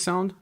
sound?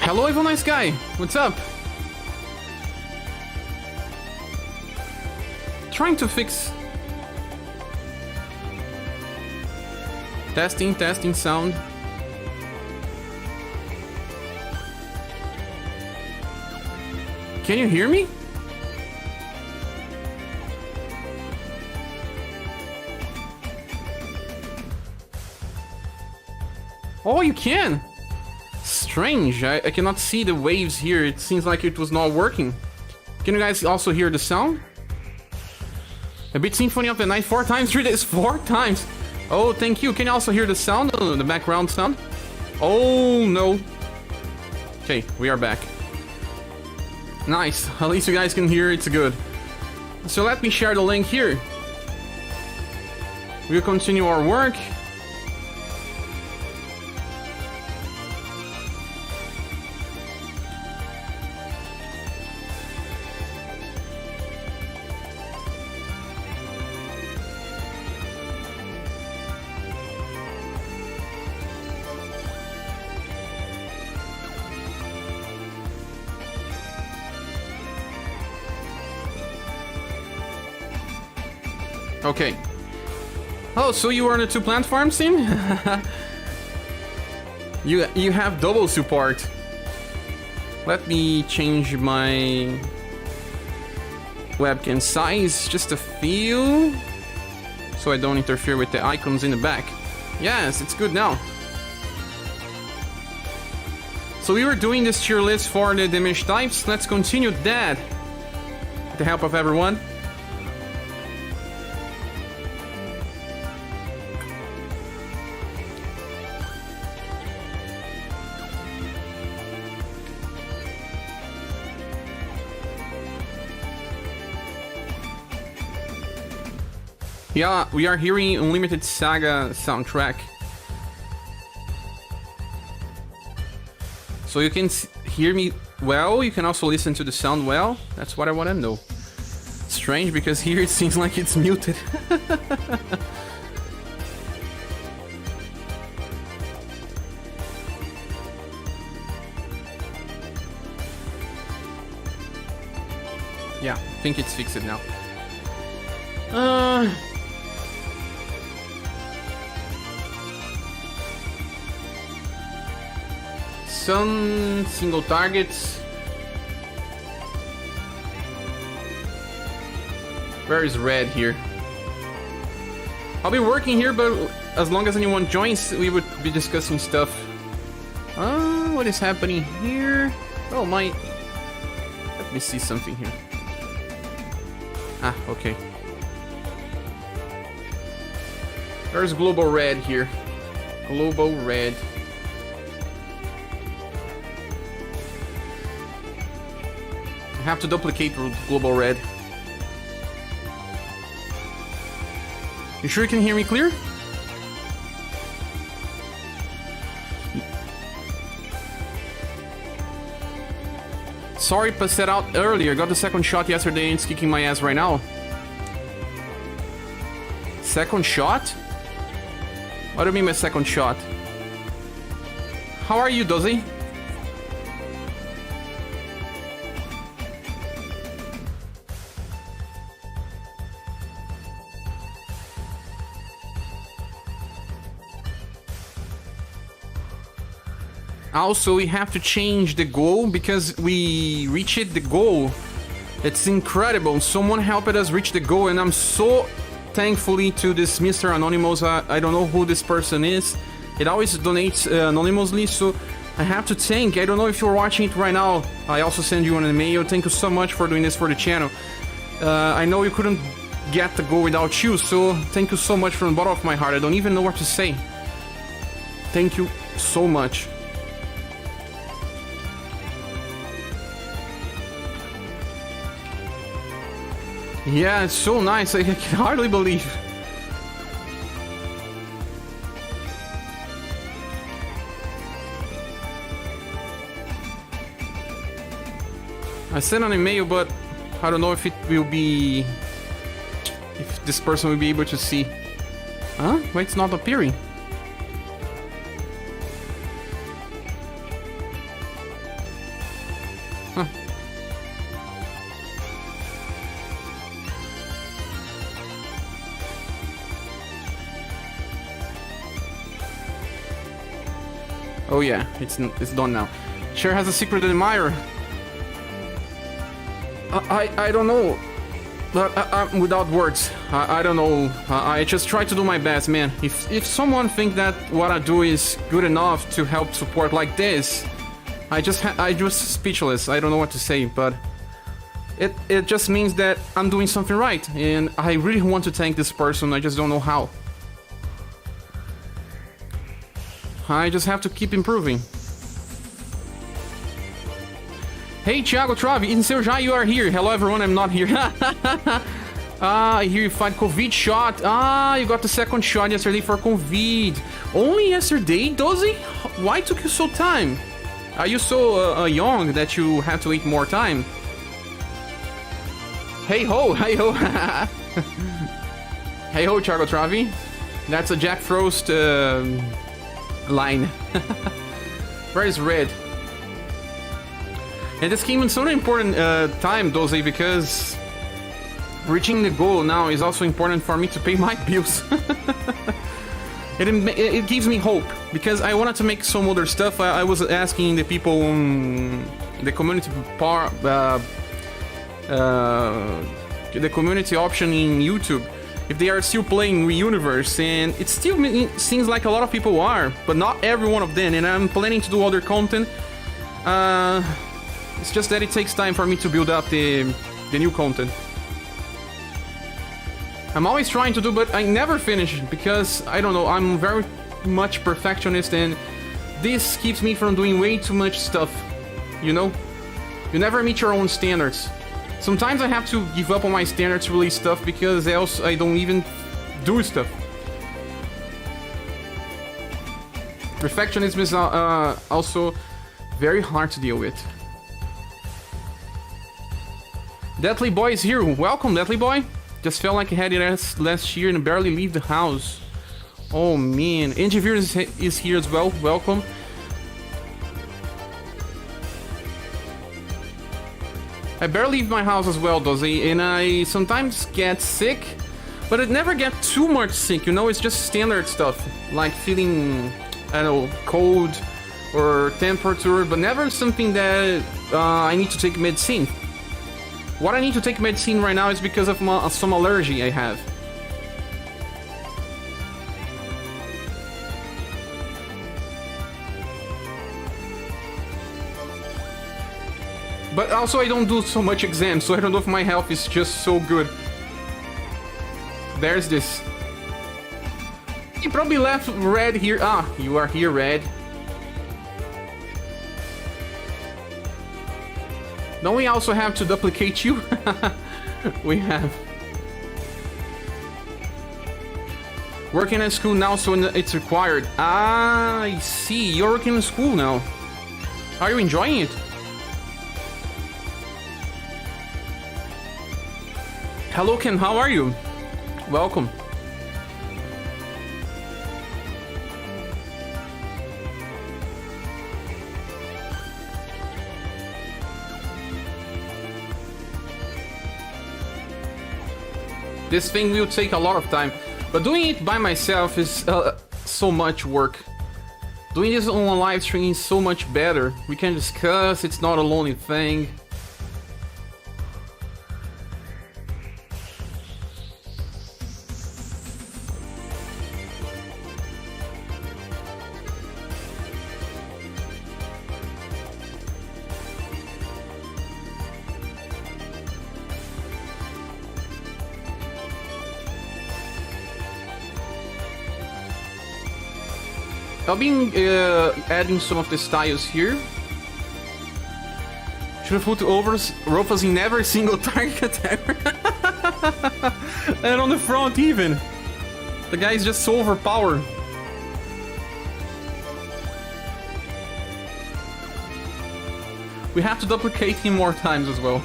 Hello, Evil Nice Guy. What's up? Trying to fix... Testing sound. Can you hear me? Oh, you can! Strange, I cannot see the waves here. It seems like it was not working. Can you guys also hear the sound? A bit Symphony of the Night 4 times, 3 days, 4 times. Oh, thank you. Can you also hear the sound, the background sound? Oh, no. Okay, we are back. Nice, at least you guys can hear, it's good. So let me share the link here. We'll continue our work. Okay. Oh, so you are on the 2 plant farms team? You have double support. Let me change my webcam size just a few, so I don't interfere with the icons in the back. Yes, it's good now. So we were doing this tier list for the damage types. Let's continue that with the help of everyone. Yeah, we are hearing Unlimited SaGa soundtrack. So you can hear me well, you can also listen to the sound well. That's what I want to know. Strange, because here it seems like it's muted. Yeah, I think it's fixed now. Some single targets. Where is red here? I'll be working here, but as long as anyone joins, we would be discussing stuff. What is happening here? Oh my... Let me see something here. Ah, okay. There's global red here. Global red. I have to duplicate global red. You sure you can hear me clear? Sorry, passed it out earlier. Got the second shot yesterday and it's kicking my ass right now. Second shot? What do you mean by second shot? How are you, Dozy? Also, we have to change the goal because we reached the goal. It's incredible. Someone helped us reach the goal, and I'm so thankfully to this Mr. Anonymous. I don't know who this person is. It always donates anonymously, so I have to thank. I don't know if you're watching it right now. I also send you an email. Thank you so much for doing this for the channel. I know you couldn't get the goal without you, so thank you so much from the bottom of my heart. I don't even know what to say. Thank you so much. Yeah, it's so nice. I can hardly believe. I sent an email, but I don't know if it will be... if this person will be able to see. Huh? Why it's not appearing? Huh. Oh yeah, it's done now. Cher has a secret admirer. I don't know. I'm without words. I don't know. I just try to do my best, man. If someone think that what I do is good enough to help support like this, I just speechless. I don't know what to say, but it just means that I'm doing something right, and I really want to thank this person. I just don't know how. I just have to keep improving. Hey, Thiago Travi, in Seja, you are here. Hello, everyone, I'm not here. I hear you fight COVID shot. You got the second shot yesterday for COVID. Only yesterday, Dozy? Why took you so time? Are you so young that you have to wait more time? Hey ho, hey ho. Hey ho, Thiago Travi. That's a Jack Frost line. Where is Red? And this came in such an important time, Dozy, because reaching the goal now is also important for me to pay my bills. It gives me hope, because I wanted to make some other stuff. I was asking the people on the community the community option in YouTube if they are still playing UniverSe, and it still seems like a lot of people are, but not every one of them, and I'm planning to do other content. It's just that it takes time for me to build up the new content. I'm always trying to do, but I never finish because, I don't know, I'm very much perfectionist, and this keeps me from doing way too much stuff, you know? You never meet your own standards. Sometimes I have to give up on my standards to release stuff because else I don't even do stuff. Perfectionism is also very hard to deal with. Deathly Boy is here. Welcome, Deathly Boy. Just felt like I had it last year and barely leave the house. Oh man. Engineers is here as well. Welcome. I barely leave my house as well, Dozy, and I sometimes get sick, but it never get too much sick, you know? It's just standard stuff, like feeling, I don't know, cold or temperature, but never something that I need to take medicine. What I need to take medicine right now is because of some allergy I have. But also I don't do so much exams, so I don't know if my health is just so good. There's this. You probably left Red here. Ah, you are here, Red. Don't we also have to duplicate you? We have. Working at school now, so it's required. Ah, I see. You're working in school now. Are you enjoying it? Hello, Ken, how are you? Welcome. This thing will take a lot of time, but doing it by myself is so much work. Doing this on a live stream is so much better. We can discuss, it's not a lonely thing. I'll be adding some of the styles here. Should have put Rofas in every single target category. And on the front even. The guy is just so overpowered. We have to duplicate him more times as well.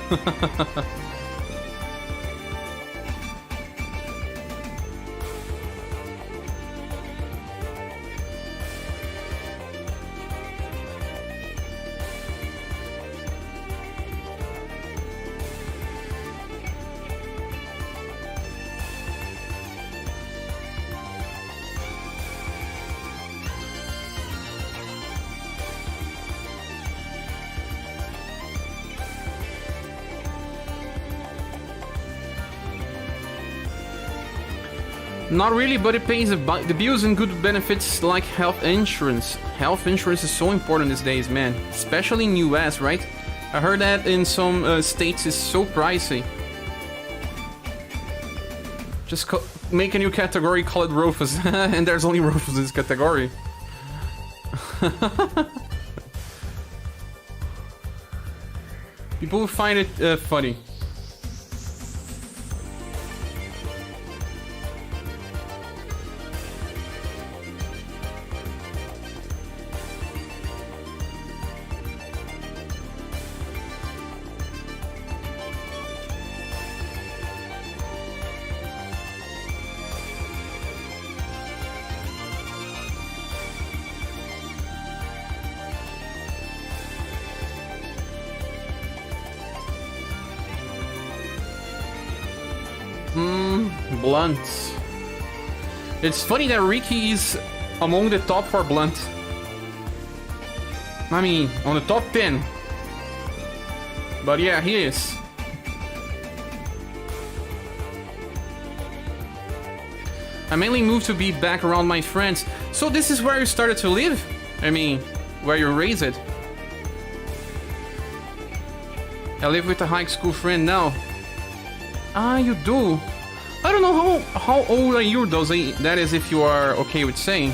Not really, but it pays the bills and good benefits like health insurance. Health insurance is so important these days, man. Especially in US, right? I heard that in some states it's so pricey. Just make a new category, call it Rofas. And there's only Rofas in this category. People find it funny. Blunt. It's funny that Ricky is among the top for blunt. I mean, on the top 10. But yeah, he is. I mainly moved to be back around my friends. So this is where you started to live? I mean, where you raised it? I live with a high school friend now. Ah, you do? I don't know how old are you, though, that is, if you are okay with saying.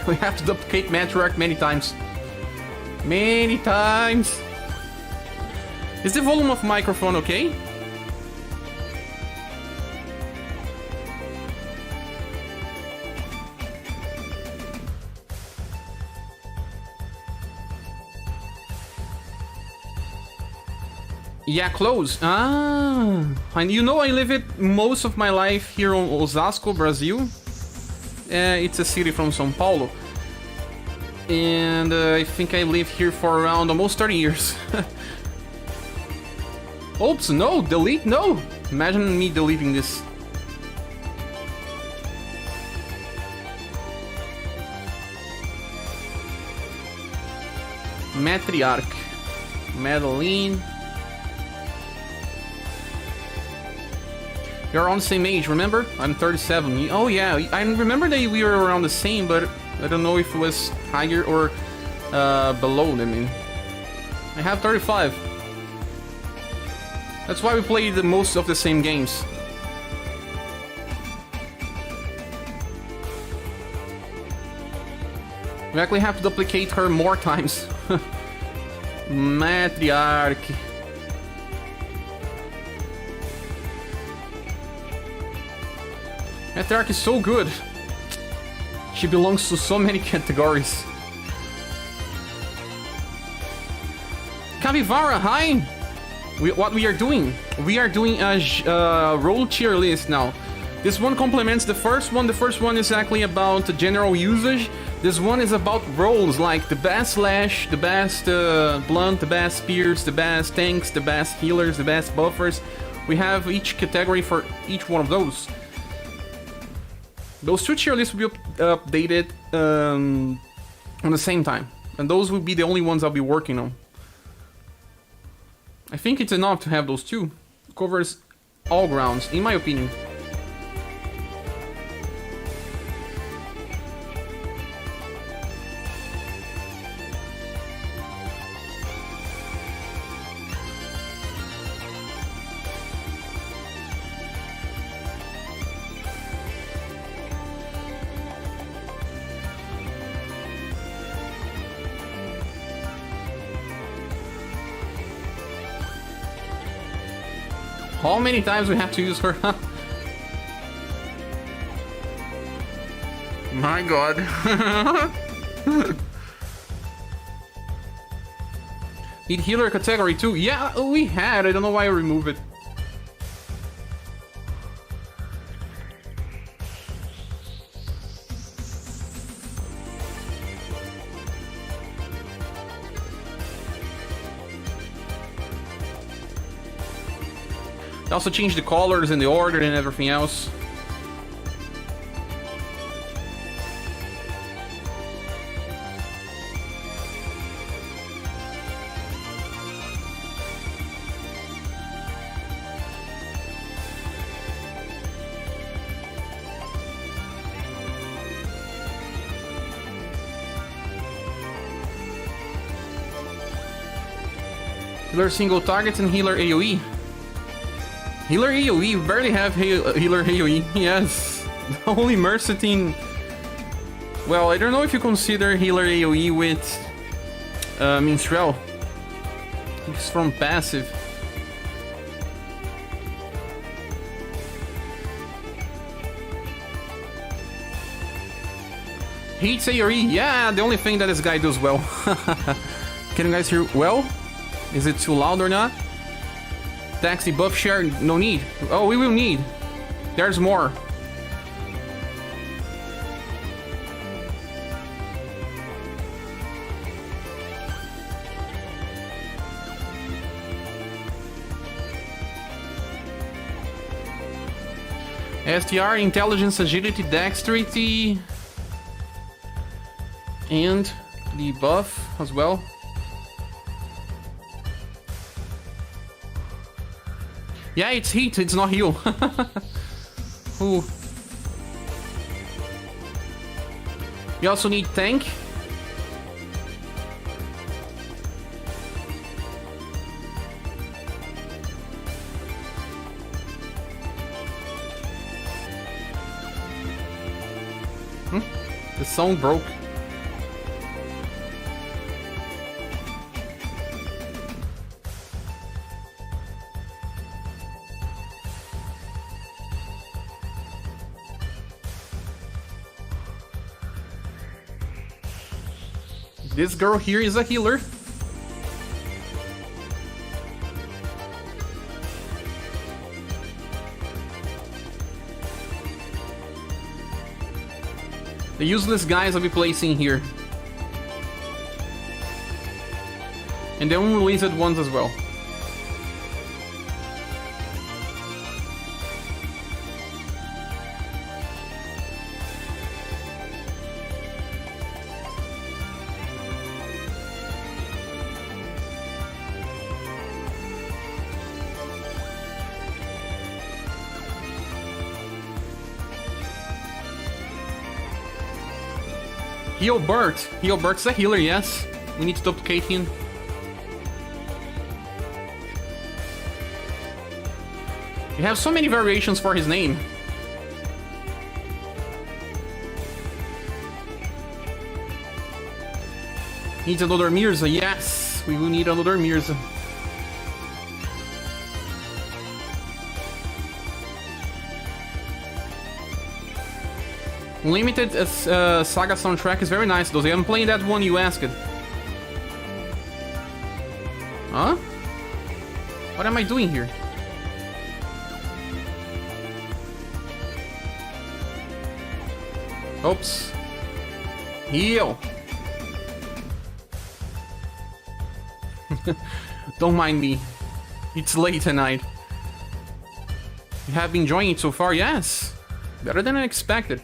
We have to duplicate Matriarch many times. Many times. Is the volume of microphone okay? Yeah, close. Ah, and you know I live it most of my life here in Osasco, Brazil. It's a city from São Paulo. And I think I live here for around almost 30 years. Oops, no, delete, no. Imagine me deleting this. Matriarch. Madeline. You're on the same age, remember? I'm 37. Oh yeah, I remember that we were around the same, but I don't know if it was higher or below, I mean. I have 35. That's why we play the most of the same games. We actually have to duplicate her more times. Matriarch. Matriarch is so good. She belongs to so many categories. Capivara, hi! What we are doing? We are doing a role tier list now. This one complements the first one. The first one is actually about general usage. This one is about roles, like the best slash, the best blunt, the best spears, the best tanks, the best healers, the best buffers. We have each category for each one of those. Those two tier lists will be updated on the same time. And those will be the only ones I'll be working on. I think it's enough to have those two. It covers all grounds, in my opinion. How many times we have to use her? My god. Need healer category too? Yeah, we had. I don't know why I removed it. Also change the colors and the order and everything else. Healer single targets and healer AoE. Healer AoE, we barely have healer AoE, yes. The only Mercy team... Well, I don't know if you consider healer AoE with Minstrel. It's from passive. Hates AoE, yeah, the only thing that this guy does well. Can you guys hear well? Is it too loud or not? Taxi buff share, no need. Oh, we will need. There's more. STR, intelligence, agility, dexterity, and the buff as well. Yeah, it's heat, it's not heal. Ooh. You also need tank. The sound broke. This girl here is a healer. The useless guys I'll be placing here. And the unreleased ones as well. Heal Bert. Heal Bert's a healer, yes. We need to duplicate him. We have so many variations for his name. Needs another Mirza, yes. We will need another Mirza. Unlimited SaGa soundtrack is very nice though. I'm playing that one you asked. Huh? am I doing here? Oops. Heal. Don't mind me. It's late tonight. You have been enjoying it so far? Yes. Better than I expected.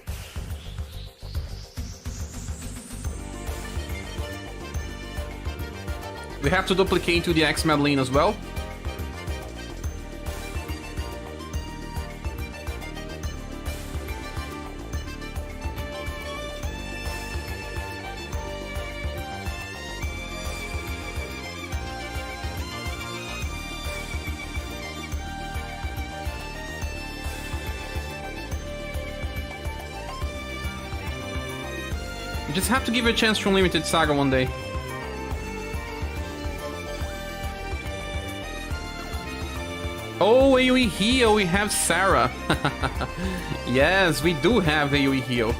We have to duplicate to the X-Med lane as well. You just have to give it a chance to Unlimited SaGa one day. Oh, AoE heal, we have Sarah. Yes, we do have AoE heal.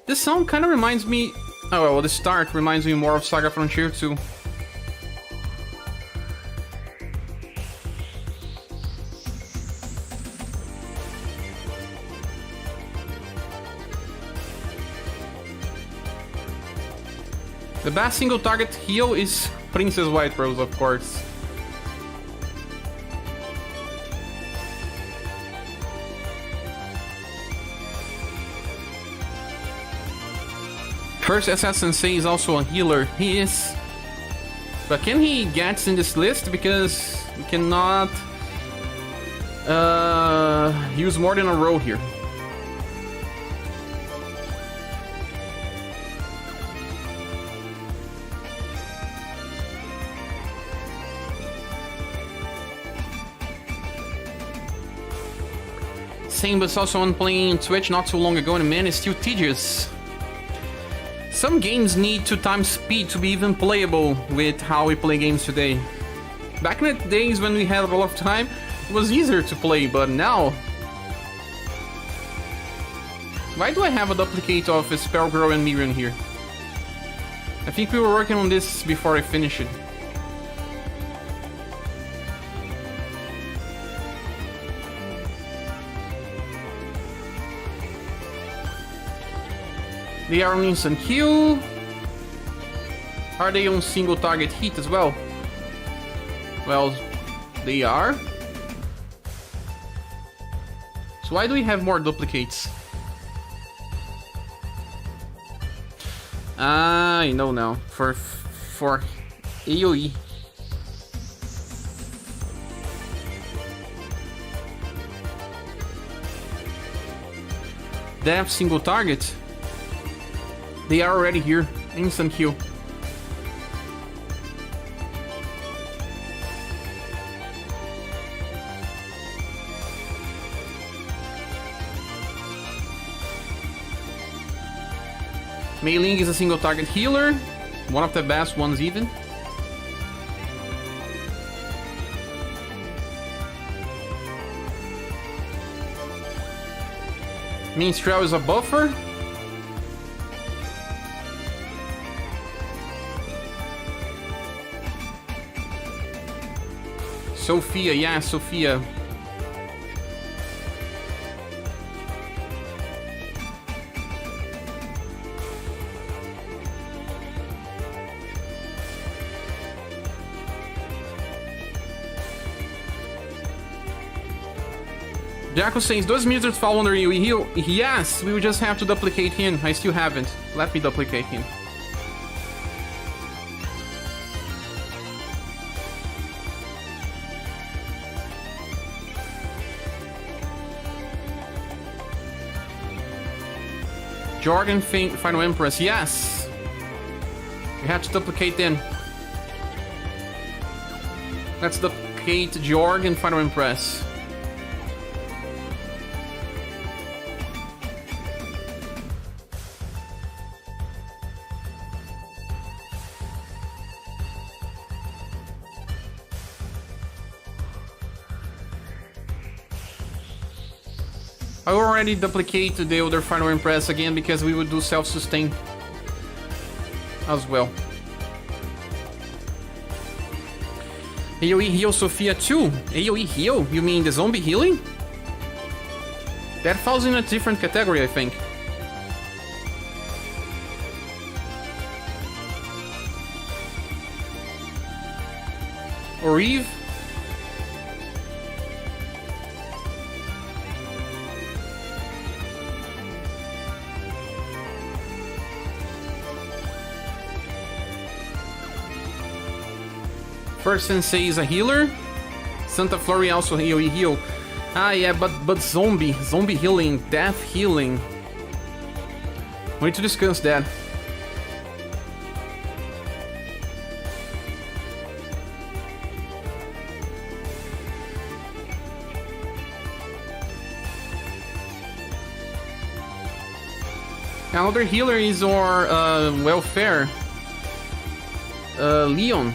This song kind of reminds me... Oh, well, the start reminds me more of SaGa Frontier 2. The best single target heal is Princess White Rose, of course. First SS Sensei is also a healer. He is. But can he get in this list? Because we cannot use more than a row here. Same, but also on playing Twitch not too long ago, and man, it's still tedious. Some games need 2x speed to be even playable with how we play games today. Back in the days when we had a lot of time, it was easier to play, but now... Why do I have a duplicate of Spell Girl and Miriam here? I think we were working on this before I finish it. They are on instant kill. Are they on single target hit as well? Well, they are. So why do we have more duplicates? I know now. For AoE. They have single target. They are already here. Instant kill. Mei Ling is a single target healer. One of the best ones even. Minstrel is a buffer. Sophia, yeah, Sophia. Jaco says, does Mildred fall under AoE heal? Yes, we will just have to duplicate him. I still haven't. Let me duplicate him. Jorgen, Final Empress, yes! We have to duplicate them. Let's duplicate Jorgen, Final Empress. I already duplicate the other Final Impress again because we would do self-sustain as well. AoE heal Sophia too? AoE heal? You mean the zombie healing? That falls in a different category, I think. Or Eve? First Sensei is a healer. Santa Flori also AoE heal. Ah, yeah, but zombie healing, death healing. We need to discuss that. Another healer is our welfare. Leon.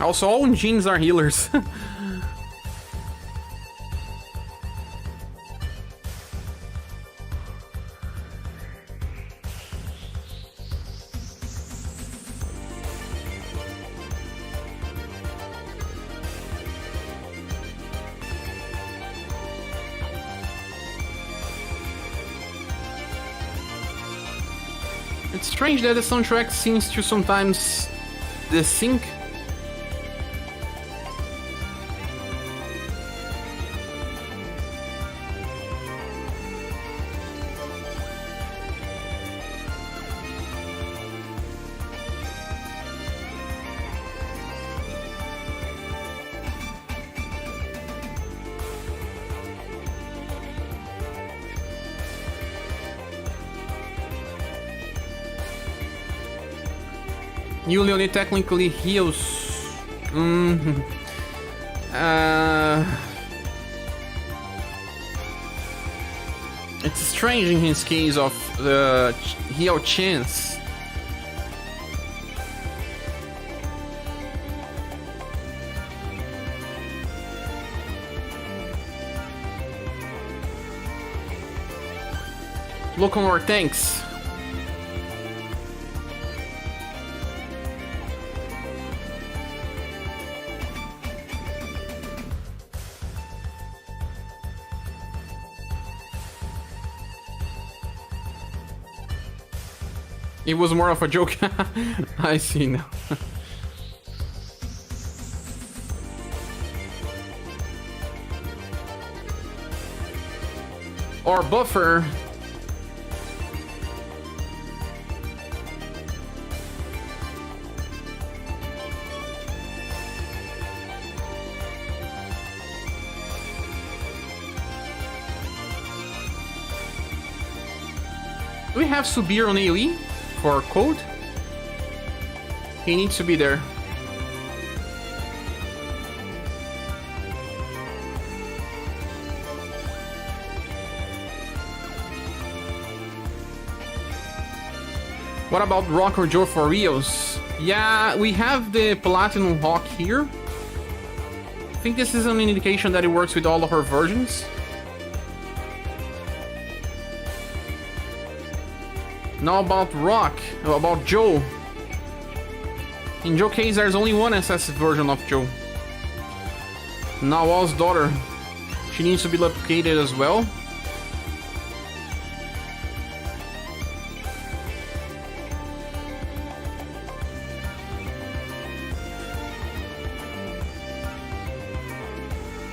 Also, all engines are healers. It's strange that the soundtrack seems to sometimes desync. Leonie technically heals. It's strange in his case of the heal chance. Look on our tanks. It was more of a joke. I see now. Or buffer. Do we have ScherBR on AoE? For code? He needs to be there. What about Rock or Joe for Rios? Yeah, we have the Platinum Hawk here. I think this is an indication that it works with all of her versions. Now about Rock, about Joe. In Joe's case, there's only one SS version of Joe. Nawal's daughter. She needs to be replicated as well.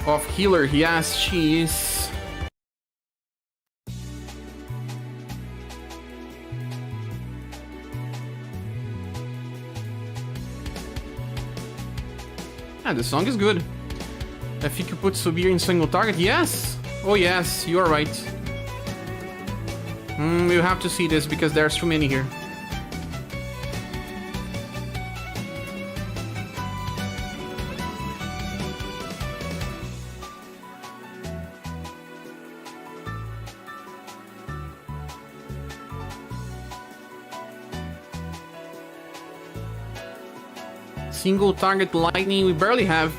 Of healer, yes, she is. Yeah, the song is good. I think you put ScherBR in single target. Yes! Oh yes, you are right. We'll have to see this because there's too many here. Single target lightning, we barely have.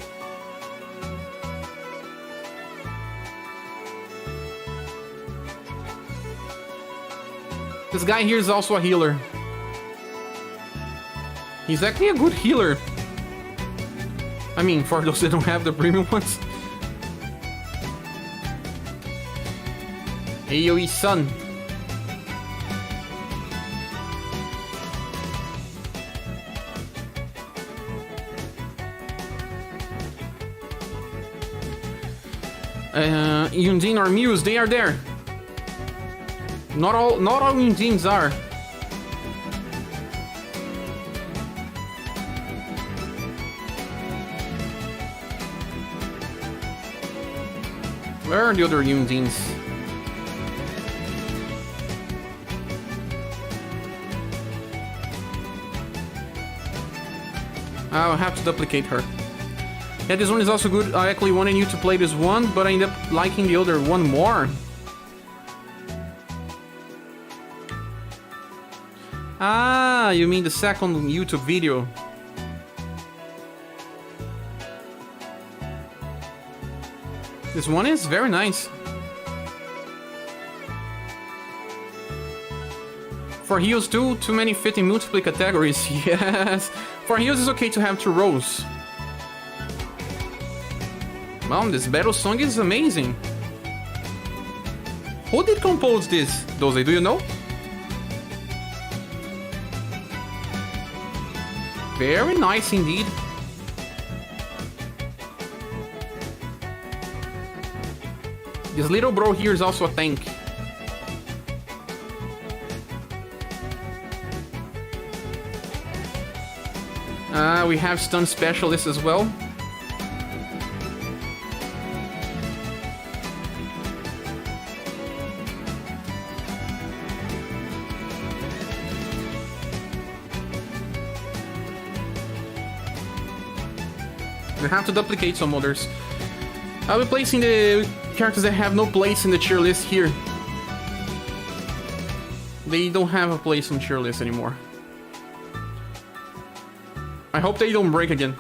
This guy here is also a healer. He's actually a good healer. I mean, for those that don't have the premium ones. AoE Sun. Undine or Muse, they are there. Not all Undines are. Where are the other Undines? I'll have to duplicate her. Yeah, this one is also good. I actually wanted you to play this one, but I ended up liking the other one more. Ah, you mean the second YouTube video. This one is very nice. For heals too many fit in multiple categories. Yes. For heals it's okay to have 2 rows. Wow, this battle song is amazing. Who did compose this, Doze? Do you know? Very nice indeed. This little bro here is also a tank. We have stun specialists as well. We have to duplicate some others. I'll be placing the characters that have no place in the tier list here. They don't have a place on tier list anymore. I hope they don't break again.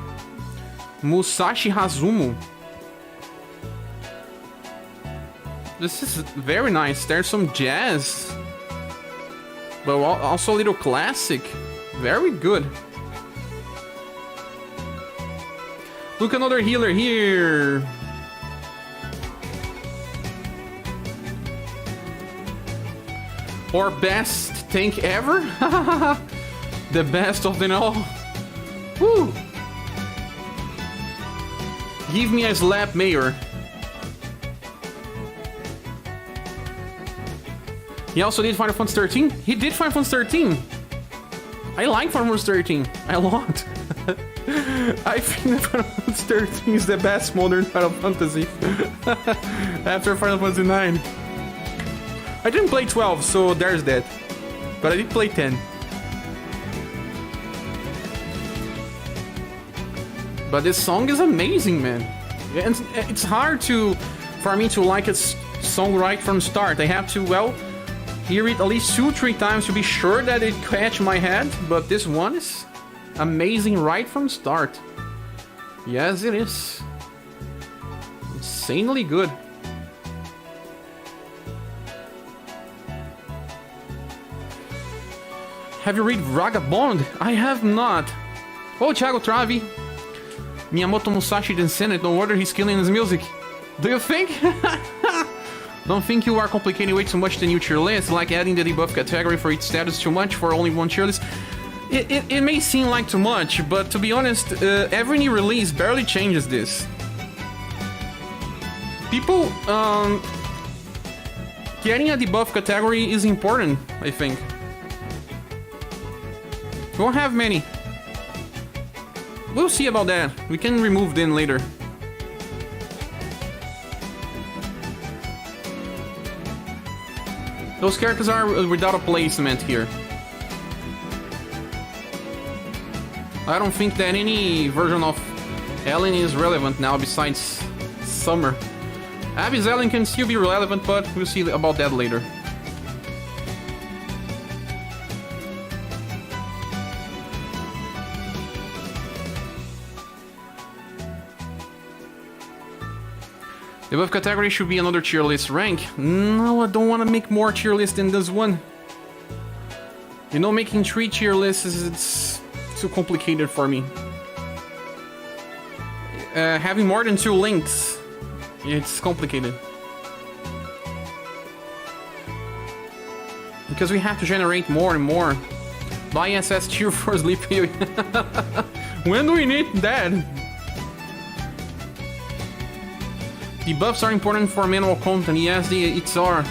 Musashi Hazumu. This is very nice. There's some jazz, but also a little classic. Very good. Look, another healer here. Or best tank ever? The best of them all. Woo! Give me a slap, Mayor. He also did Final Fantasy 13? He did Final Fantasy 13! I like Final Fantasy 13 a lot. I think that Final Fantasy 13 is the best modern Final Fantasy. After Final Fantasy 9. I didn't play 12, so there's that. But I did play 10. But this song is amazing, man. And it's hard for me to like a song right from start. I have to, well, hear it at least 2-3 times to be sure that it catch my head. But this one is amazing right from start. Yes, it is. Insanely good. Have you read Vagabond? I have not. Oh, Thiago Travi. Miyamoto Musashi Densen, no wonder he's killing his music. Do you think? Don't think you are complicating way too much the new tier list, like adding the debuff category for each status too much for only one tier list. It may seem like too much, but to be honest, every new release barely changes this. People, getting a debuff category is important, I think. We won't have many. We'll see about that. We can remove them later. Those characters are without a placement here. I don't think that any version of Ellen is relevant now besides Summer. Abby's Ellen can still be relevant, but we'll see about that later. The above category should be another tier list rank. No, I don't want to make more tier lists than this one. You know, making 3 tier lists it's too complicated for me. Having more than 2 links, it's complicated. Because we have to generate more and more. Buy SS tier for sleep. When do we need that? The buffs are important for manual content. Yes, it's are.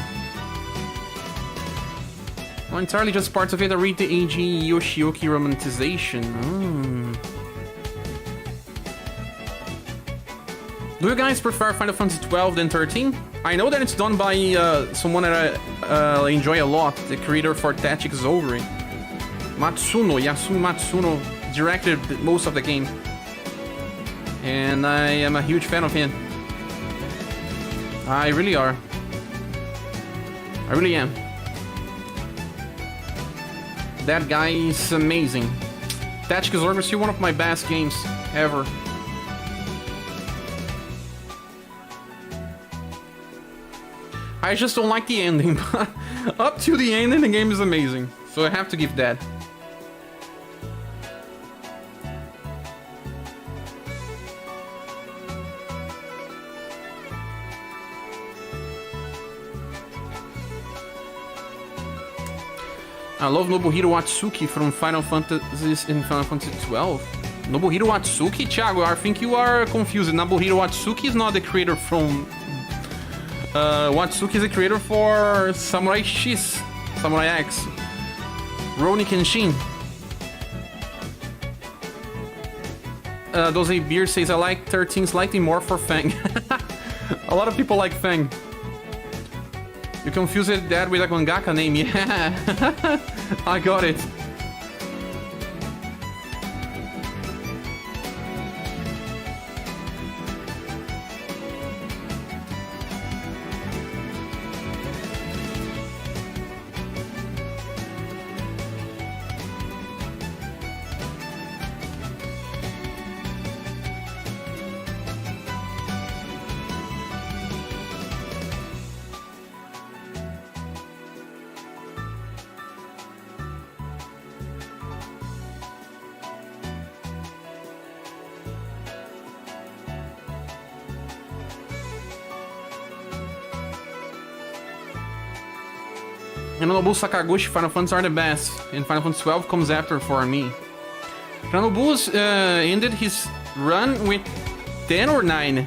Well, entirely just parts of it. I read the AG Yoshioki romanticization. Do you guys prefer Final Fantasy 12 than 13? I know that it's done by someone that I enjoy a lot, the creator for Tactics Over. Yasuo Matsuno directed most of the game. And I am a huge fan of him. I really are. I really am. That guy is amazing. Tactics Over is still one of my best games ever. I just don't like the ending, but up to the ending, the game is amazing. So I have to give that. I love Nobuhiro Watsuki from Final Fantasy in Final Fantasy 12. Nobuhiro Watsuki? Thiago, I think you are confused. Nobuhiro Watsuki is not the creator from... Watsuki is the creator for Samurai X, Samurai X, Rurouni Kenshin. Dose Beer says, I like 13 slightly more for Fang. A lot of people like Fang. You confused that with a mangaka name, yeah. I got it. Nobu Sakaguchi, Final Fantasy are the best, and Final Fantasy 12 comes after for me. Nobu's ended his run with 10 or 9.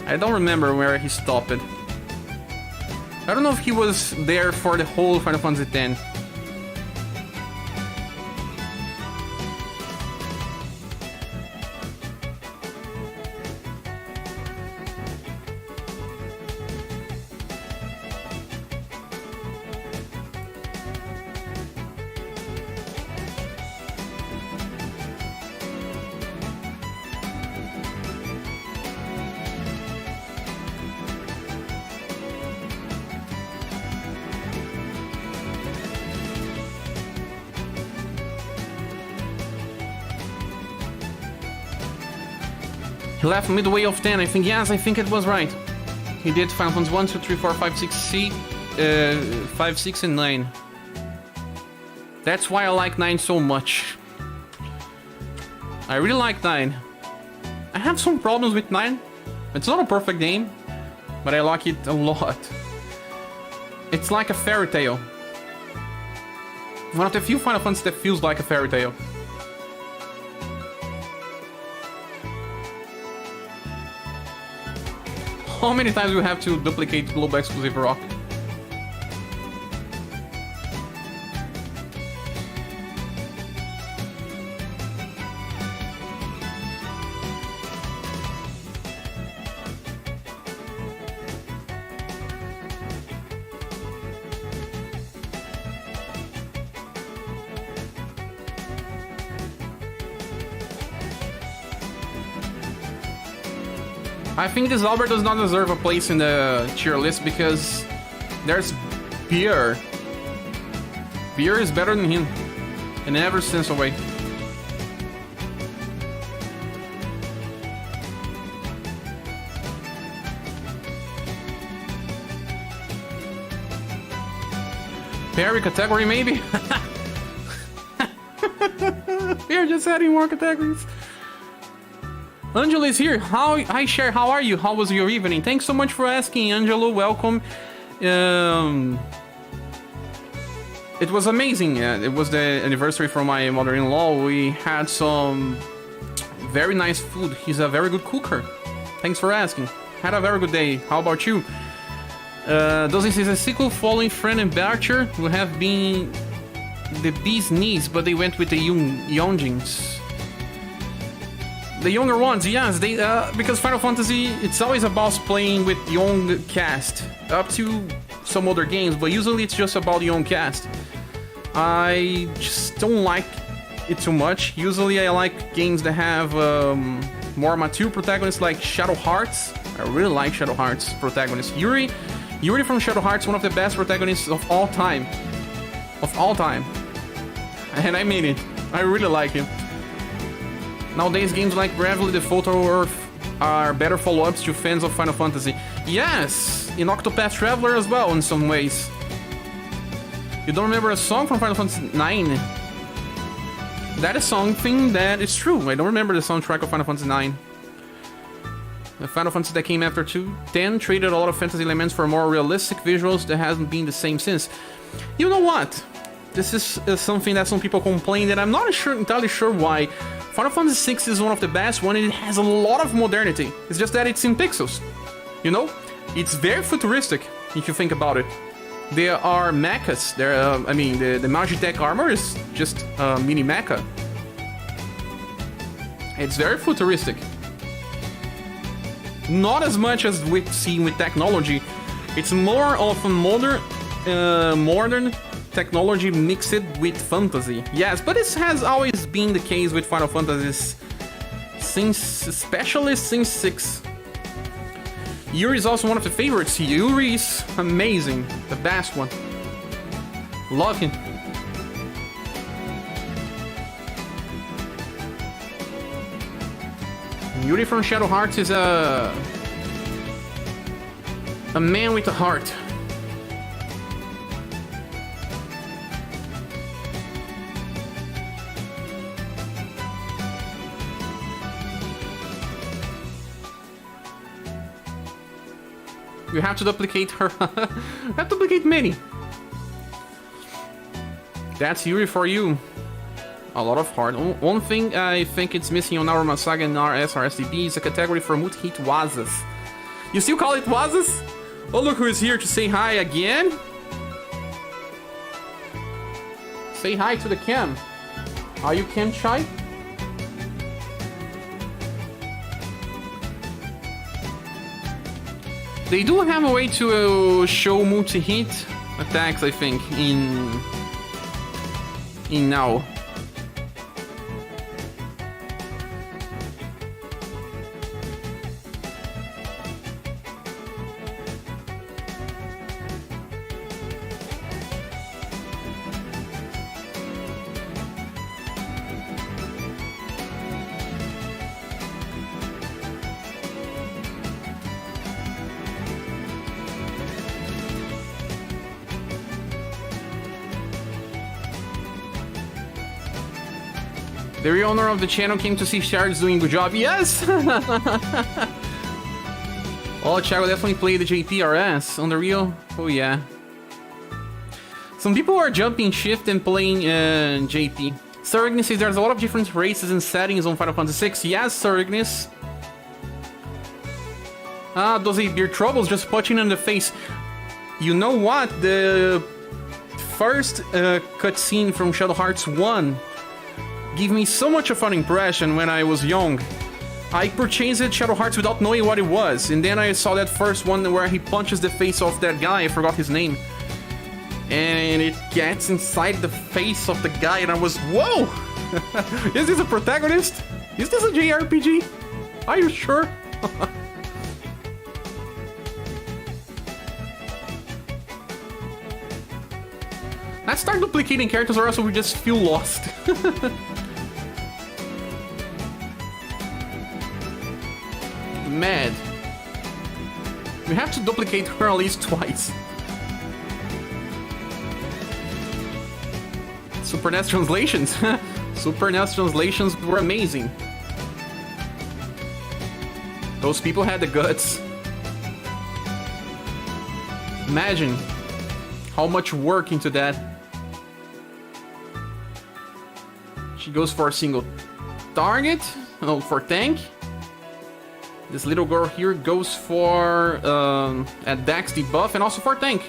I don't remember where he stopped it. I don't know if he was there for the whole Final Fantasy 10. He left midway of 10, I think. Yes, I think it was right. He did Final Fantasy 1, 2, 3, 4, 5, 6, 5, 6, and 9. That's why I like 9 so much. I really like 9. I have some problems with 9. It's not a perfect game, but I like it a lot. It's like a fairy tale. One of the few Final Fantasy that feels like a fairy tale. How many times do we have to duplicate global exclusive rock? I think this Albert does not deserve a place in the tier list because there's Beer. Beer is better than him in every sense of way. Parry category, maybe? We're just adding more categories. Angelo is here. Hi, Cher. How are you? How was your evening? Thanks so much for asking, Angelo. Welcome. It was amazing. It was the anniversary for my mother-in-law. We had some very nice food. He's a very good cooker. Thanks for asking. Had a very good day. How about you? Does this is a sequel following Fran and Barcher, who have been the bee's knees, but they went with the youngins. The younger ones, yes, they because Final Fantasy, it's always about playing with young cast, up to some other games, but usually it's just about young cast. I just don't like it too much. Usually I like games that have more mature protagonists like Shadow Hearts. I really like Shadow Hearts protagonists. Yuri from Shadow Hearts, one of the best protagonists of all time. Of all time. And I mean it. I really like him. Nowadays, games like Bravely Default or Earth are better follow-ups to fans of Final Fantasy. Yes! In Octopath Traveler as well, in some ways. You don't remember a song from Final Fantasy IX? That is something that is true. I don't remember the soundtrack of Final Fantasy IX. The Final Fantasy that came after 10 traded a lot of fantasy elements for more realistic visuals that hasn't been the same since. You know what? This is something that some people complain that I'm not entirely sure why. Final Fantasy VI is one of the best one and it has a lot of modernity. It's just that it's in pixels. You know? It's very futuristic, if you think about it. There are mechas. The Magitech armor is just a mini mecha. It's very futuristic. Not as much as we've seen with technology. It's more of a modern technology mixed with fantasy. Yes, but this has always been the case with Final Fantasies, especially since 6. Yuri is also one of the favorites. Yuri is amazing. The best one. Love him. Yuri from Shadow Hearts is a man with a heart. You have to duplicate her. You have to duplicate many. That's Yuri for you. A lot of heart. One thing I think it's missing on our SaGa and our SRSDB is a category for multi-hit wazas. You still call it wazas? Oh, look who is here to say hi again. Say hi to the cam. Are you cam shy? They do have a way to show multi-hit attacks, I think, in now. The real owner of the channel came to see Charles doing a good job. Yes! Oh, Thiago definitely played the JPRS on the real. Oh, yeah. Some people are jumping shift and playing JP. Sir Ignis says there's a lot of different races and settings on Final Fantasy VI. Yes, Sir Ignis. Ah, those beer troubles just punching in the face. You know what? The first cutscene from Shadow Hearts 1 gave me so much of an impression when I was young. I purchased Shadow Hearts without knowing what it was, and then I saw that first one where he punches the face of that guy, I forgot his name. And it gets inside the face of the guy, and I was, whoa! Is this a protagonist? Is this a JRPG? Are you sure? Let's start duplicating characters or else we just feel lost. Mad. We have to duplicate her at least twice. Super NES translations. Super NES translations were amazing. Those people had the guts. Imagine how much work into that. She goes for a single target. No, for tank. This little girl here goes for a Dex debuff and also for tank.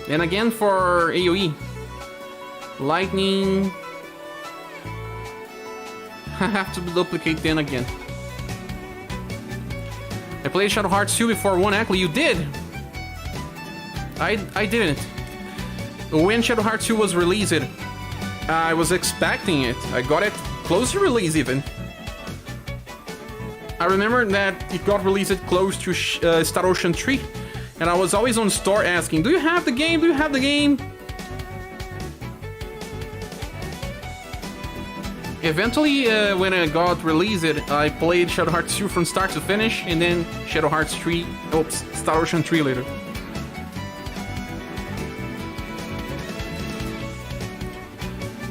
And again for AoE. Lightning. I have to duplicate then again. I played Shadow Hearts 2 before one. Actually, you did. I didn't. When Shadow Hearts 2 was released, I was expecting it. I got it close to release even. I remember that it got released close to Star Ocean 3, and I was always on store asking, do you have the game? Do you have the game? Eventually, when it got released, I played Shadow Hearts 2 from start to finish, and then Shadow Hearts 3, oops, Star Ocean 3 later.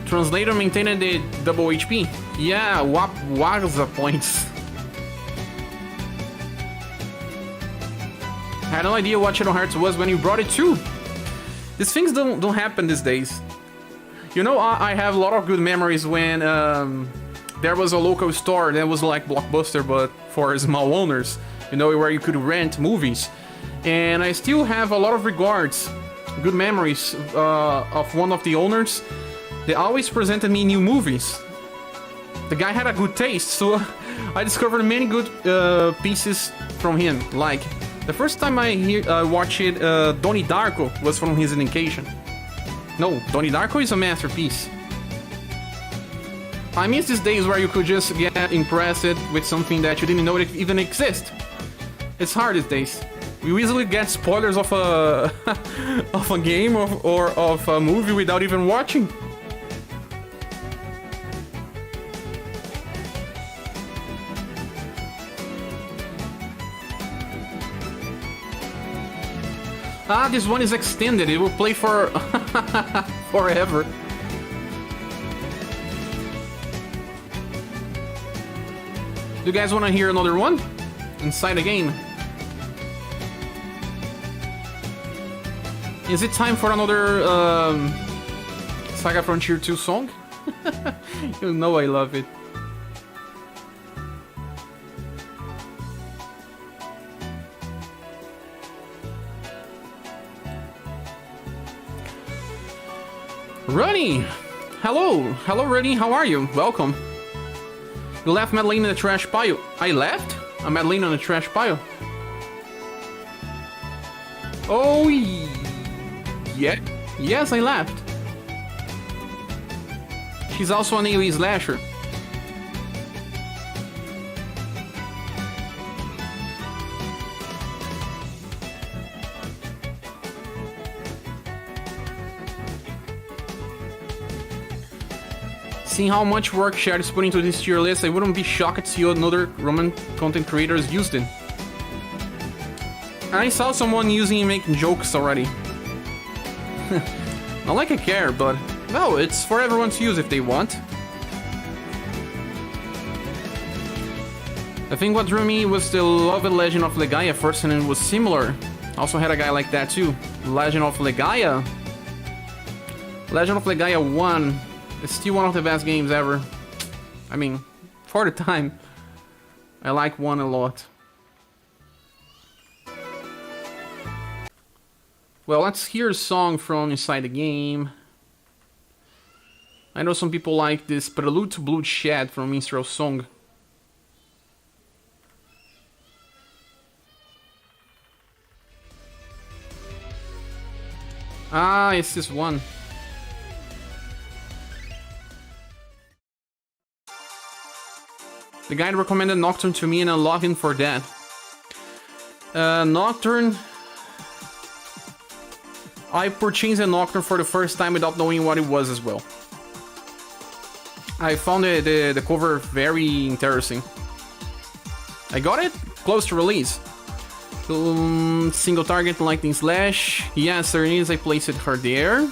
Translator maintained the double HP. Yeah, what was the points? I had no idea what Shadow Hearts was when you brought it too. These things don't happen these days. You know, I have a lot of good memories when there was a local store that was like Blockbuster, but for small owners. You know, where you could rent movies. And I still have a lot of regards, good memories of one of the owners. They always presented me new movies. The guy had a good taste, so I discovered many good pieces from him. Like, the first time I watched Donnie Darko was from his indication. No, Donnie Darko is a masterpiece. I miss these days where you could just get impressed with something that you didn't know it even exists. It's hard these days. You easily get spoilers of a of a game or of a movie without even watching. Ah, this one is extended. It will play for forever. Do you guys want to hear another one? Inside the game. Is it time for another SaGa Frontier 2 song? You know I love it. Runny! Hello! Hello, Runny, how are you? Welcome. You left Madeline in the trash pile. I left? A Madeline on the trash pile? Oh, yeah. Yes, I left. She's also an AoE slasher. Seeing how much work Cher is putting into this tier list, I wouldn't be shocked to see another Roman content creators used it. I saw someone using it making jokes already. Not like I care, but well, it's for everyone to use if they want. I think what drew me was the loved Legend of Legaia first, and it was similar. Also had a guy like that too. Legend of Legaia? Legend of Legaia 1. It's still one of the best games ever. I mean, for the time. I like 1 a lot. Well, let's hear a song from inside the game. I know some people like this Prelude to Bloodshed from Minstrel Song. Ah, it's this one. The guy recommended Nocturne to me and I love him for that. Nocturne... I purchased a Nocturne for the first time without knowing what it was as well. I found the cover very interesting. I got it close to release. Single target lightning slash. Yes, there is. I placed her there.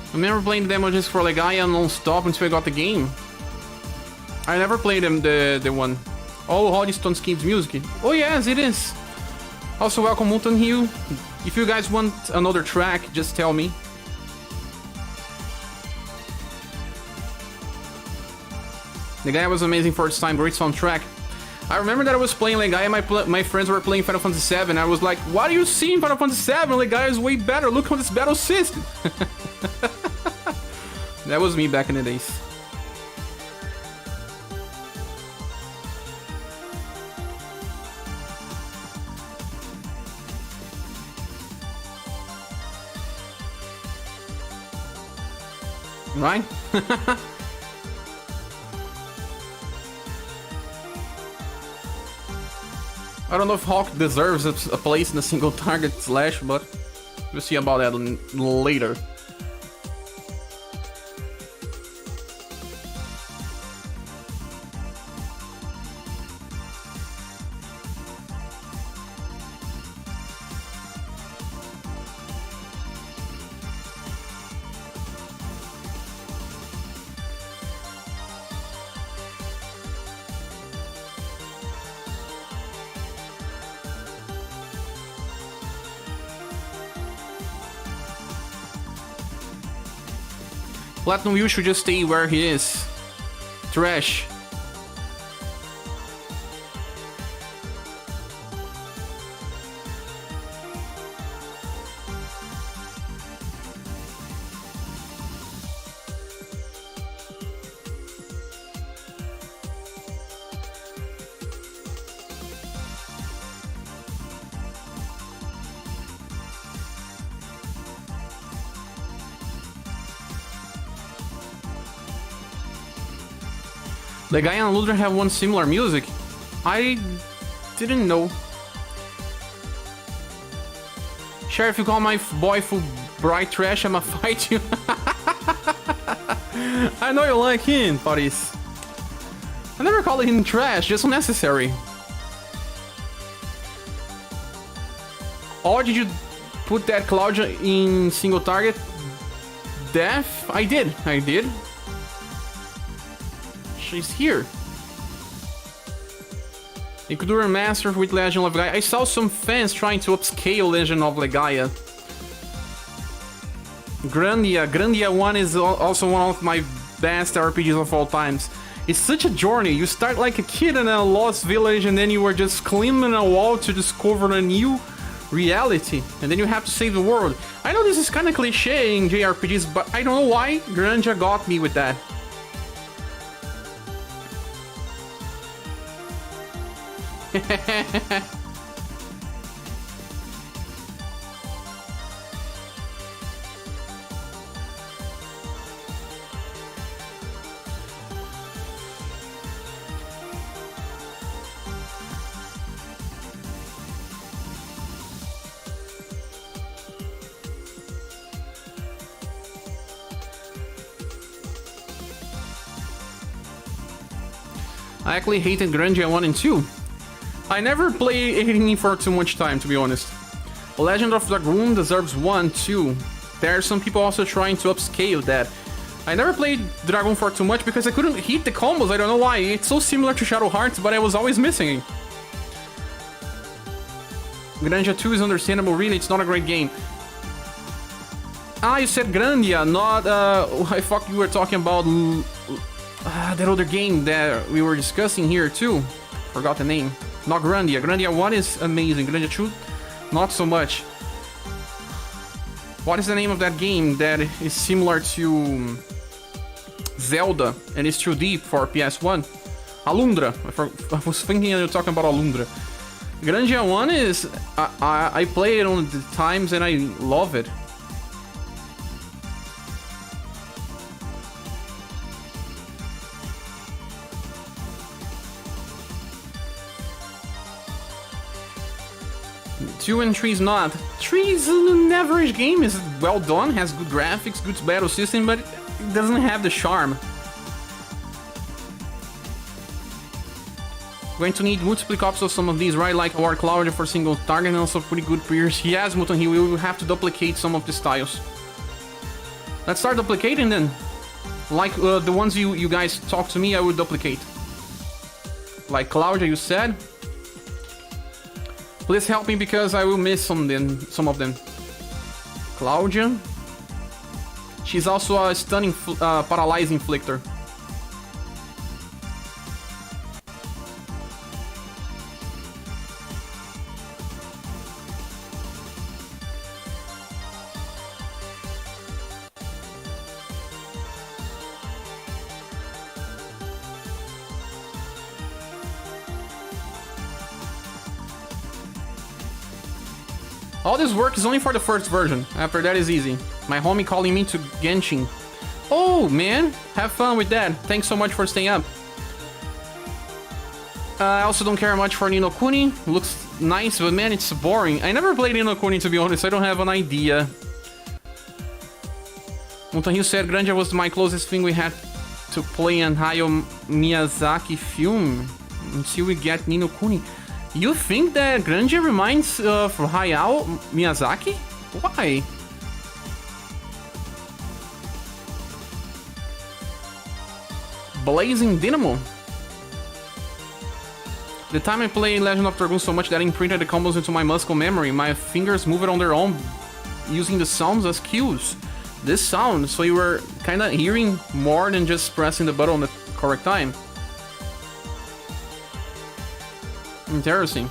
I remember playing the demo just for Legaia non-stop until I got the game. I never played the one. Oh, Holly Stone Schemes music. Oh yes, it is. Also, welcome Mutant Hill. If you guys want another track, just tell me. Legaia was amazing for its time, great soundtrack. I remember that I was playing Legaia, my friends were playing Final Fantasy VII. I was like, what are you seeing Final Fantasy VII? Legaia is way better, look at this battle system. That was me back in the days. Right? I don't know if Hawk deserves a place in a single target slash, but we'll see about that later. Platinum Yu should just stay where he is. Trash. Legaia and Ludra have one similar music. I didn't know. Sure, if you call my boy full bright trash, I'ma fight you. I know you like him, buddies. I never called him trash, just unnecessary. Or did you put that Claudia in single target? Death? I did. She's here. You could do a master with Legend of Legaia. I saw some fans trying to upscale Legend of Legaia. Grandia 1 is also one of my best RPGs of all times. It's such a journey. You start like a kid in a lost village and then you are just climbing a wall to discover a new reality. And then you have to save the world. I know this is kind of cliche in JRPGs, but I don't know why Grandia got me with that. I actually hated Grandia 1 and 2. I never play anything for too much time, to be honest. Legend of Dragoon deserves 1 too. There are some people also trying to upscale that. I never played Dragon for too much because I couldn't hit the combos, I don't know why. It's so similar to Shadow Hearts, but I was always missing it. Grandia 2 is understandable, really, it's not a great game. Ah, you said Grandia, not, I thought you were talking about that other game that we were discussing here too. Forgot the name. Not Grandia. Grandia 1 is amazing. Grandia 2, not so much. What is the name of that game that is similar to Zelda and is 2D for PS1? Alundra. I was thinking you were talking about Alundra. Grandia 1 is... I play it on the times and I love it. Two and 3 is not. 3 is an average game, is well done, has good graphics, good battle system, but it doesn't have the charm. going to need multiple copies of some of these, right? Like War Cloud for single target and also pretty good peers. Yes, Muton, we will have to duplicate some of the styles. Let's start duplicating then. Like the ones you guys talk to me, I will duplicate. Like Claudia, you said. Please help me because I will miss some of them. Claudia. She's also a stunning paralyzing inflictor. All this work is only for the first version. After that is easy. My homie calling me to Genshin. Oh, man. Have fun with that. Thanks so much for staying up. I also don't care much for Ni no Kuni. Looks nice, but man, it's boring. I never played Ni no Kuni, to be honest. I don't have an idea. Montanil said Grandia was my closest thing we had to play an Hayao Miyazaki film until we get Ni no Kuni. You think that Grandia reminds of Hayao Miyazaki? Why? Blazing Dynamo. The time I played Legend of Dragoon so much that I imprinted the combos into my muscle memory. My fingers moved on their own, using the sounds as cues. This sound, so you were kinda hearing more than just pressing the button at the correct time. Interesting.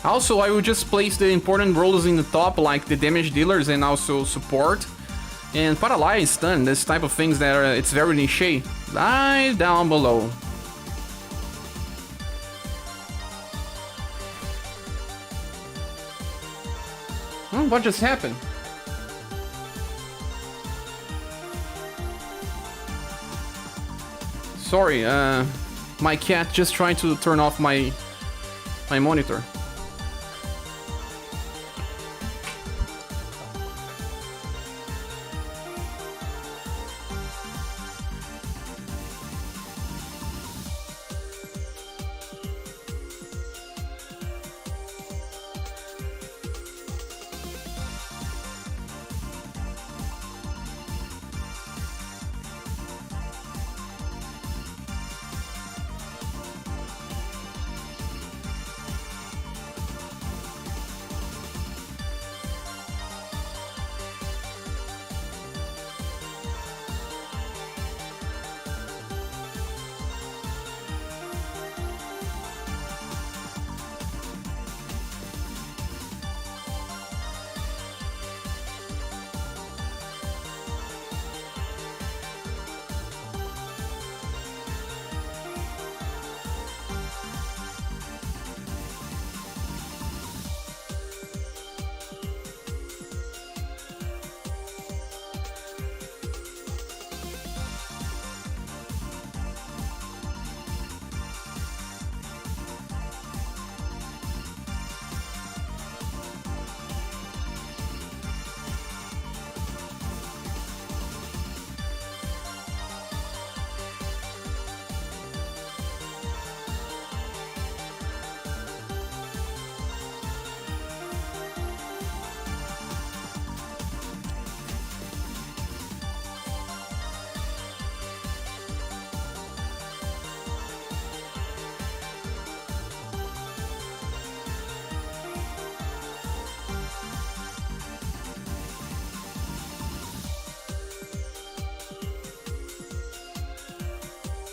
Also, I will just place the important roles in the top, like the damage dealers and also support. And paralyze, stun, this type of things that it's very niche. Right down below. What just happened? Sorry, my cat just tried to turn off my monitor.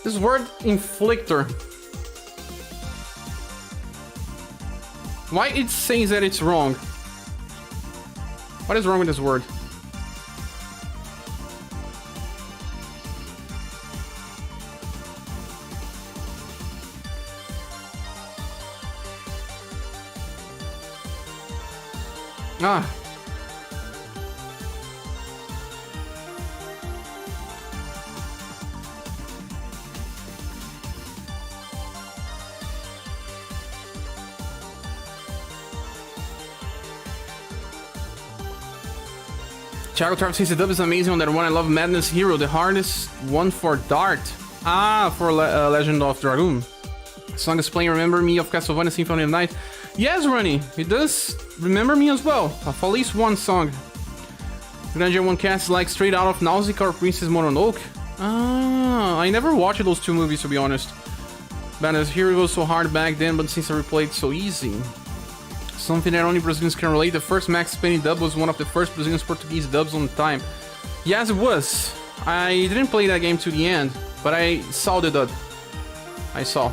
This word inflictor. Why it says that it's wrong? What is wrong with this word? Ah. Thiago Travis says the dub is amazing on that one. I love Madness Hero, the hardest one for Dart. Ah, for Legend of Dragoon. The song is playing Remember Me of Castlevania Symphony of Night. Yes, Ronnie, it does remember me as well. Of at least one song. Grandeur One Cast is like straight out of Nausicaa or Princess Mononoke. Ah, I never watched those two movies, to be honest. Madness Hero was so hard back then, but since I replayed, it's so easy. Something that only Brazilians can relate. The first Max Payne dub was one of the first Brazilian Portuguese dubs on time. Yes, it was. I didn't play that game to the end, but I saw the dub. I saw.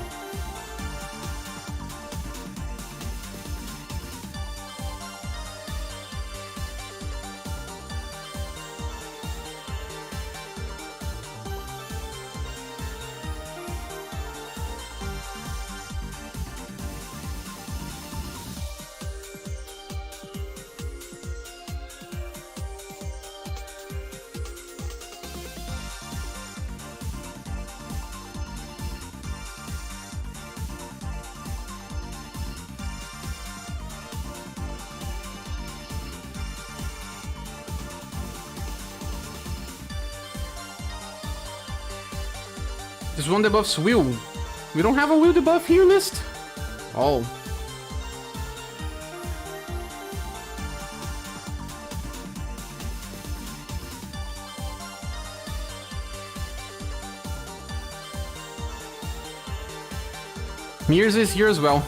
This one debuffs Will. We don't have a Will debuff here list? Oh. Mears is here as well.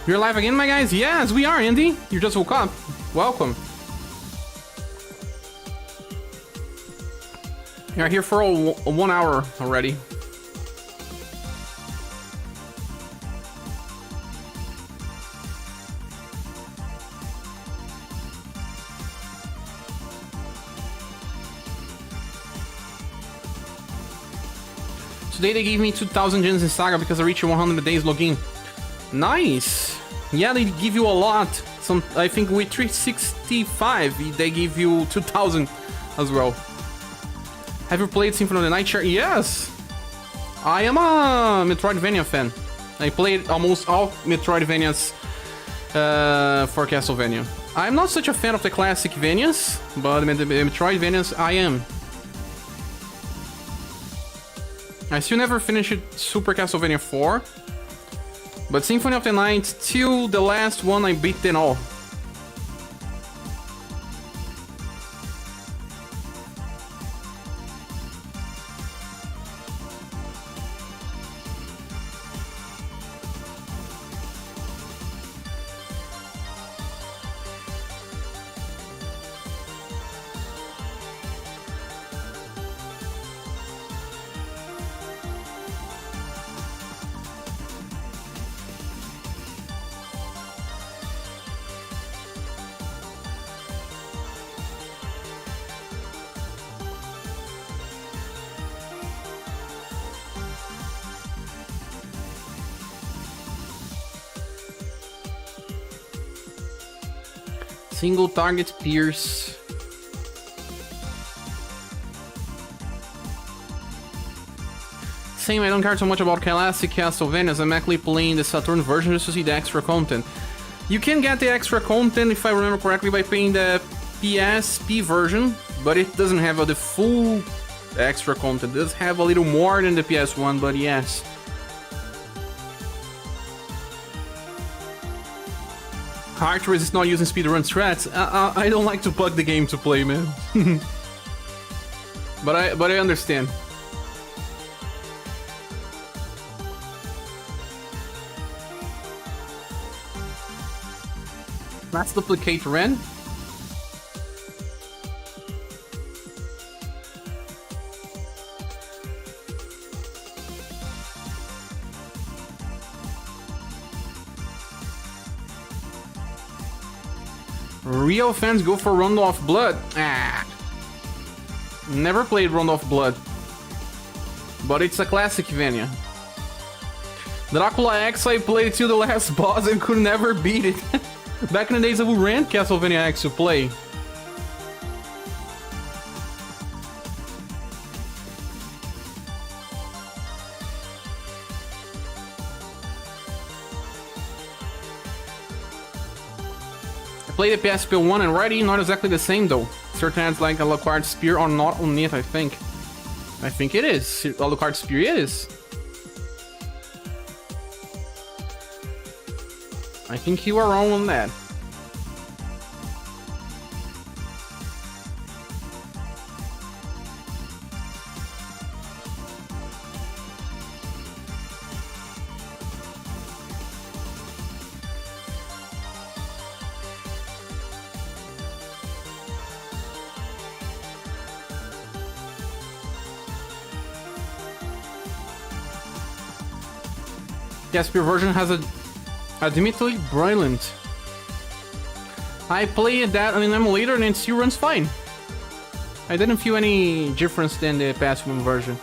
You're live again, my guys? Yes, we are, Andy. You just woke up. Welcome. You're here for 1 hour already. Today they gave me 2,000 gens in SaGa because I reached 100 days login. Nice! Yeah, they give you a lot. I think with 365 they give you 2,000 as well. Have you played Symphony of the Night? Yes! I am a Metroidvania fan. I played almost all Metroidvanias for Castlevania. I'm not such a fan of the classic Vanias, but the Metroidvanias I am. I still never finished Super Castlevania 4, but Symphony of the Night, till the last one, I beat them all. Single target pierce. Same, I don't care so much about classic Castlevanias. I'm actually playing the Saturn version just to see the extra content. You can get the extra content, if I remember correctly, by paying the PSP version, but it doesn't have the full extra content. It does have a little more than the PS1, but yes. Heart Race is not using speedrun strats. I don't like to bug the game to play, man. but I understand. Let's duplicate Ren. Real fans go for Rondo of Blood. Ah. Never played Rondo of Blood. But it's a classic Vania. Dracula X I played till the last boss and could never beat it. Back in the days of we ran Castlevania X to play. played the PSP1 and already not exactly the same though. Certain adds like Alucard Spear or not on it, I think. I think it is. Alucard Spear it is. I think you are wrong on that. The PSP version has a admittedly brilliant. I played that on an emulator and it still runs fine. I didn't feel any difference than the PS1 version.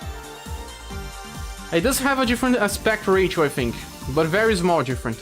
It does have a different aspect ratio, I think, but very small different.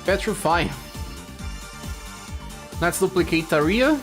Petrify. Let's duplicate Taria.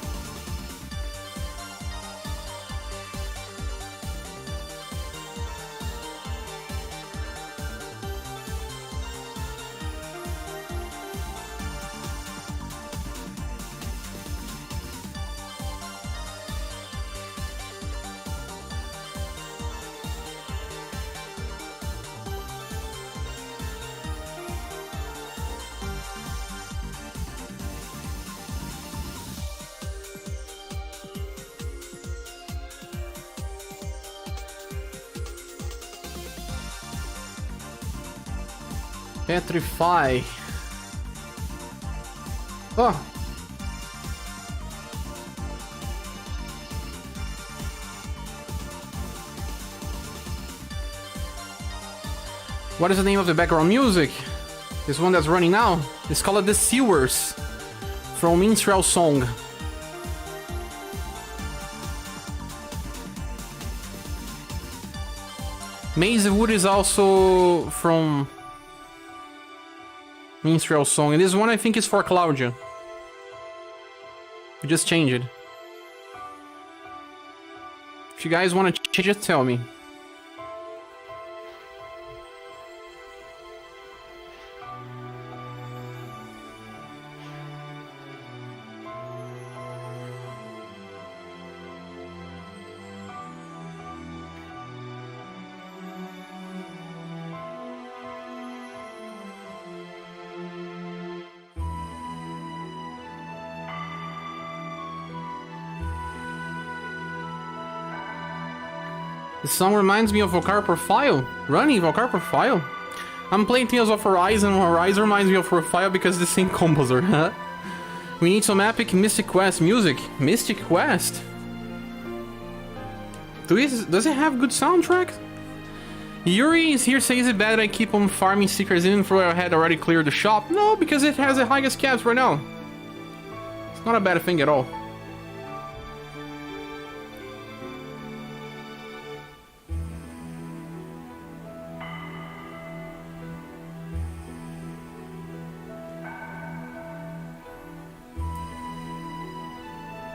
Petrify. Oh. What is the name of the background music? This one that's running now? It's called The Sewers from Minstrel Song. Maze Wood is also from Minstrel Song, and this one I think is for Claudia. We just changed it. If you guys want to change it, tell me. This song reminds me of Vocar Profile. Running Vocar Profile? I'm playing Tales of Horizon, and Horizon reminds me of Profile because the same composer, huh? We need some epic Mystic Quest music. Mystic Quest? Does it have good soundtrack? Yuri is here, says it bad that I keep on farming secrets even though I had already cleared the shop. No, because it has the highest caps right now. It's not a bad thing at all.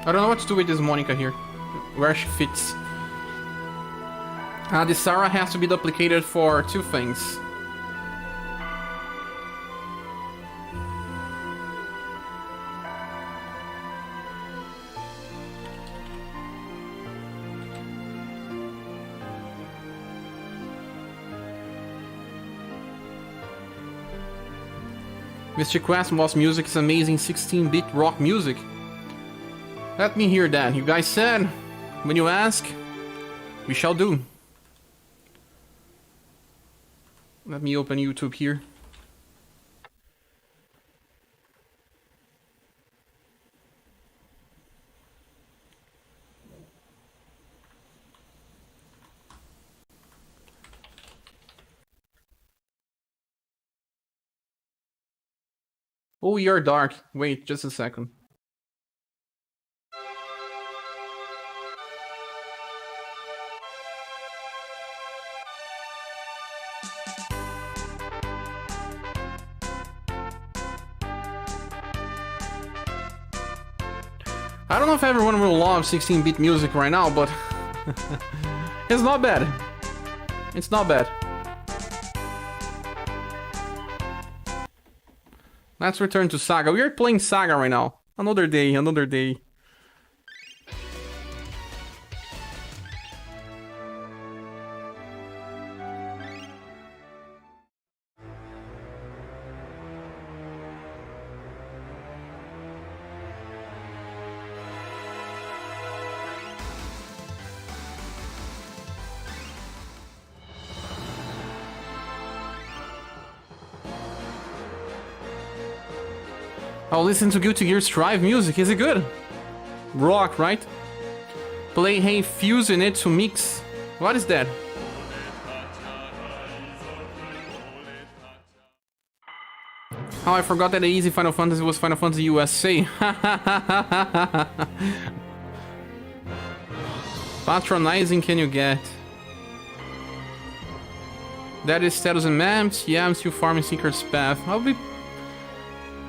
I don't know what to do with this Monica here. Where she fits. The Sarah has to be duplicated for two things. Mystic Quest Boss music is amazing 16-bit rock music. Let me hear that. You guys said, when you ask, we shall do. Let me open YouTube here. Oh, you're dark. Wait, just a second. I don't know if everyone will love 16-bit music right now, but it's not bad. It's not bad. Let's return to SaGa. We are playing SaGa right now. Another day, another day. I'll listen to Guilty Gear Strive music. Is it good? Rock, right? Play Hey Fuse in it to mix. What is that? Oh, I forgot that the easy Final Fantasy was Final Fantasy USA. Patronizing can you get? That is status and maps. Yeah, I'm still farming Seeker's Path. I'll be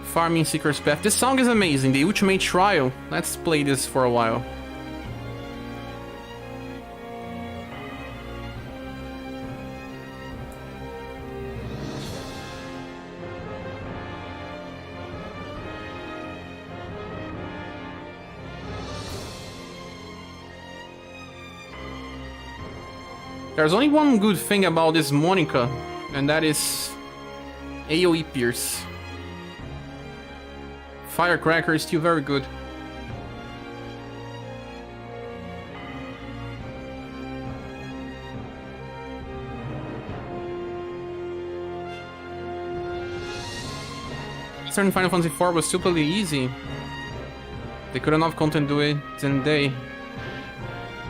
farming Seeker's Path. This song is amazing. The Ultimate Trial. Let's play this for a while. There's only one good thing about this Monica, and that is AoE Pierce. Firecracker is still very good. Certain Final Fantasy IV was stupidly easy. They could enough content do it, didn't they?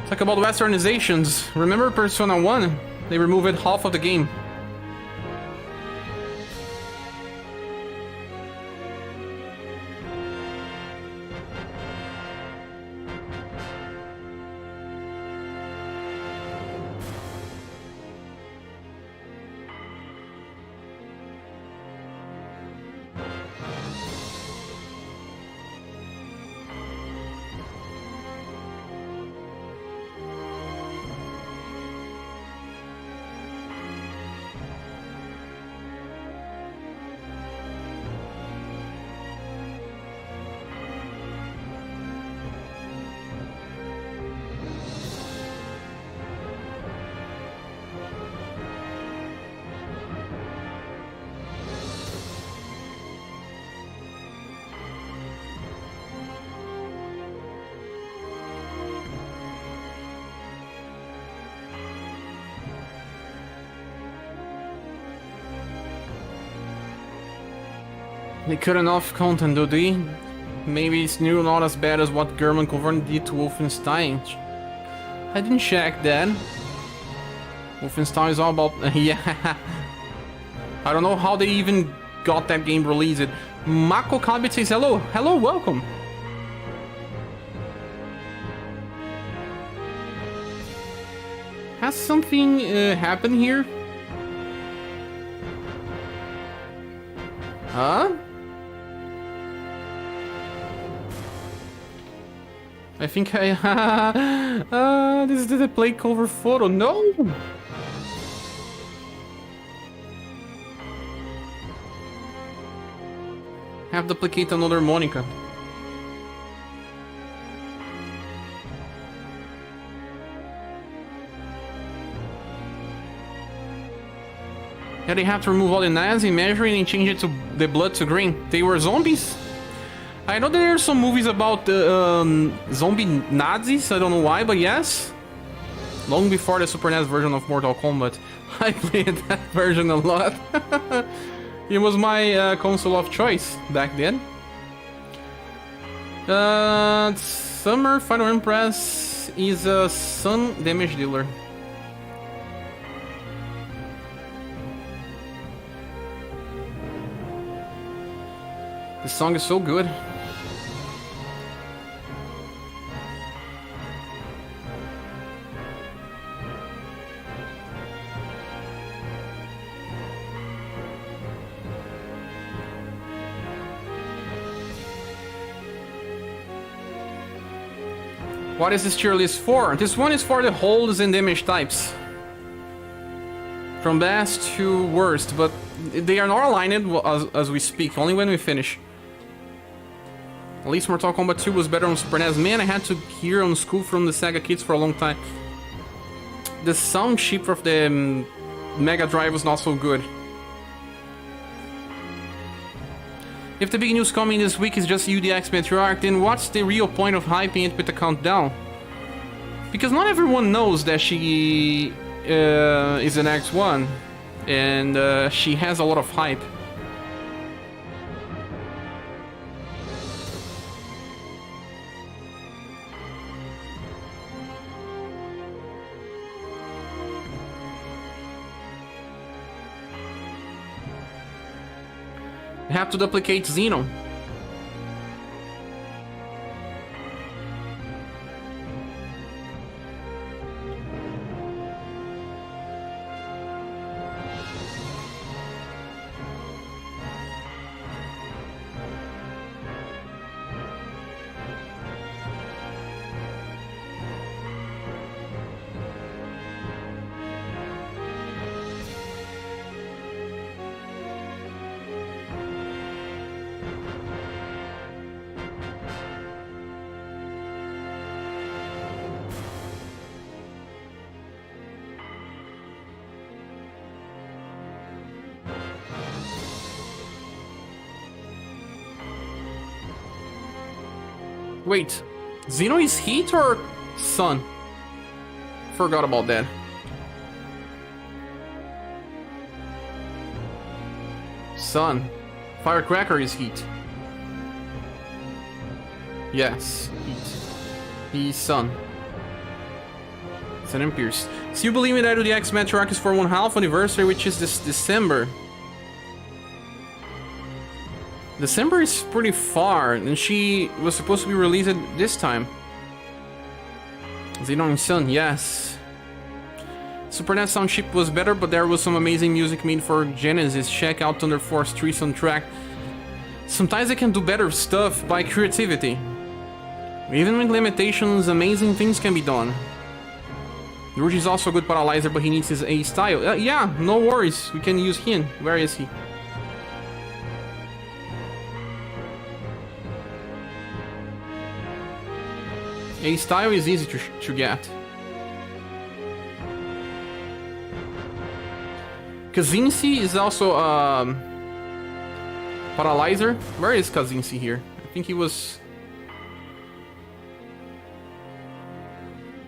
Talk about westernizations. Remember Persona 1? They removed half of the game. They cut enough content, do they? Maybe it's new, not as bad as what German Covern did to Wolfenstein. I didn't check that. Wolfenstein is all about... yeah. I don't know how they even got that game released. Mako Kabit says hello. Hello, welcome. Has something happened here? Huh? I think I... this is the play cover photo. No! Have duplicate another Monica. Yeah, they have to remove all the Nazi measuring and change it to the blood to green. They were zombies? I know there are some movies about zombie Nazis, I don't know why, but yes. Long before the Super NES version of Mortal Kombat. I played that version a lot. It was my console of choice back then. Summer Final Impress is a sun damage dealer. This song is so good. What is this tier list for? This one is for the holds and damage types. From best to worst, but they are not aligned as we speak, only when we finish. At least Mortal Kombat 2 was better on Super NES. Man, I had to hear on school from the SaGa kids for a long time. The sound chip of the Mega Drive was not so good. If the big news coming this week is just UDX Meteoric, then what's the real point of hyping it with the countdown? Because not everyone knows that she is an X1, and she has a lot of hype. Have to duplicate Xeno. Wait, Xeno is heat or sun? Forgot about that. Sun. Firecracker is heat. Yes, heat. He's sun. Sun and Pierce. So you believe me that the X Meteoric is for 1/2 anniversary, which is this December. December is pretty far, and she was supposed to be released this time. Xeno and Sun, yes. Super NES sound chip was better, but there was some amazing music made for Genesis. Check out Thunder Force 3 soundtrack. Sometimes they can do better stuff by creativity. Even with limitations, amazing things can be done. Rouge is also a good paralyzer, but he needs his A style. Yeah, no worries. We can use him. Where is he? A style is easy to get. Kazinci is also paralyzer. Where is Kazinci here? I think he was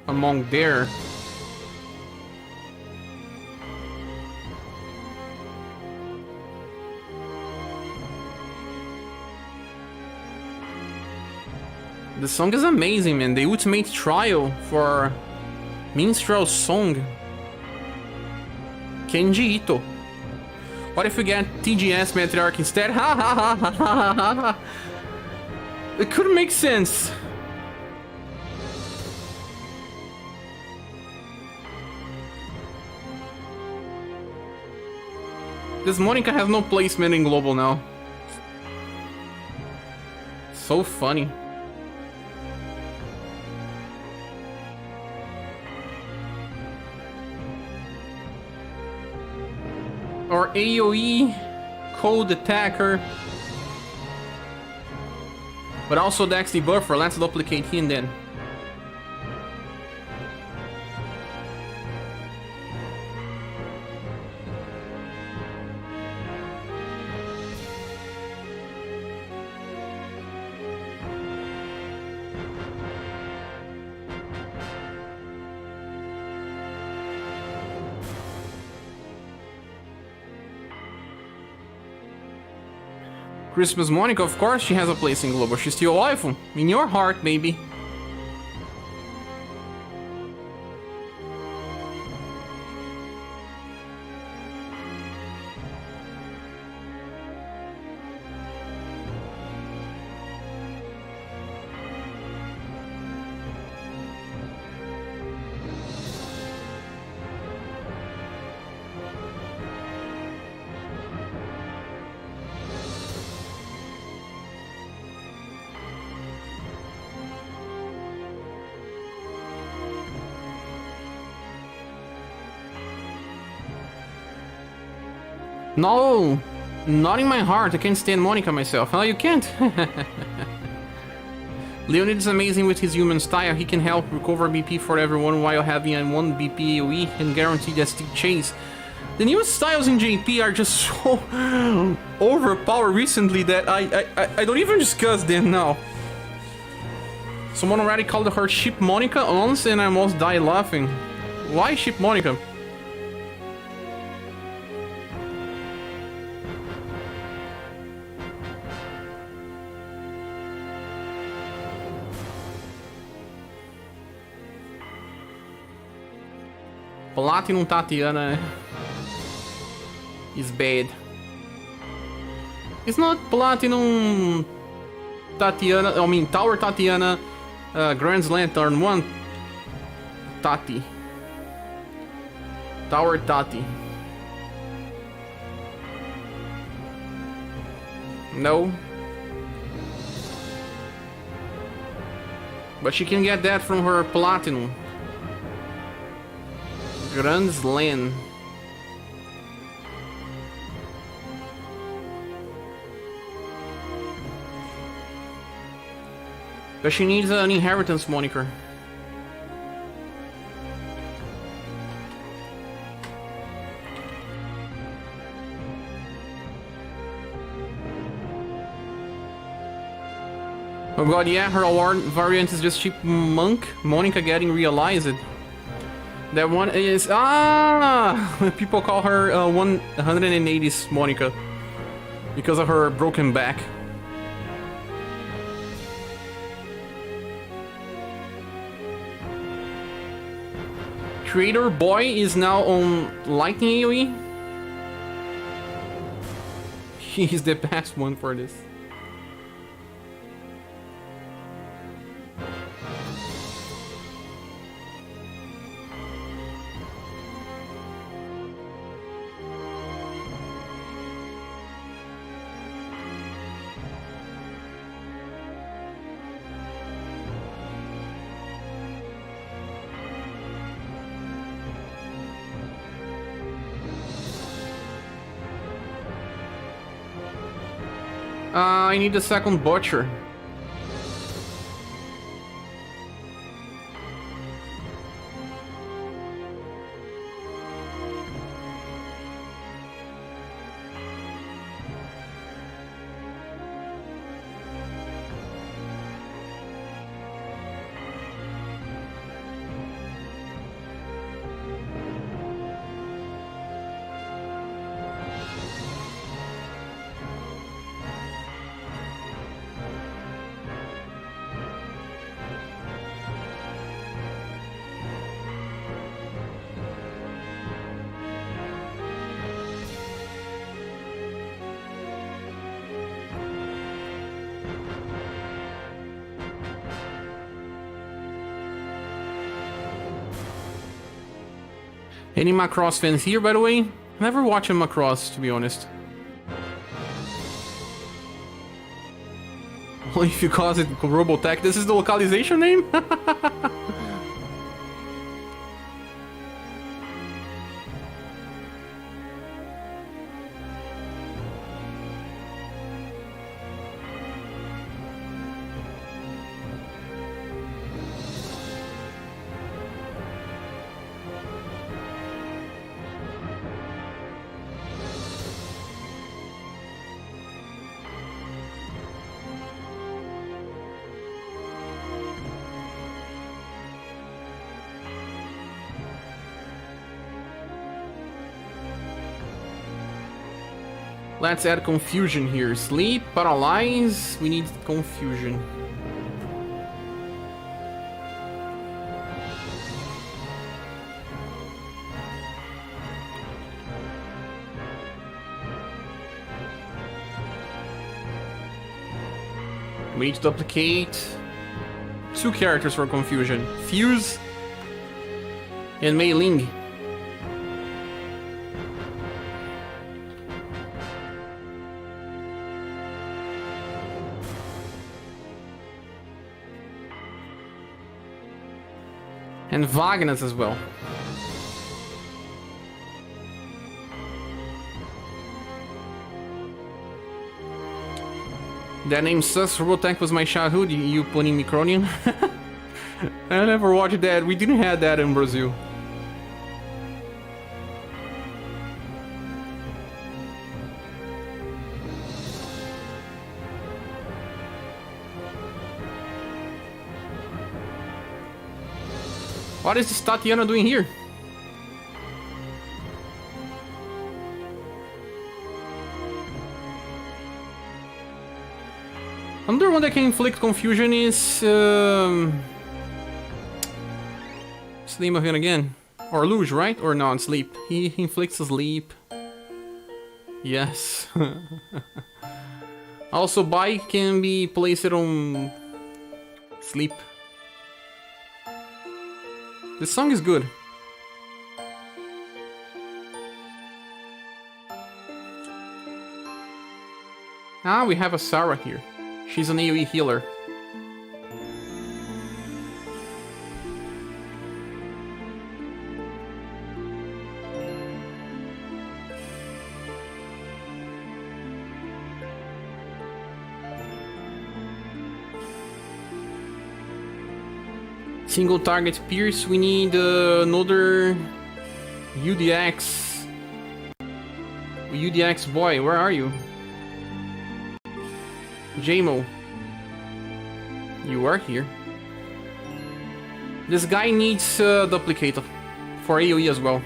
among there. The song is amazing, man. The ultimate trial for Minstrel Song. Kenji Ito. What if we get TGS Meteoric instead? Ha ha ha ha ha ha ha. It could make sense. This Monica has no placement in global now. So funny. Or AoE, Cold Attacker. But also Dex Debuffer, let's duplicate him then. Christmas Monica, of course she has a place in Global. She's still alive. In your heart, baby. No, not in my heart. I can't stand Monica myself. Oh, you can't? Leonid is amazing with his human style. He can help recover BP for everyone while having a 1 BP AoE and guarantee that stick chase. The new styles in JP are just so overpowered recently that I don't even discuss them now. Someone already called her Ship Monica once and I almost died laughing. Why Ship Monica? Platinum Tatiana is bad. It's not Platinum Tatiana, I mean Tower Tatiana, Grand Lantern 1 Tati. Tower Tati. No. But she can get that from her Platinum. Grand Slam. But she needs an inheritance moniker. Oh god, yeah, her award variant is just cheap monk. Monica getting realized. That one is... Ah! People call her 180s Monica. Because of her broken back. Creator Boy is now on Lightning AoE. He's the best one for this. I need a second butcher. Any Macross fans here, by the way? I never watched a Macross, to be honest. Only if you call it Robotech. This is the localization name? Let's add confusion here. Sleep, paralyze. We need confusion. We need to duplicate 2 characters for confusion. Fuse and Mei Ling. And Wagner's as well. That name sus. Robotech was my childhood, you pony Micronian. I never watched that. We didn't have that in Brazil. What is this Tatiana doing here? Another one that can inflict confusion is... what's the name of it again? Or Luge, right? Or no, Sleep. He inflicts sleep. Yes. Also, Bike can be placed on... Sleep. This song is good. Ah, we have a Sarah here. She's an AoE healer. Single target pierce. We need another UDX. UDX boy, where are you? JMO. You are here. This guy needs a duplicator for AoE as well.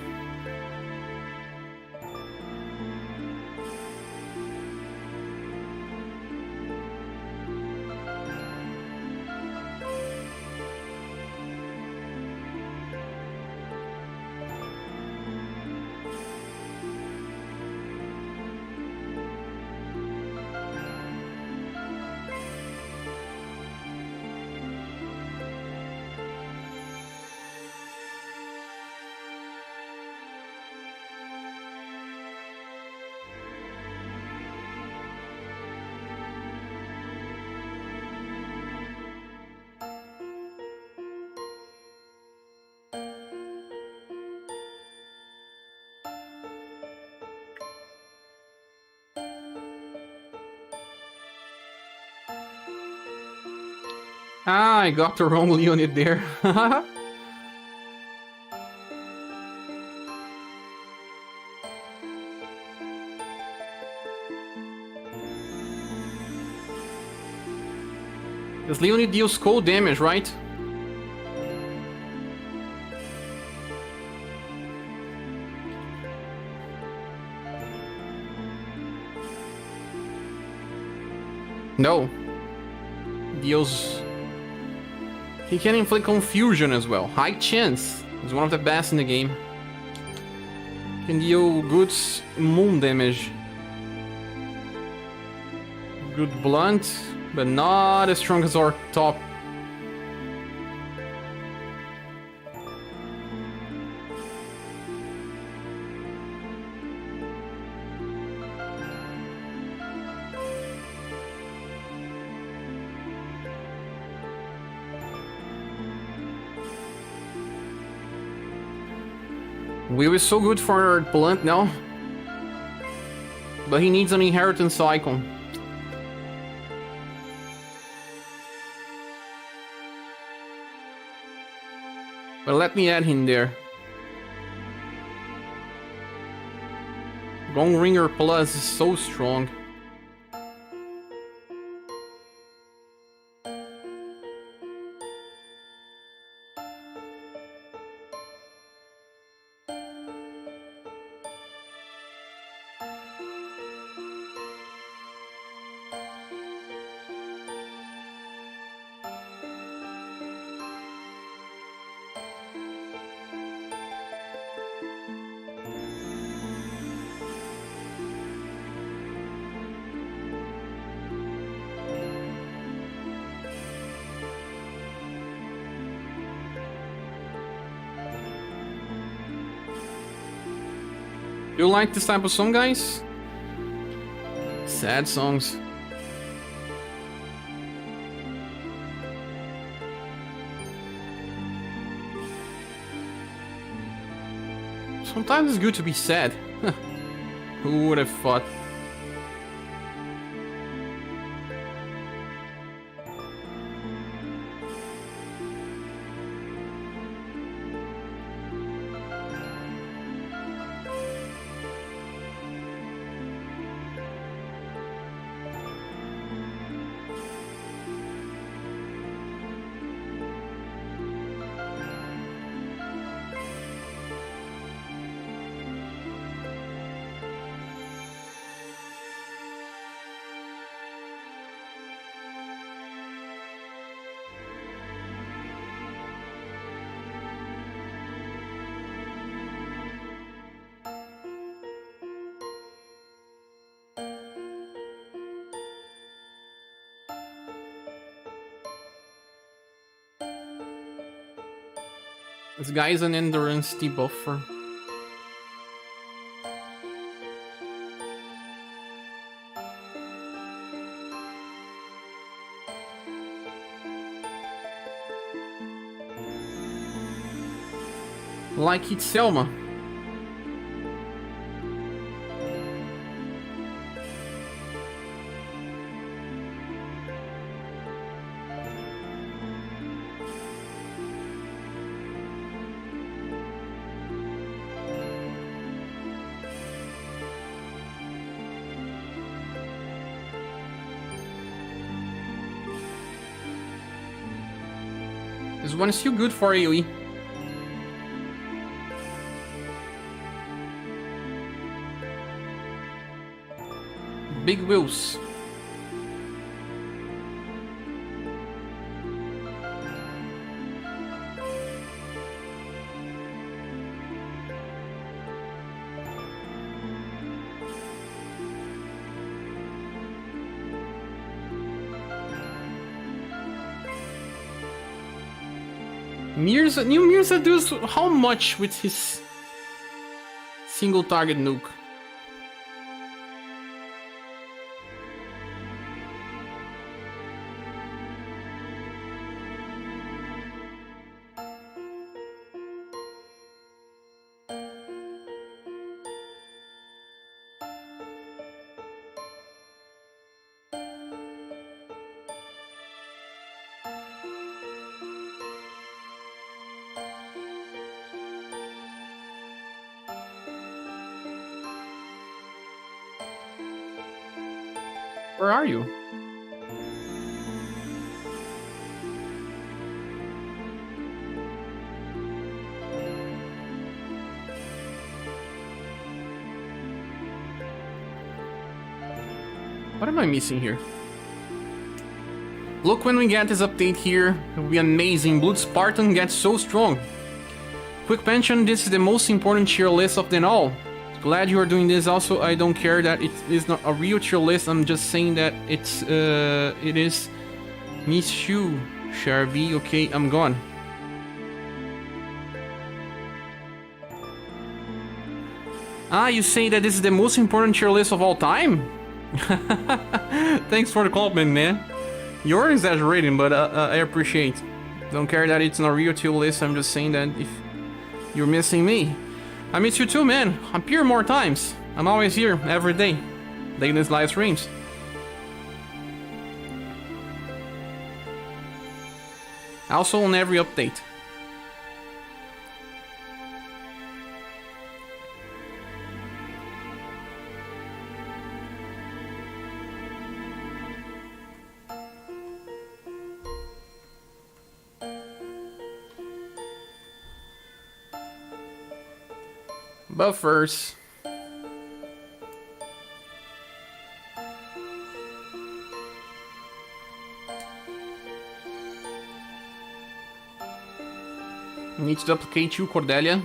Ah, I got the wrong unit there. This Leonid deals cold damage, right? No. Deals... He can inflict confusion as well. High chance. He's one of the best in the game. Can deal good moon damage. Good blunt, but not as strong as our top. Will is so good for blunt now. But he needs an inheritance icon. But let me add him there. Gong Ringer Plus is so strong. You like this type of song, guys? Sad songs. Sometimes it's good to be sad. Who would have thought? This guy is an endurance debuffer. Like it's Selma. This one is still good for AoE. Big wheels. New Mirza does how much with his single target nuke? Where are you? What am I missing here? Look, when we get this update here, it will be amazing. Blood Spartan gets so strong. Quick mention, this is the most important tier list of them all. Glad you are doing this. Also, I don't care that it is not a real tier list. I'm just saying that it is. Miss you, ScherBR. Okay, I'm gone. Ah, you say that this is the most important tier list of all time? Thanks for the compliment, man. You're exaggerating, but I appreciate. Don't care that it's not a real tier list. I'm just saying that if you're missing me. I miss you too, man. I'm here more times. I'm always here, every day. Daily live streams. Also on every update. Buffers. Need to duplicate you, Cordelia.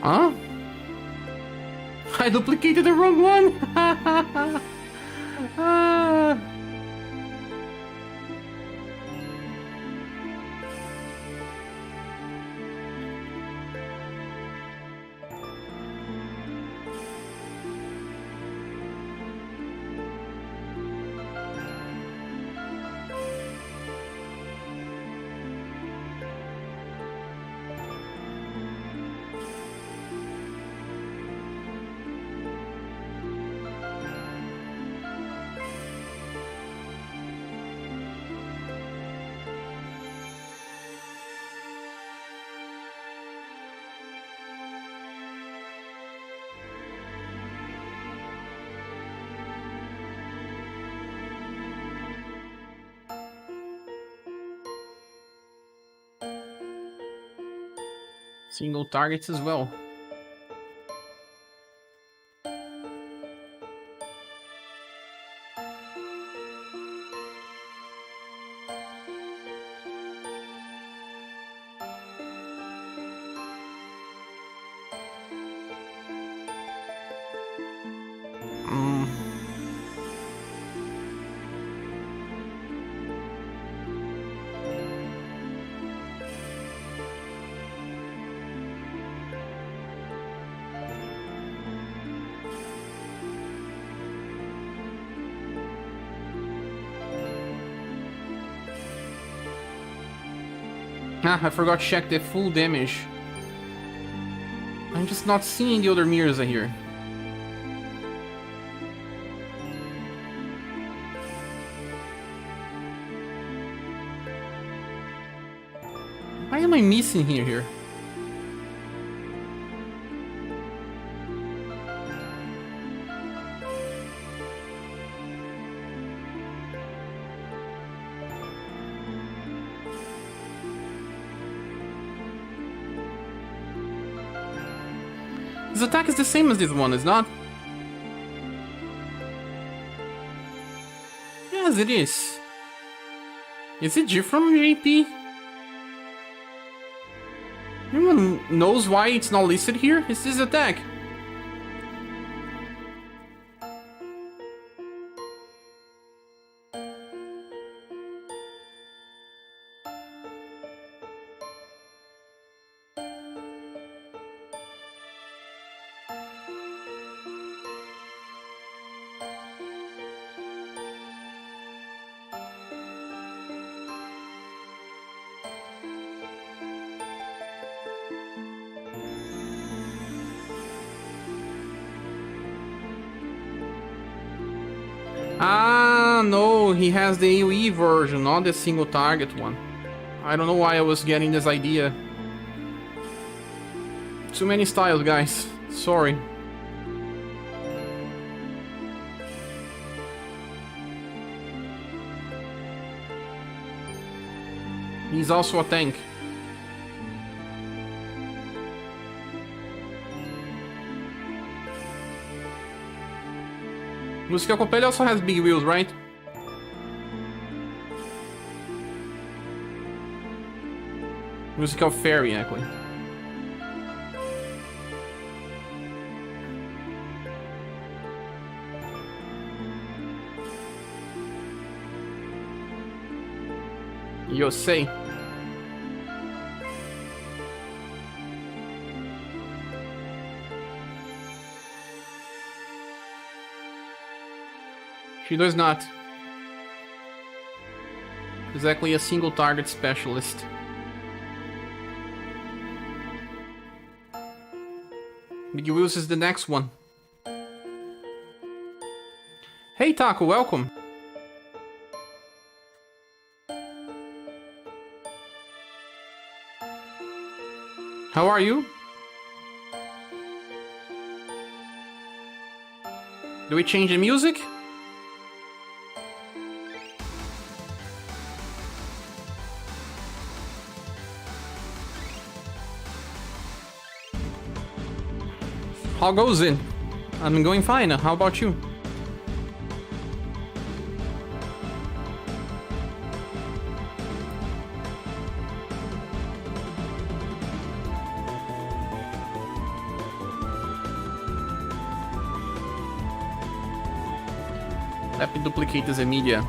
Huh? I duplicated the wrong one! Ah. Single targets as well. Ah, I forgot to check the full damage. I'm just not seeing the other mirrors here. Why am I missing here? This attack is the same as this one, is not? Yes, it is. Is it different, JP? Anyone knows why it's not listed here? It's this attack. Ah, no, he has the AoE version, not the single target one. I don't know why I was getting this idea. Too many styles, guys. Sorry. He's also a tank. Musical Compelli also has big wheels, right? Musical Fairy, actually. UniverSe. She does not. Exactly a single target specialist. Big Wheels is the next one. Hey Taco, welcome. How are you? Do we change the music? How goes it? I'm going fine. How about you? Let me duplicate the media.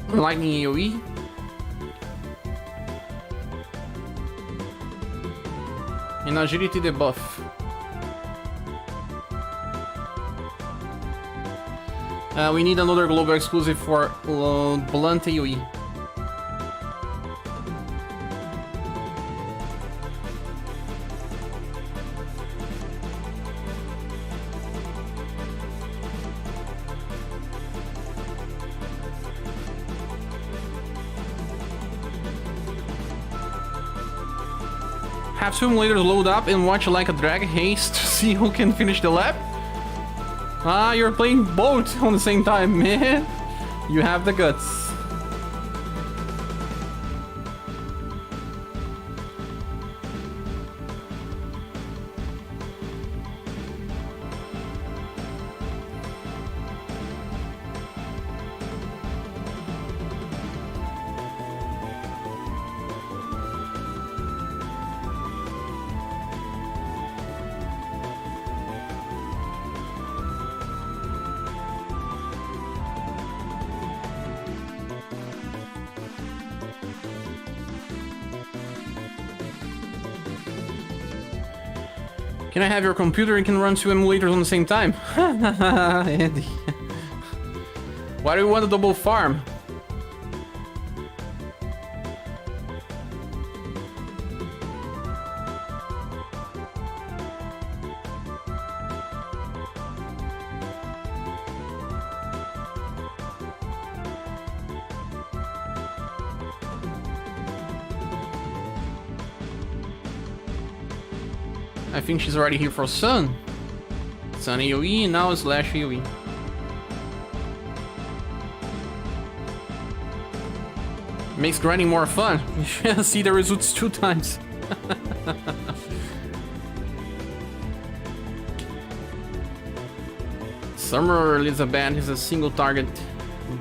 Lightning AoE. And agility debuff. We need another global exclusive for blunt AoE. Have simulators load up and watch like a drag haste to see who can finish the lap? Ah, you're playing both on the same time, man. You have the guts. Can I have your computer and can run two emulators on the same time? Andy. Why do you want a double farm? I think she's already here for Sun. Sun AoE and now Slash AoE. Makes grinding more fun. You see the results 2 times. Summer Elizabeth is a single target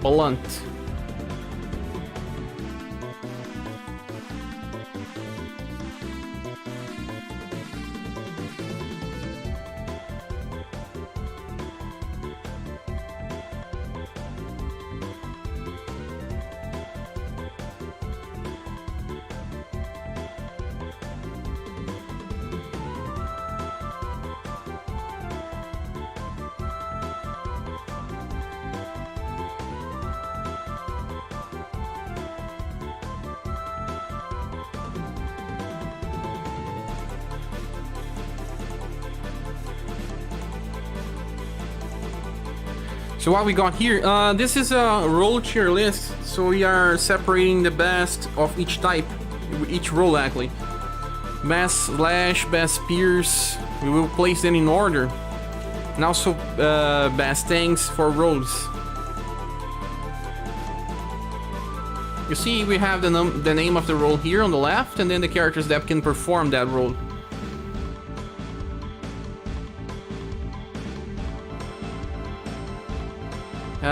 blunt. So what we got here, this is a role tier list, so we are separating the best of each type, each role actually. Best Slash, best Spears, we will place them in order. And also best tanks for roles. You see we have the name of the role here on the left, and then the characters that can perform that role.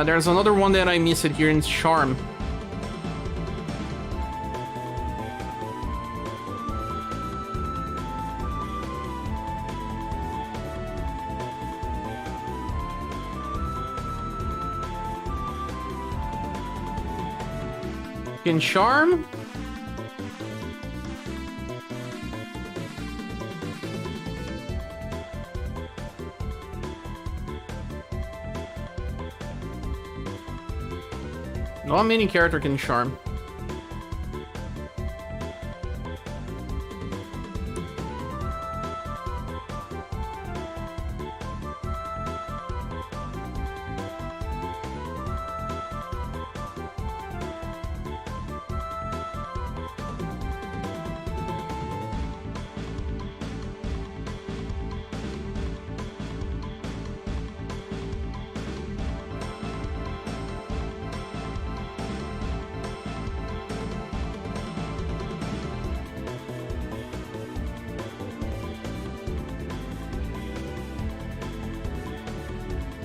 There's another one that I missed here in Charm. Can charm? Not many character can charm.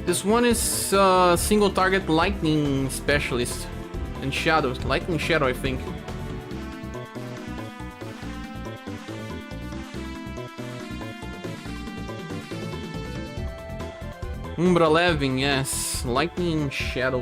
This one is single target lightning specialist and shadows. Lightning shadow, I think. Umbra Levin, yes. Lightning shadow.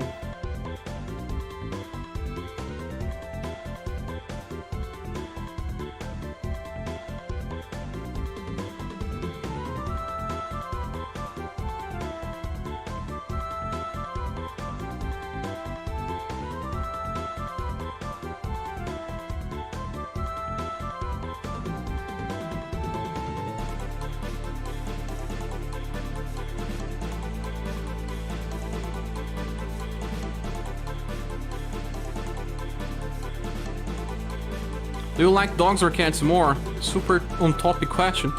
Do you like dogs or cats more? Super on-topic question.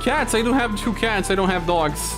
Cats, I do have 2 cats, I don't have dogs.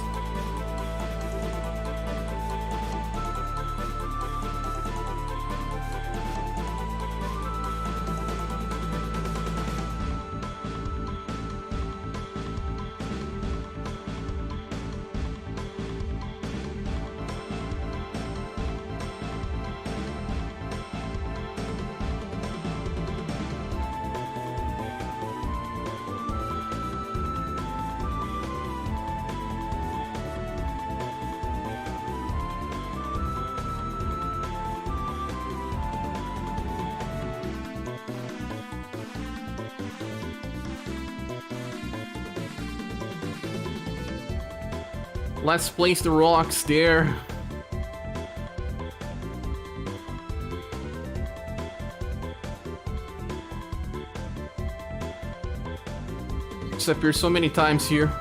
Let's place the rocks there. It's appeared so many times here.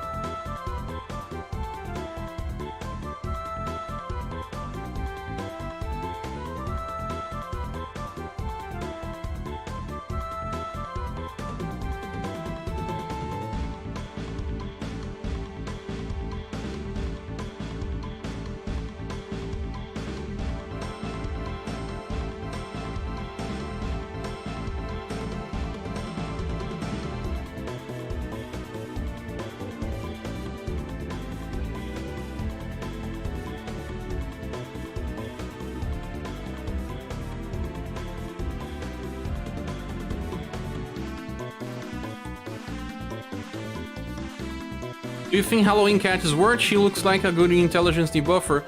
Do you think Halloween Cat is worth? She looks like a good intelligence debuffer.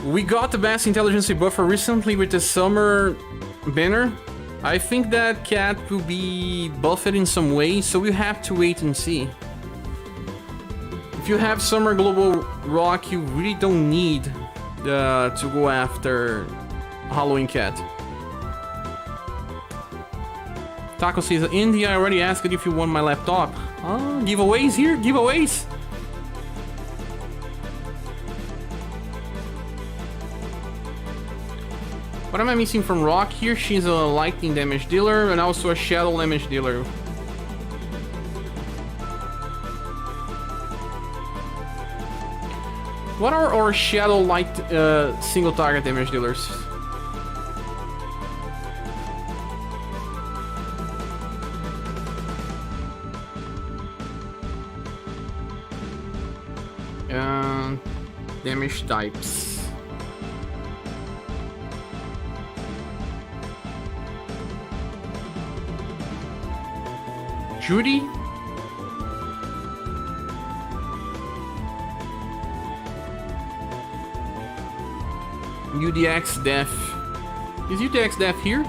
We got the best intelligence debuffer recently with the summer banner. I think that cat will be buffed in some way, so we have to wait and see. If you have summer global rock, you really don't need to go after Halloween Cat. Taco says, Indy, I already asked if you want my laptop. Oh, giveaways here? Giveaways? What am I missing from Rock here? She's a lightning damage dealer and also a shadow damage dealer. What are our shadow light single target damage dealers? Damage types. Judy? UDX Def. Is UDX Def here?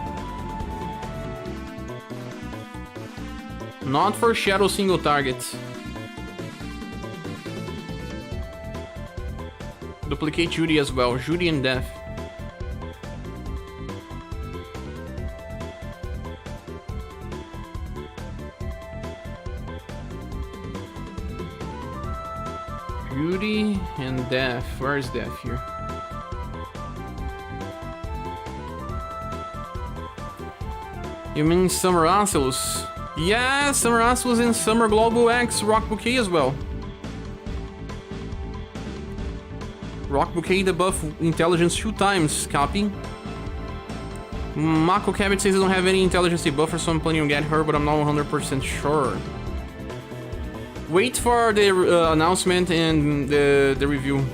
Not for shadow single targets. Duplicate Judy as well. Judy and Death. Judy and Death. Where is Death here? You mean Summer Asylus? Yeah, Summer Asylus and Summer Global X Rock Bouquet as well. Rock Bouquet debuff intelligence 2 times, copy. Mako Cabot says I don't have any intelligence buffer, so I'm planning to get her, but I'm not 100% sure. Wait for the announcement and the review.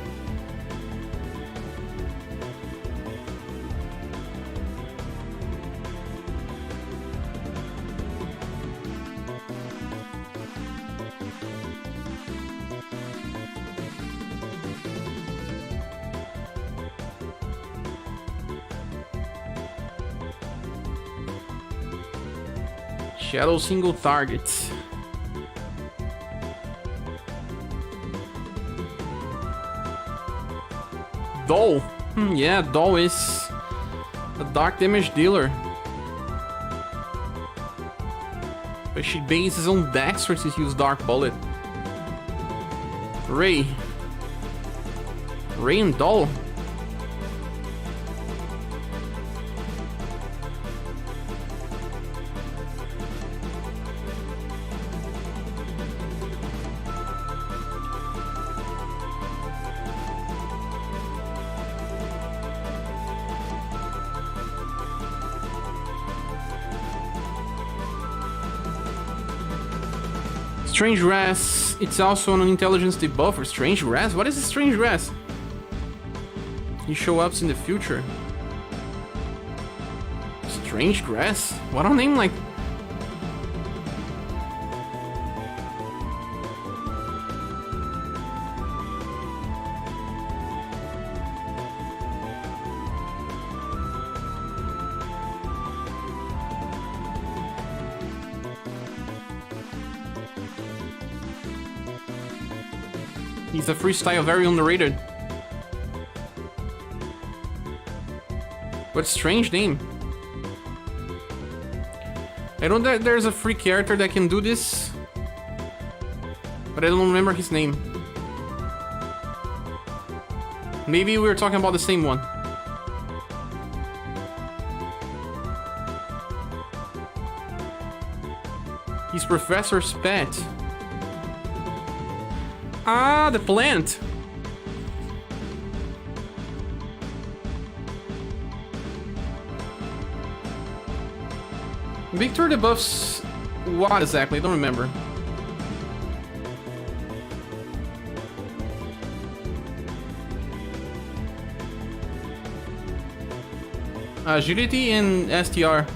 Shadow single targets. Doll. Yeah, Doll is a dark damage dealer. But she bases on Dexter to use Dark Bullet. Ray. Ray and Doll. Strange Grass, it's also an intelligence debuffer. Strange Grass? What is a Strange Grass? He show up in the future. Strange Grass? What a name like... He's a freestyle, very underrated. What strange name. I know that there's a free character that can do this, but I don't remember his name. Maybe we were talking about the same one. He's Professor's pet. Ah, the plant. Victor debuffs what exactly? I don't remember. Agility and STR.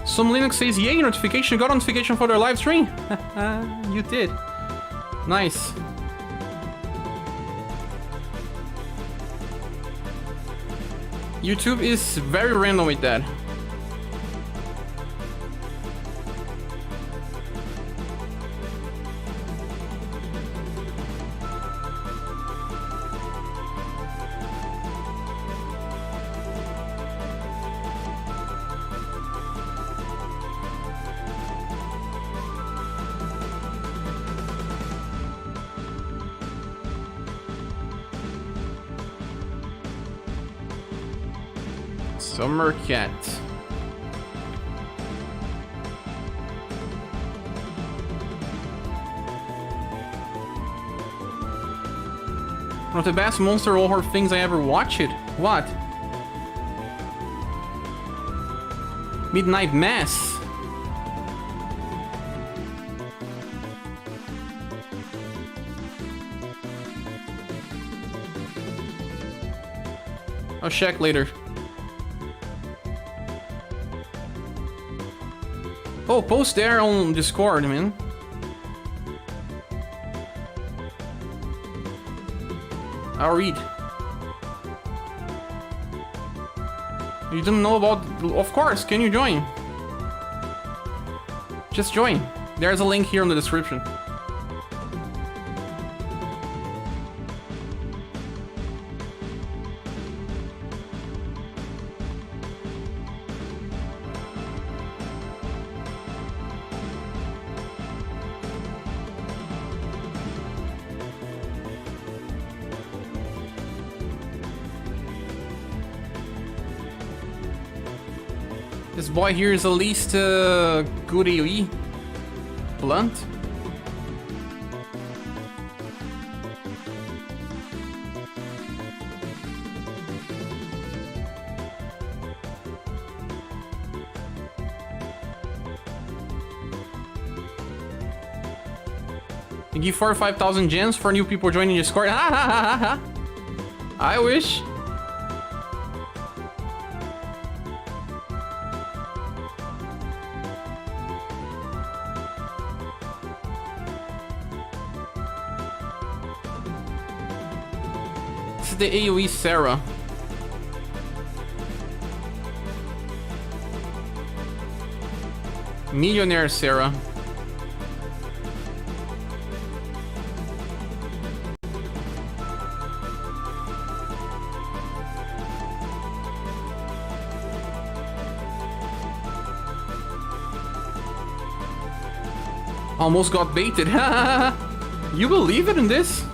Some Linux says, yay, notification, got notification for their live stream. You did. Nice. YouTube is very random with that. Summer Cat. One of the best monster horror things I ever watched. What? Midnight Mass. I'll check later. Oh, post there on Discord, man. I'll read. You didn't know about... Of course, can you join? Just join. There's a link here in the description. This boy here is at least good AoE. Blunt. You give 4 or 5,000 gems for new people joining Discord. I wish. The AoE Sarah. Millionaire Sarah. Almost got baited. You believe it in this?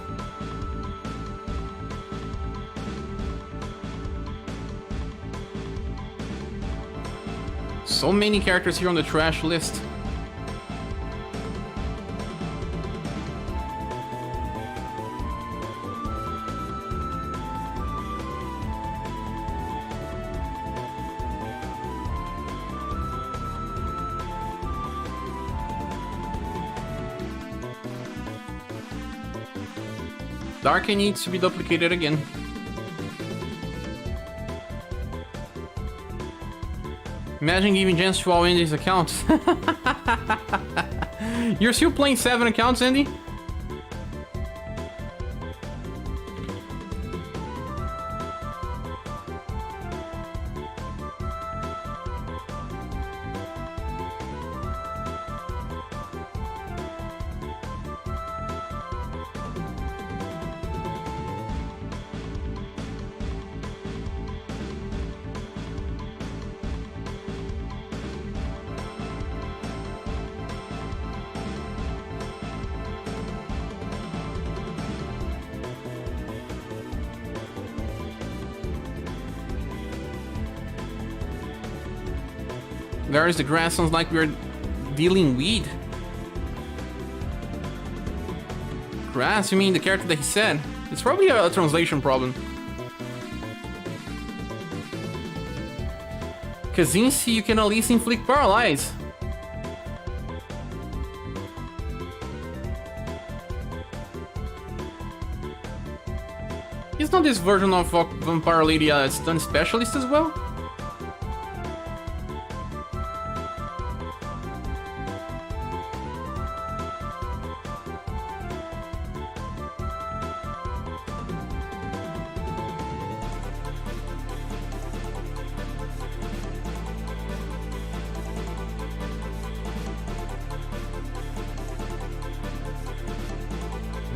So many characters here on the trash list. Dark needs to be duplicated again. Imagine giving gems to all Andy's accounts. You're still playing 7 accounts, Andy? Where is the grass? Sounds like we're dealing weed. Grass? You mean the character that he said? It's probably a translation problem. Kazinski, you can at least inflict paralyze. Is not this version of Vampire Lady a stun specialist as well?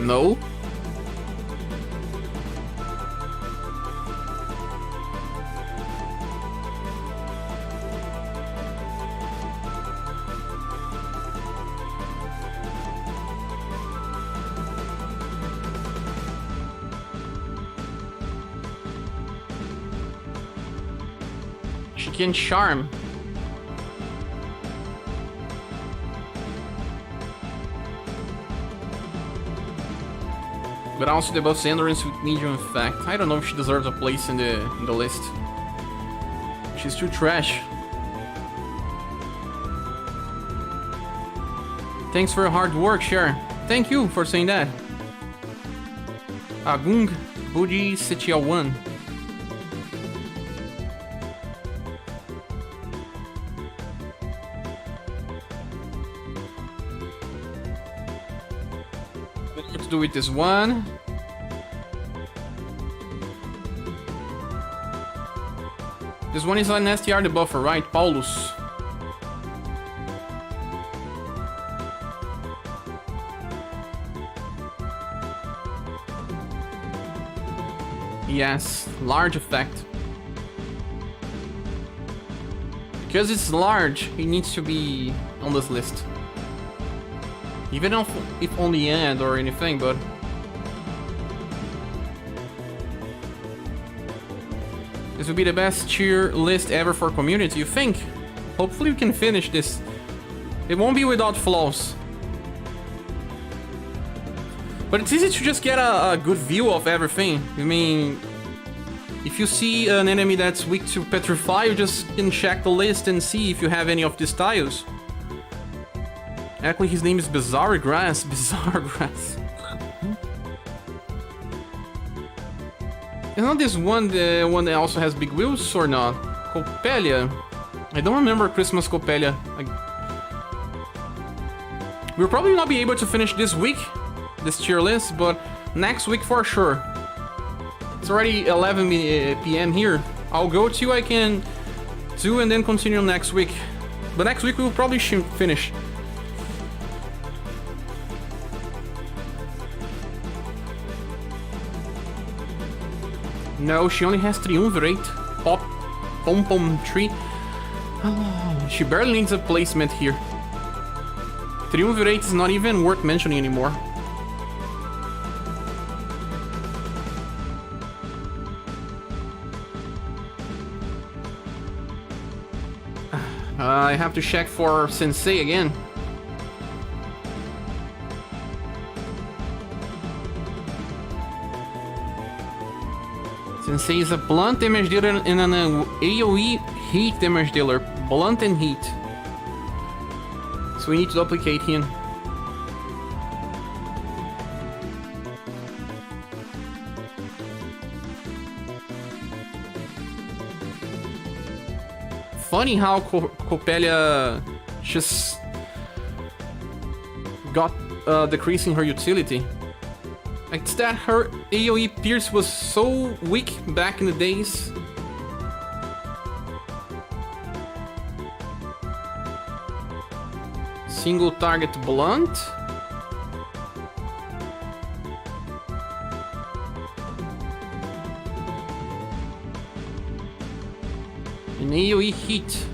No. She can charm. But also the buffs endurance with medium effect. I don't know if she deserves a place in the list. She's too trash. Thanks for your hard work, Cher. Thank you for saying that. Agung Budi Setiawan. do with this one. This one is an STR debuffer, right? Paulus. Yes, large effect. Because it's large, it needs to be on this list. Even if on the end or anything, but... This would be the best tier list ever for community, you think? Hopefully we can finish this. It won't be without flaws. But it's easy to just get a good view of everything. I mean, if you see an enemy that's weak to Petrify, you just can check the list and see if you have any of these tiles. Actually, his name is Bizarre Grass. Bizarre Grass. Is not this one the one that also has big wheels or not? Copelia. I don't remember Christmas Copelia. We'll probably not be able to finish this week, this tier list, but next week for sure. It's already 11 p.m. here. I'll go to I can do and then continue next week. But next week we'll probably finish. No, she only has Triumvirate. Pom-pom tree. Oh, she barely needs a placement here. Triumvirate is not even worth mentioning anymore. I have to check for Sensei again. Sensei is a blunt damage dealer and an AoE heat damage dealer. Blunt and heat. So we need to duplicate him. Funny how Copelia just got decreasing her utility. It's that her AoE Pierce was so weak back in the days. Single target blunt. An AoE heat.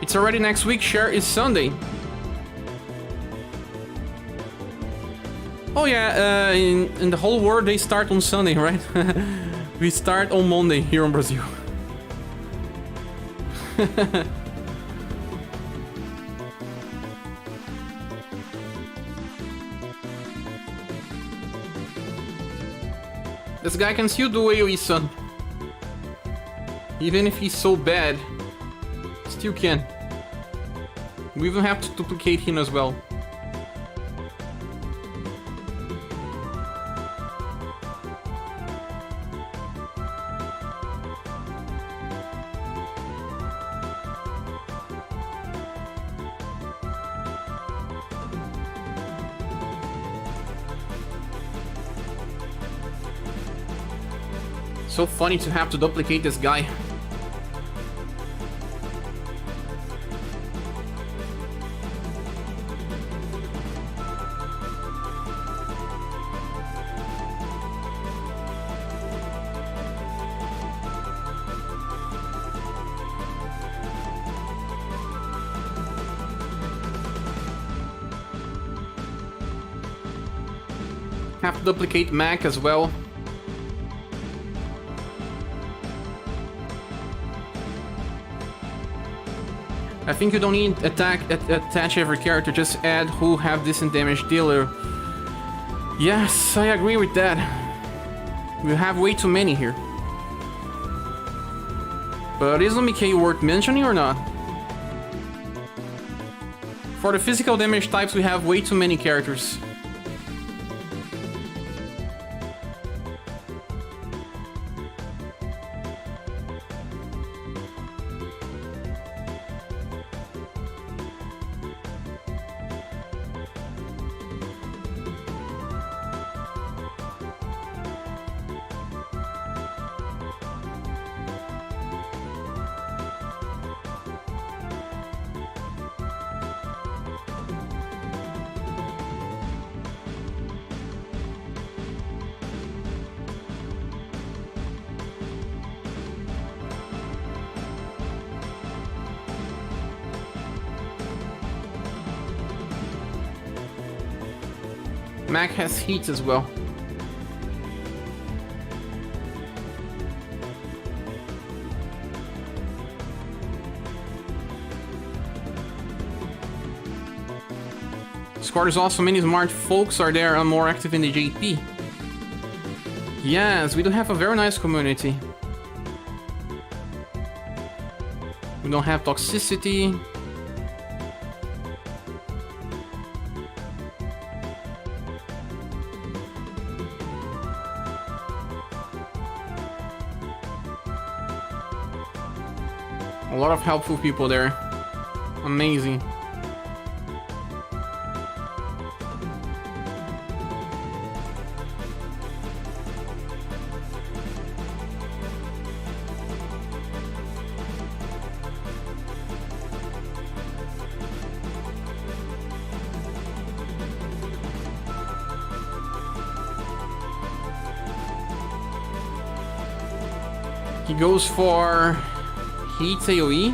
It's already next week, Cher is Sunday. Oh yeah, in the whole world they start on Sunday, right? We start on Monday here in Brazil. This guy can still do AoE Sun. Even if he's so bad, still can. We even have to duplicate him as well. So funny to have to duplicate this guy. Have to duplicate Mac as well. I think you don't need attach every character, just add who have decent damage dealer. Yes, I agree with that. We have way too many here. But is Omike worth mentioning or not? For the physical damage types, we have way too many characters. Mac has heat as well. Discord is also many smart folks are there and more active in the JP. Yes, we do have a very nice community. We don't have toxicity. A lot of helpful people there. Amazing. He goes for heat AoE.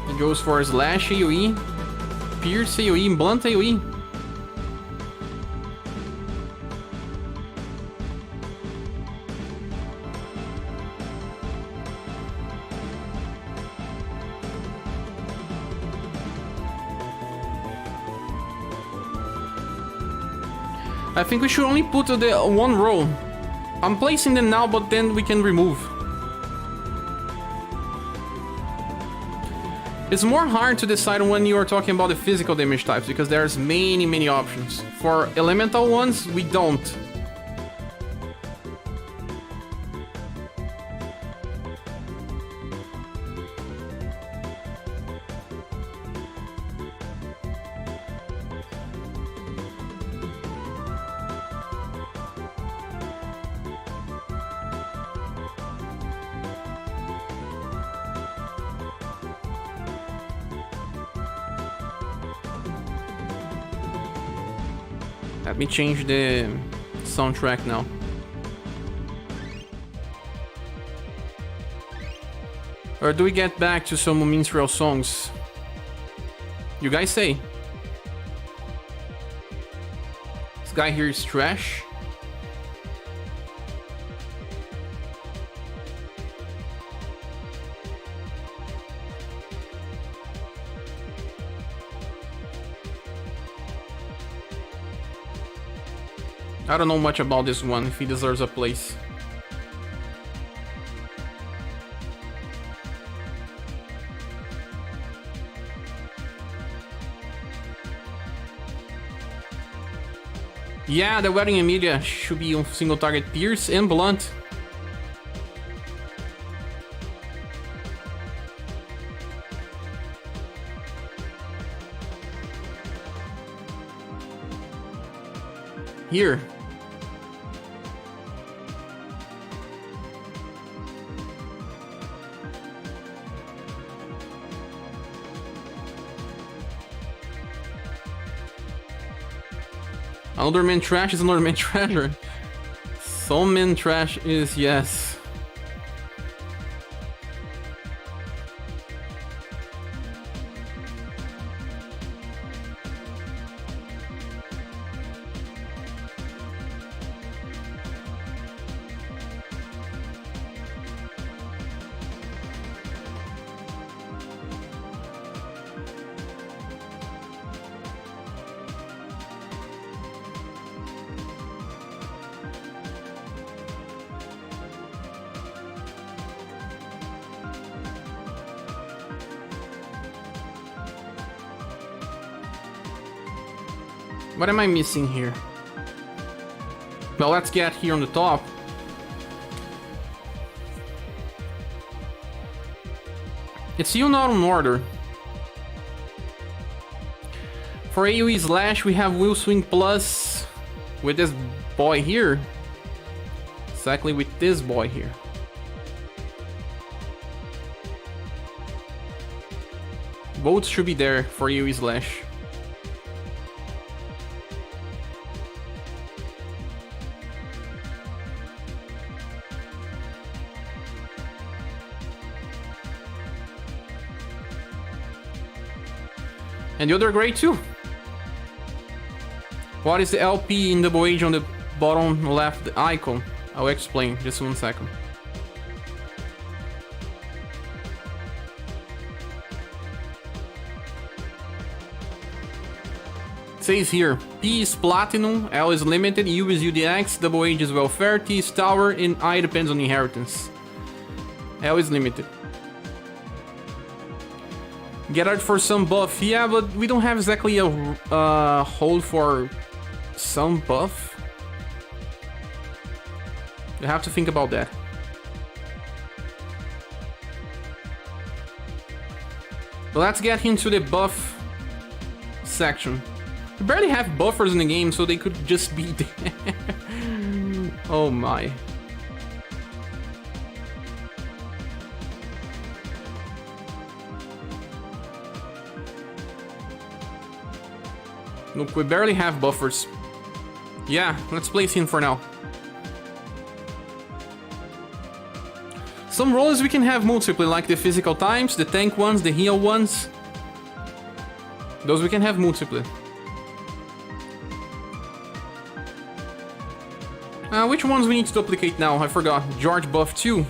He goes for slash AoE, pierce AoE, and blunt AoE. I think we should only put the one row. I'm placing them now, but then we can remove. It's more hard to decide when you are talking about the physical damage types because there's many options. For elemental ones, we don't. Let me change the soundtrack now. Or do we get back to some minstrel songs? You guys say. This guy here is trash. I don't know much about this one, if he deserves a place. Yeah, the wedding Emilia should be on single target pierce and blunt. Here. Another man trash is another man treasure. Some man trash is yes. What am I missing here? Well, let's get here on the top. It's still not in order. For AoE slash, we have Will Swing Plus with this boy here. Exactly with this boy here. Both should be there for AoE slash. And the other grade too. What is the LP in double H on the bottom left icon? I'll explain, just 1 second. It says here, P is platinum, L is limited, U is UDX, double H is welfare, T is tower, and I depends on inheritance. L is limited. Get out for some buff, yeah, but we don't have exactly a hold for some buff. You have to think about that. But let's get into the buff section. We barely have buffers in the game, so they could just be there. Oh my. Look, we barely have buffers. Yeah, let's place in for now. Some roles we can have multiply, like the physical times, the tank ones, the heal ones. Those we can have multiply. Which ones we need to duplicate now? I forgot. George buff 2.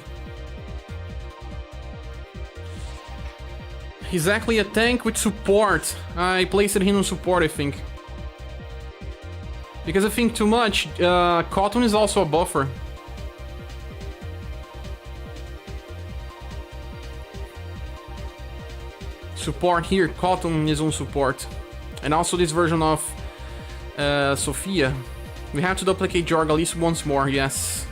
Exactly a tank with support. I placed him on support, I think. Because I think too much, Cotton is also a buffer. Support here, Cotton is on support. And also this version of Sophia. We have to duplicate Jorg at least once more, yes.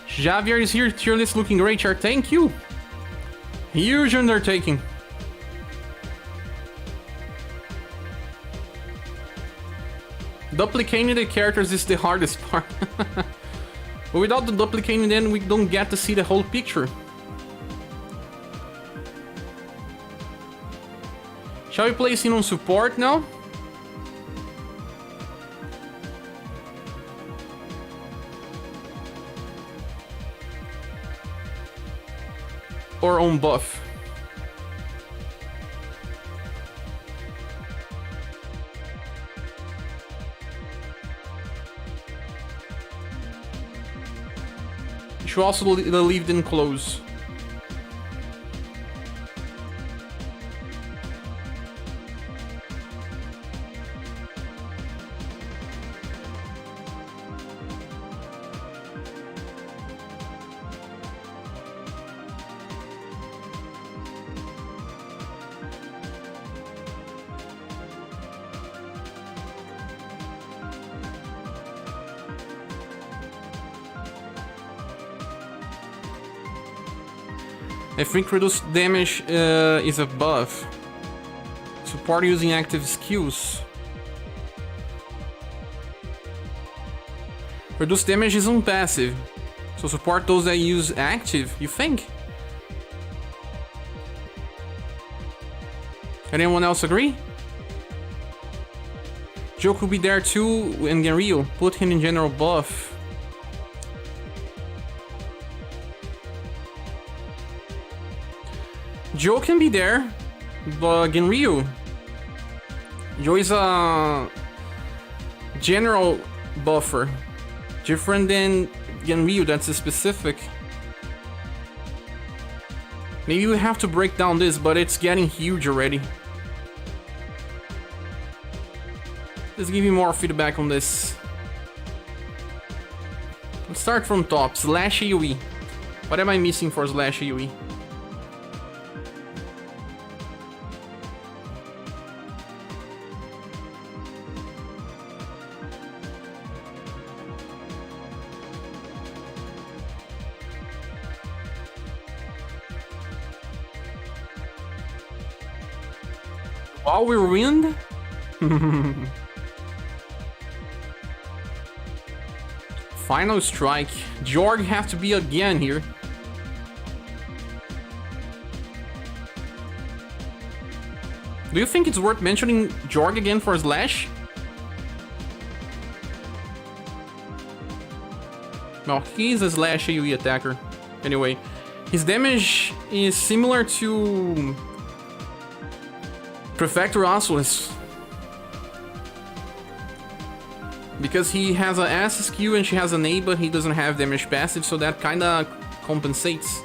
Javier is here, tier list looking great, Char. Thank you. Huge undertaking. Duplicating the characters is the hardest part. But without the duplicating, then we don't get to see the whole picture. Shall we place him on support now? Or on buff? You should also leave them close. I think reduced damage is a buff. Support using active skills. Reduced damage is on passive. So support those that use active, you think? Anyone else agree? Joe could be there too, and Genryu. Put him in general buff. Joe can be there, but Genryu. Joe is a general buffer. Different than Genryu, that's a specific. Maybe we have to break down this, but it's getting huge already. Let's give you more feedback on this. Let's start from top. Slash AoE. What am I missing for slash AoE? While we ruined? Final strike. Jorg have to be again here. Do you think it's worth mentioning Jorg again for Slash? No, he's a Slash AoE attacker. Anyway, His damage is similar to Prefector Osculus. Because he has an S skill and she has an A, but he doesn't have damage passive, so that kinda compensates.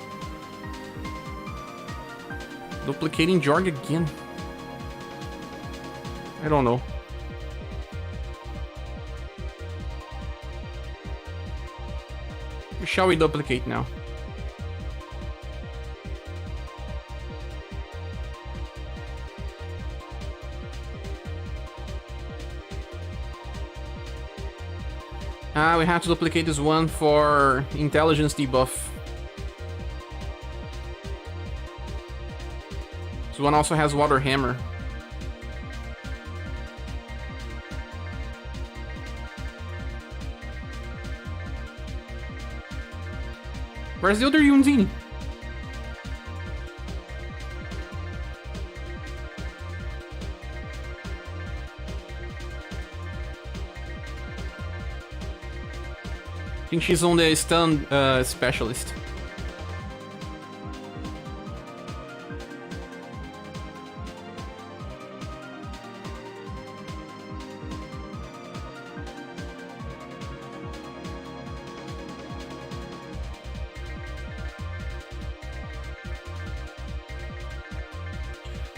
Duplicating Jorg again. I don't know. Shall we duplicate now? We have to duplicate this one for intelligence debuff. This one also has water hammer. Where's the other Yunzini? I think she's on the stun specialist.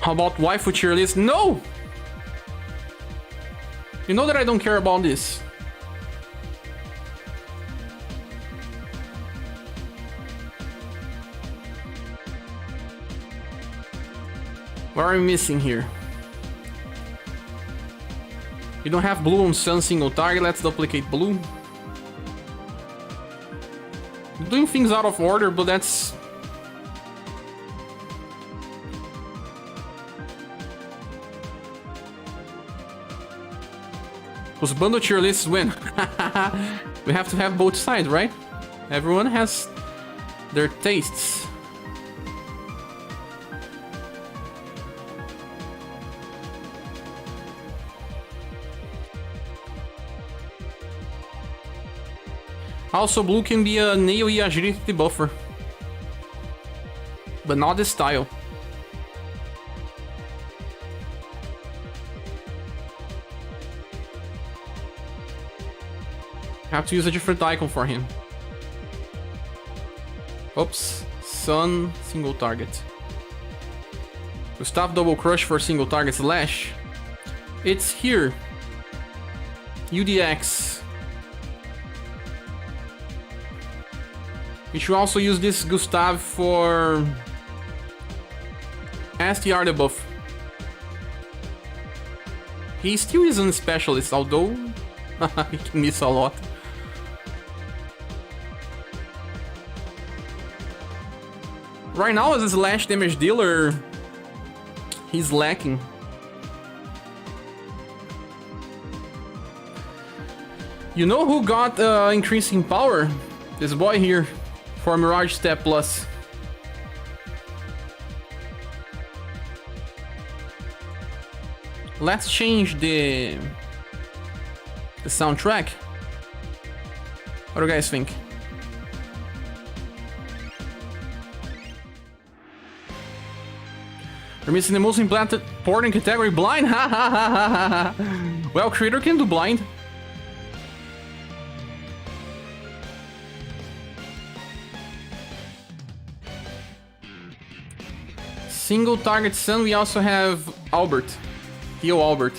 How about waifu tier list? No! You know that I don't care about this. What are we missing here? You don't have blue on Sun single target, let's duplicate blue. I'm doing things out of order, but that's... Those bundle tier lists win. We have to have both sides, right? Everyone has their tastes. Also, blue can be a AoE agility buffer, but not this style. Have to use a different icon for him. Oops, Sun single target. Gustav double crush for single target slash. It's here. UDX. We should also use this Gustav for STR debuff. He still isn't a specialist, although he can miss a lot. Right now, as a slash damage dealer, he's lacking. You know who got increasing power? This boy here. For Mirage Step Plus. Let's change the soundtrack. What do you guys think? We're missing the most important category, blind. Ha ha ha ha ha. Well, creator can do blind. Single target Sun, we also have Albert. Theo Albert.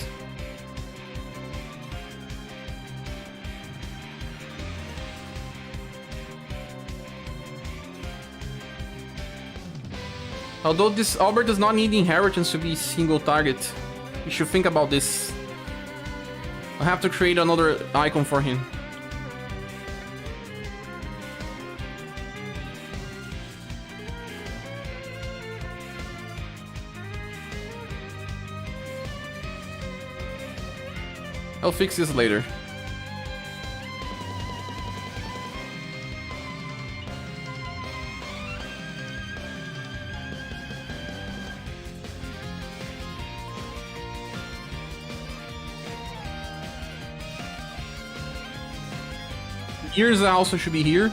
Although this Albert does not need inheritance to be single target. You should think about this. I'll have to create another icon for him. I'll fix this later. Here's also should be here.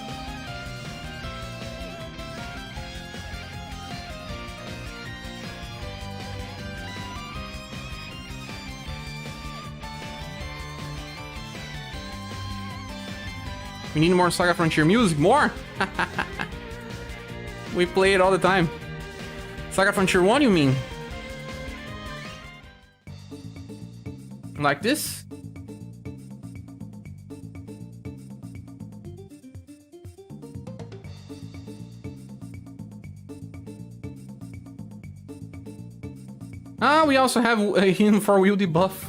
We need more SaGa Frontier music. More? We play it all the time. SaGa Frontier 1, you mean? Like this? Ah, we also have a him for wheel debuff.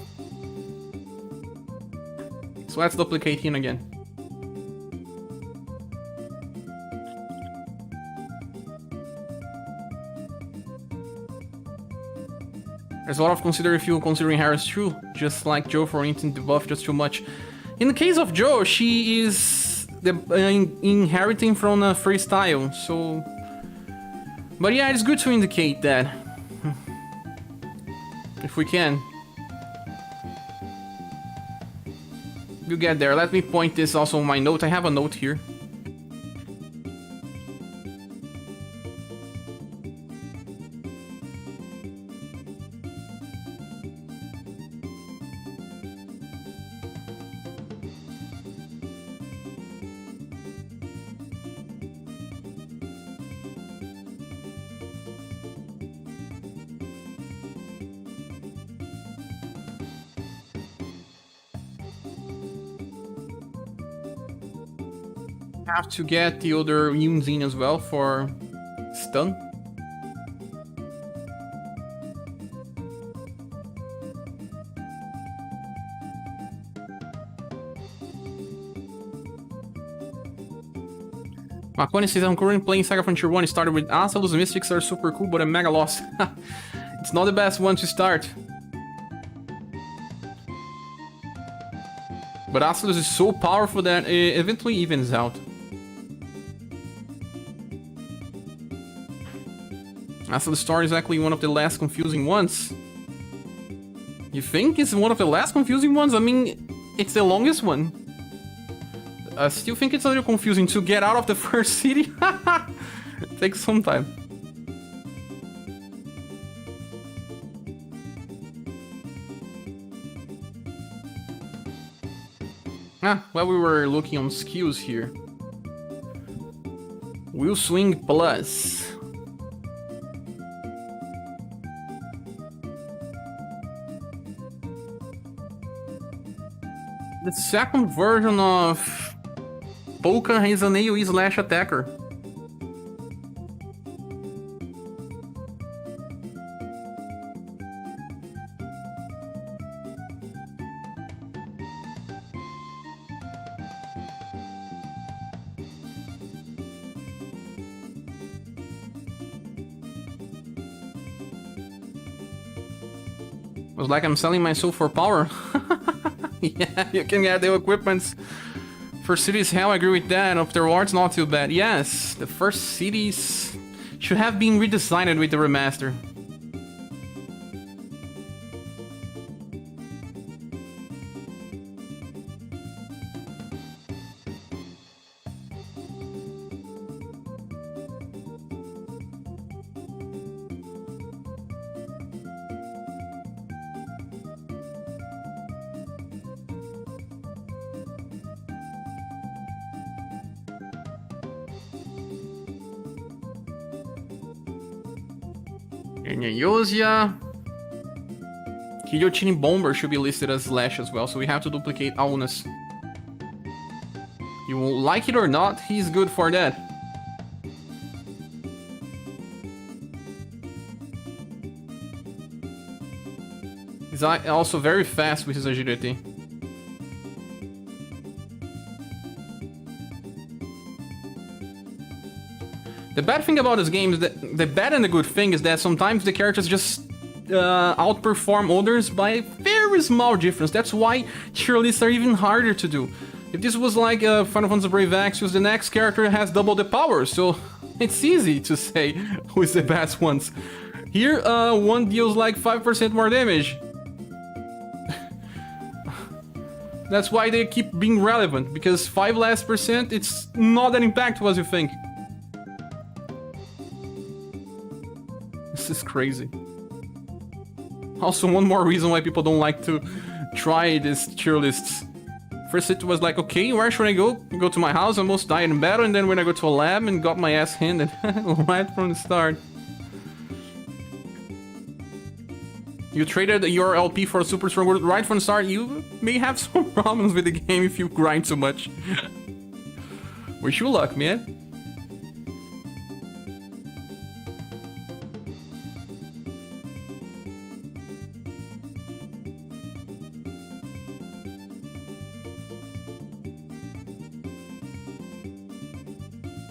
So let's duplicate him again. There's a lot of consider if you considering Harris too, just like Joe for instance, debuff just too much. In the case of Joe, she is inheriting from a freestyle, so... But yeah, it's good to indicate that. If we can. We'll get there. Let me point this also on my note. I have a note here. Have to get the other Yuns in as well for stun. Makoni says, I'm currently playing SaGa Frontier 1. It started with Asa, those mystics are super cool, but a mega loss. It's not the best one to start. But Aslus is so powerful that it eventually evens out. Aslus Star is actually one of the last confusing ones. You think it's one of the last confusing ones? I mean, it's the longest one. I still think it's a little confusing to get out of the first city. It takes some time. Well, we were looking on skills here. Wheel Swing Plus. The second version of Polka is an AoE slash attacker. Was like I'm selling my soul for power. Yeah, you can get the equipments for cities. Hell, I agree with that. Afterwards, not too bad. Yes, the first cities should have been redesigned with the remaster. Yosia. Guillotine Bomber should be listed as Slash as well, so we have to duplicate Aunas. You will like it or not, he's good for that. He's also very fast with his agility. The bad thing about this game is that the bad and the good thing is that sometimes the characters just outperform others by a very small difference. That's why tier lists are even harder to do. If this was like Final Fantasy Brave Exvius, the next character has double the power, so it's easy to say who is the best ones. Here, one deals like 5% more damage. That's why they keep being relevant, because 5 less percent, it's not that impactful as you think. This is crazy. Also, one more reason why people don't like to try these tier lists. First it was like, okay, where should I go? Go to my house, almost died in battle, and then when I go to a lab and got my ass handed right from the start. You traded your LP for a super strong word right from the start. You may have some problems with the game if you grind too much. Wish you luck, man.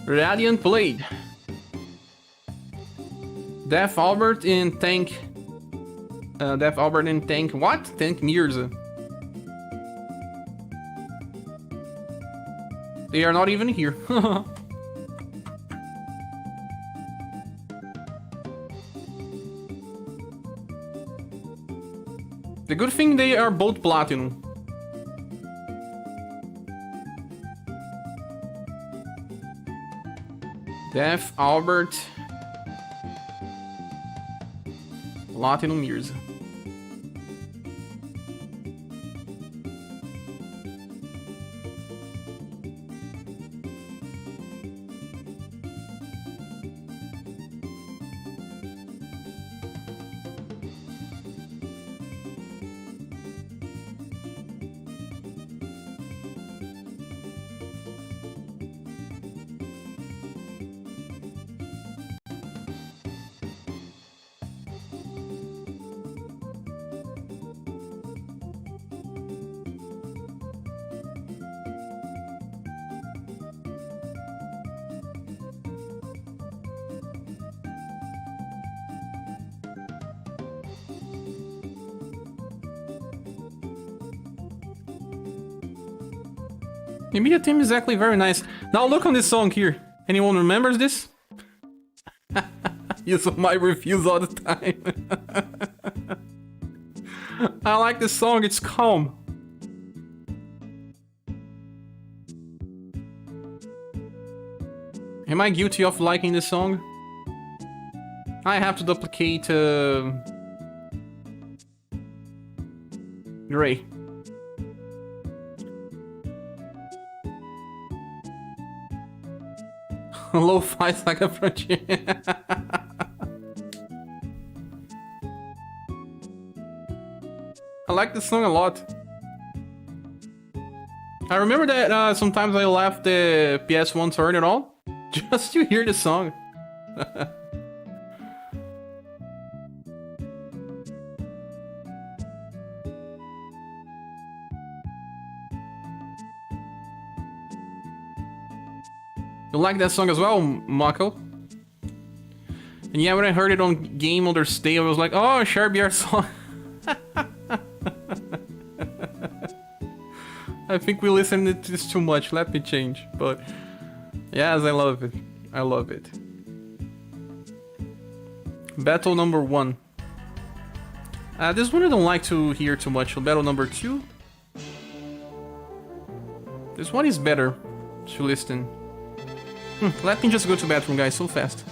Radiant Blade. Def Albert in tank. Def Albert in tank. What? Tank Mirza. They are not even here. The good thing they are both platinum. Def Albert. Platinum Mirza. The media team is actually very nice. Now look on this song here. Anyone remembers this? Use my reviews all the time. I like this song, it's calm. Am I guilty of liking this song? I have to duplicate Gray. Lo-fi SaGa frontier. I like this song a lot. I remember that sometimes I left the PS1 turn and all just to hear the song. You like that song as well, Mako? And yeah, when I heard it on Game Understay, I was like, oh, ScherBR song. I think we listened to this too much, let me change. But yes, I love it. I love it. Battle number 1. This one I don't like to hear too much. Battle number 2. This one is better to listen. Let me just go to the bathroom, guys, so fast.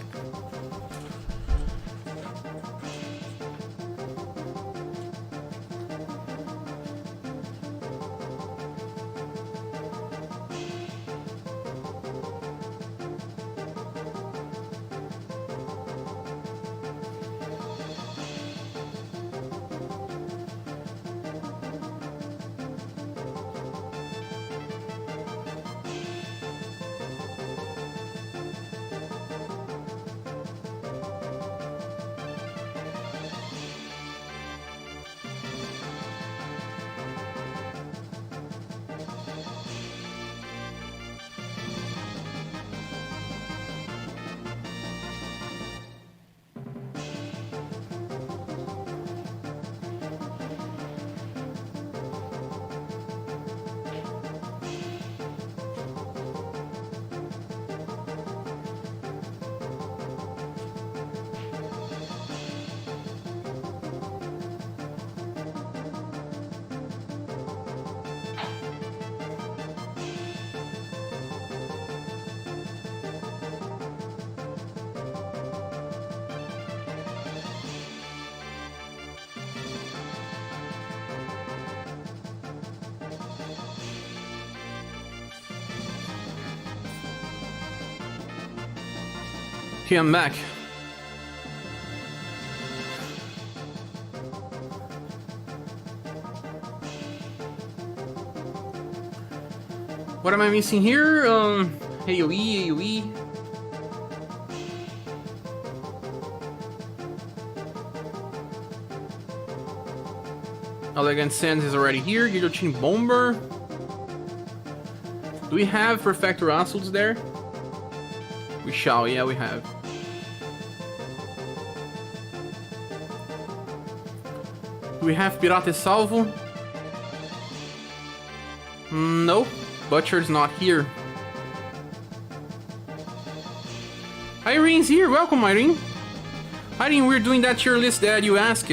Okay, I'm back. What am I missing here? AoE. Elegant Sands is already here. Guillotine Bomber. Do we have Perfector Assaults there? We shall, yeah, we have. Do we have Pirate Salvo? No, Butcher's not here. Irene's here, welcome Irene. Irene, we're doing that tier list that you asked.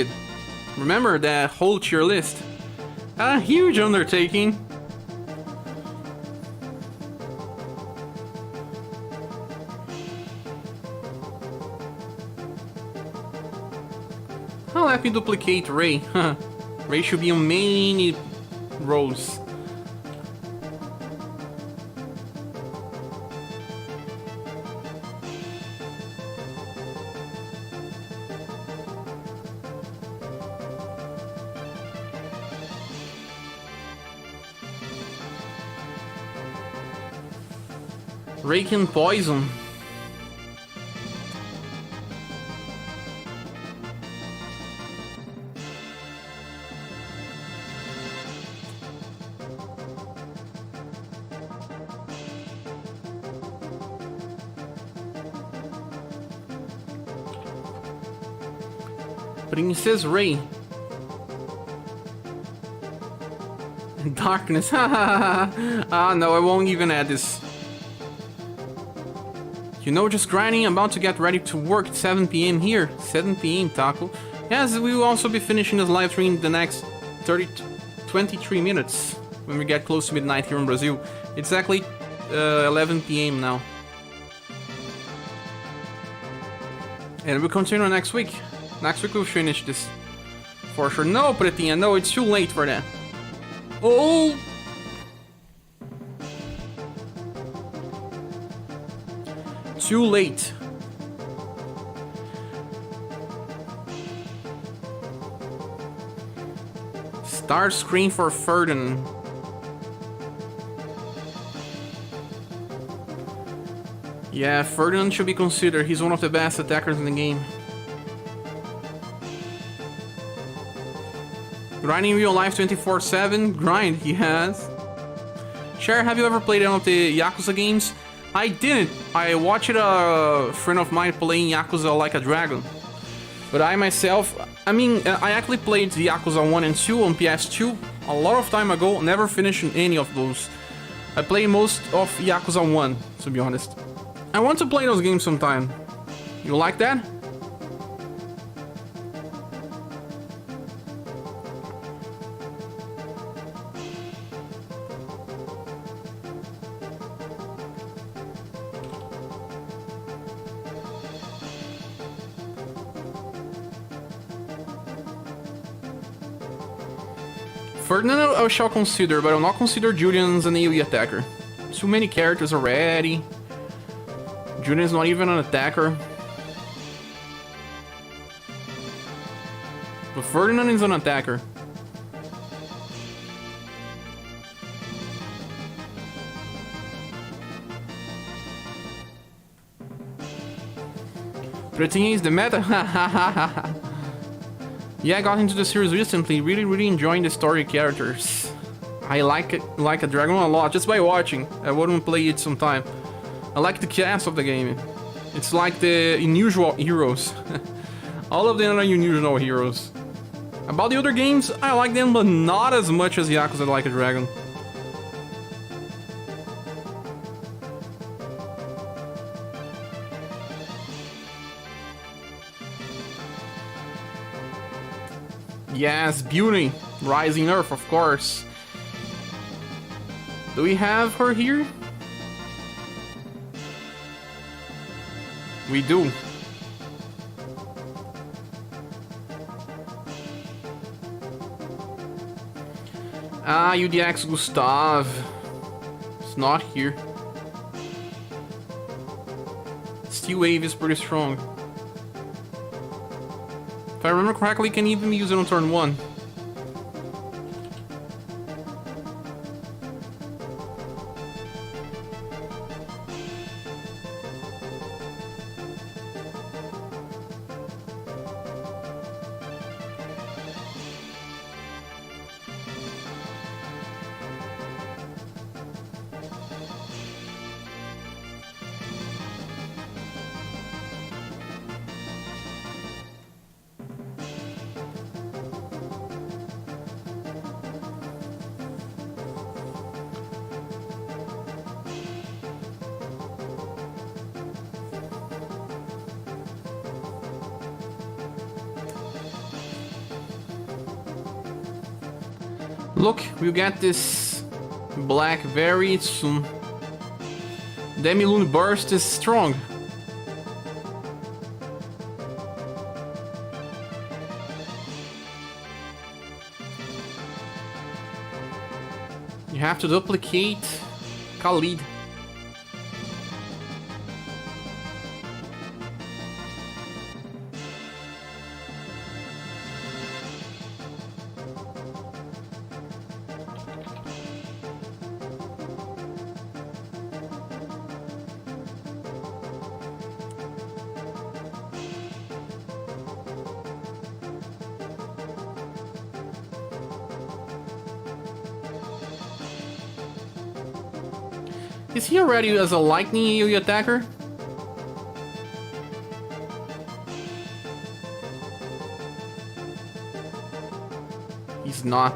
Remember that whole tier list? A huge undertaking. I'll let me duplicate Ray. Ray should be on many rows. Ray can poison. Princess Ray. Darkness. Ah, no, I won't even add this. You know, just grinding, about to get ready to work at 7 PM here. 7 PM, Taco. Yes, we will also be finishing this live stream the next 23 minutes when we get close to midnight here in Brazil. It's exactly 11 PM now. And we'll continue next week. Next week we'll finish this. For sure. No, Pretinha, no, it's too late for that. Oh! Too late. Start screen for Ferdinand. Yeah, Ferdinand should be considered. He's one of the best attackers in the game. Grinding real life 24/7. Grind, he has. Cher, have you ever played any of the Yakuza games? I didn't. I watched a friend of mine playing Yakuza Like a Dragon. But I myself, I actually played the Yakuza 1 and 2 on PS2 a lot of time ago, never finished any of those. I played most of Yakuza 1, to be honest. I want to play those games sometime. You like that? Ferdinand I shall consider, but I'll not consider Julian as an AoE attacker. Too many characters already. Julian's not even an attacker. But Ferdinand is an attacker. Pretinha is the meta? Yeah, I got into the series recently, really enjoying the story characters. I like a Dragon a lot, just by watching. I wouldn't play it sometime. I like the cast of the game. It's like the unusual heroes. All of them are unusual heroes. About the other games, I like them, but not as much as Yakuza Like a Dragon. Yes, Beauty. Rising Earth, of course. Do we have her here? We do. Ah, UDX Gustav. It's not here. Steel Wave is pretty strong. If I remember correctly, you can even use it on turn 1. Look, we'll get this black very soon. Demi-Lune Burst is strong. You have to duplicate Khalid. Is he already as a lightning AoE attacker? He's not.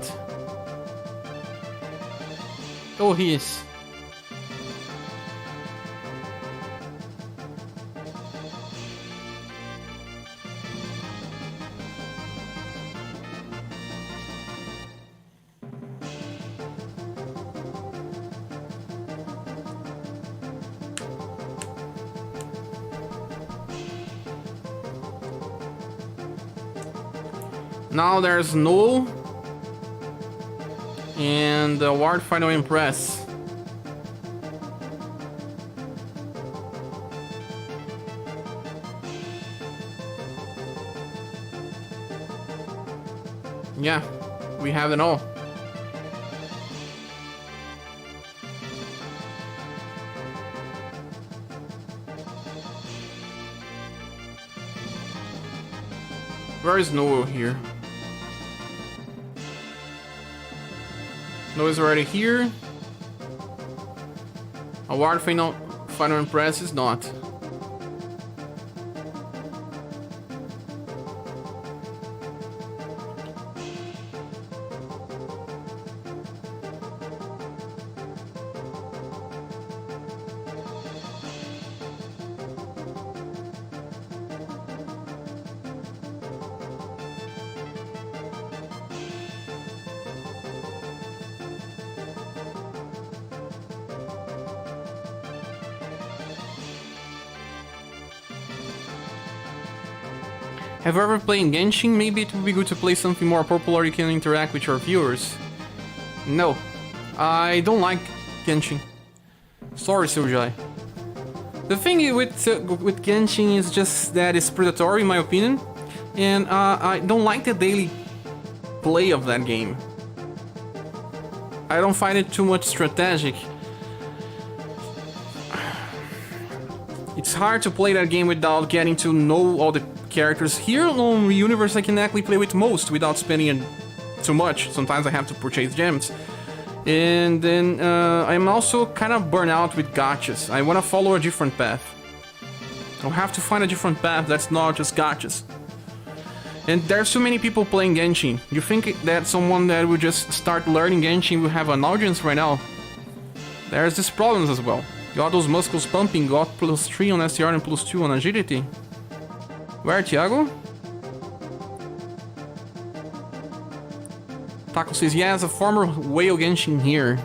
Oh, he is. Now there's Null and the Ward Final Impress. Yeah, we have it all. Where is Noah here? Noah's already here. Award Final Impress is not. Have you ever played Genshin? Maybe it would be good to play something more popular you can interact with your viewers. No, I don't like Genshin. Sorry, SerGa. The thing with Genshin is just that it's predatory in my opinion, and I don't like the daily play of that game. I don't find it too much strategic. It's hard to play that game without getting to know all the characters. Here on UniverSe I can actually play with most without spending too much. Sometimes I have to purchase gems. And then I'm also kind of burnt out with gachas. I want to follow a different path. I'll have to find a different path that's not just gachas. And there's so many people playing Genshin. You think that someone that will just start learning Genshin will have an audience right now? There's these problems as well. Got those muscles pumping, got +3 on STR and +2 on agility. Where, Thiago? Taco says, yes, a former whale Genshin here.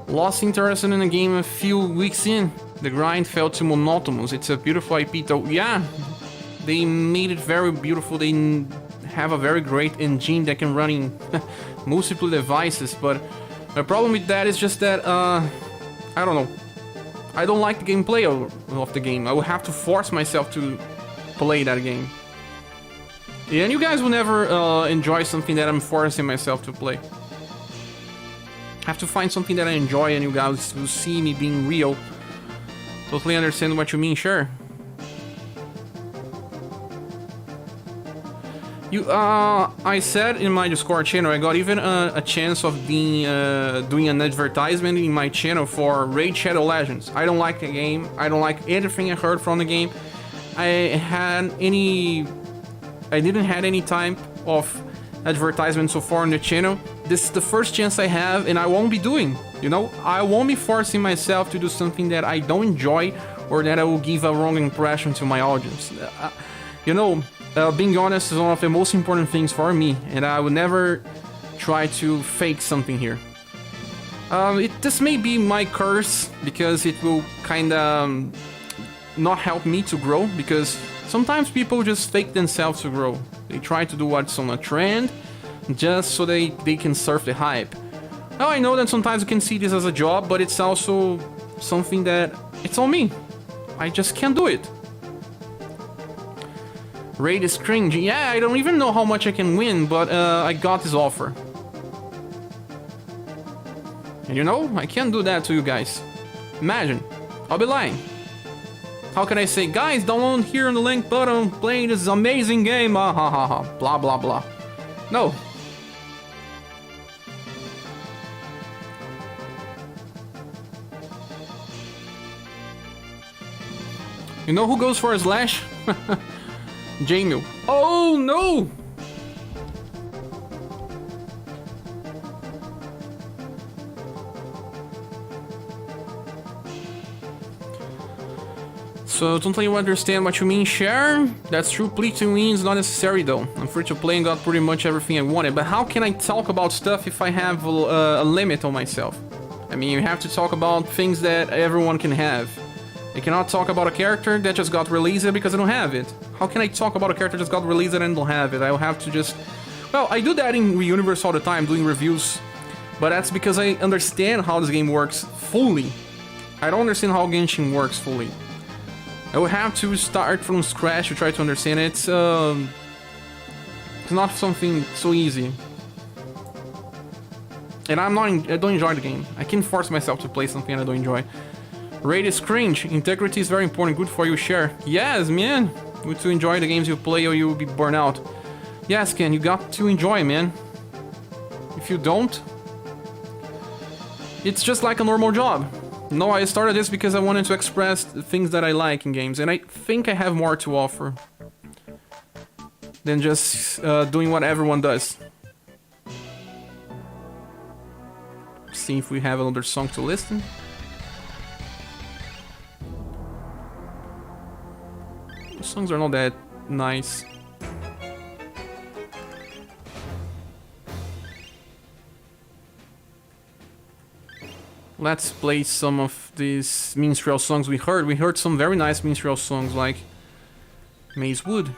Lost interest in the game a few weeks in. The grind felt too monotonous. It's a beautiful IP though. Yeah, they made it very beautiful. They have a very great engine that can run in multiple devices. But the problem with that is just that, I don't know. I don't like the gameplay of the game. I will have to force myself to play that game. And you guys will never enjoy something that I'm forcing myself to play. I have to find something that I enjoy and you guys will see me being real. Totally understand what you mean, sure. I said in my Discord channel, I got even a chance of being doing an advertisement in my channel for Raid Shadow Legends. I don't like the game. I don't like anything I heard from the game. I didn't have any type of advertisement so far on the channel. This is the first chance I have, and I won't be doing. You know, I won't be forcing myself to do something that I don't enjoy or that I will give a wrong impression to my audience. You know. Being honest is one of the most important things for me, and I would never try to fake something here. This may be my curse, because it will kinda not help me to grow, because sometimes people just fake themselves to grow. They try to do what's on a trend, just so they can surf the hype. Now I know that sometimes you can see this as a job, but it's also something that it's on me. I just can't do it. Raid is cringe. Yeah, I don't even know how much I can win, but I got this offer. And you know, I can't do that to you guys. Imagine, I'll be lying. How can I say, guys, download here on the link button, play this amazing game, ha ha ha, blah blah blah. No. You know who goes for a slash? Jamil. Oh no! So, don't really understand what you mean, share. That's true, play to win is not necessary though. I'm free to play and got pretty much everything I wanted, but how can I talk about stuff if I have a limit on myself? I mean, you have to talk about things that everyone can have. I cannot talk about a character that just got released because I don't have it. How can I talk about a character that just got released and don't have it? I'll have to just... Well, I do that in UniverSe all the time, doing reviews. But that's because I understand how this game works fully. I don't understand how Genshin works fully. I will have to start from scratch to try to understand it. It's not something so easy. And I don't enjoy the game. I can't force myself to play something I don't enjoy. Raid is cringe. Integrity is very important. Good for you, share. Yes, man. Good to enjoy the games you play or you will be burnt out. Yes, Ken, you got to enjoy, man. If you don't, it's just like a normal job. No, I started this because I wanted to express the things that I like in games, and I think I have more to offer than just doing what everyone does. See if we have another song to listen. The songs are not that nice. Let's play some of these minstrel songs we heard. We heard some very nice minstrel songs like Maze Wood.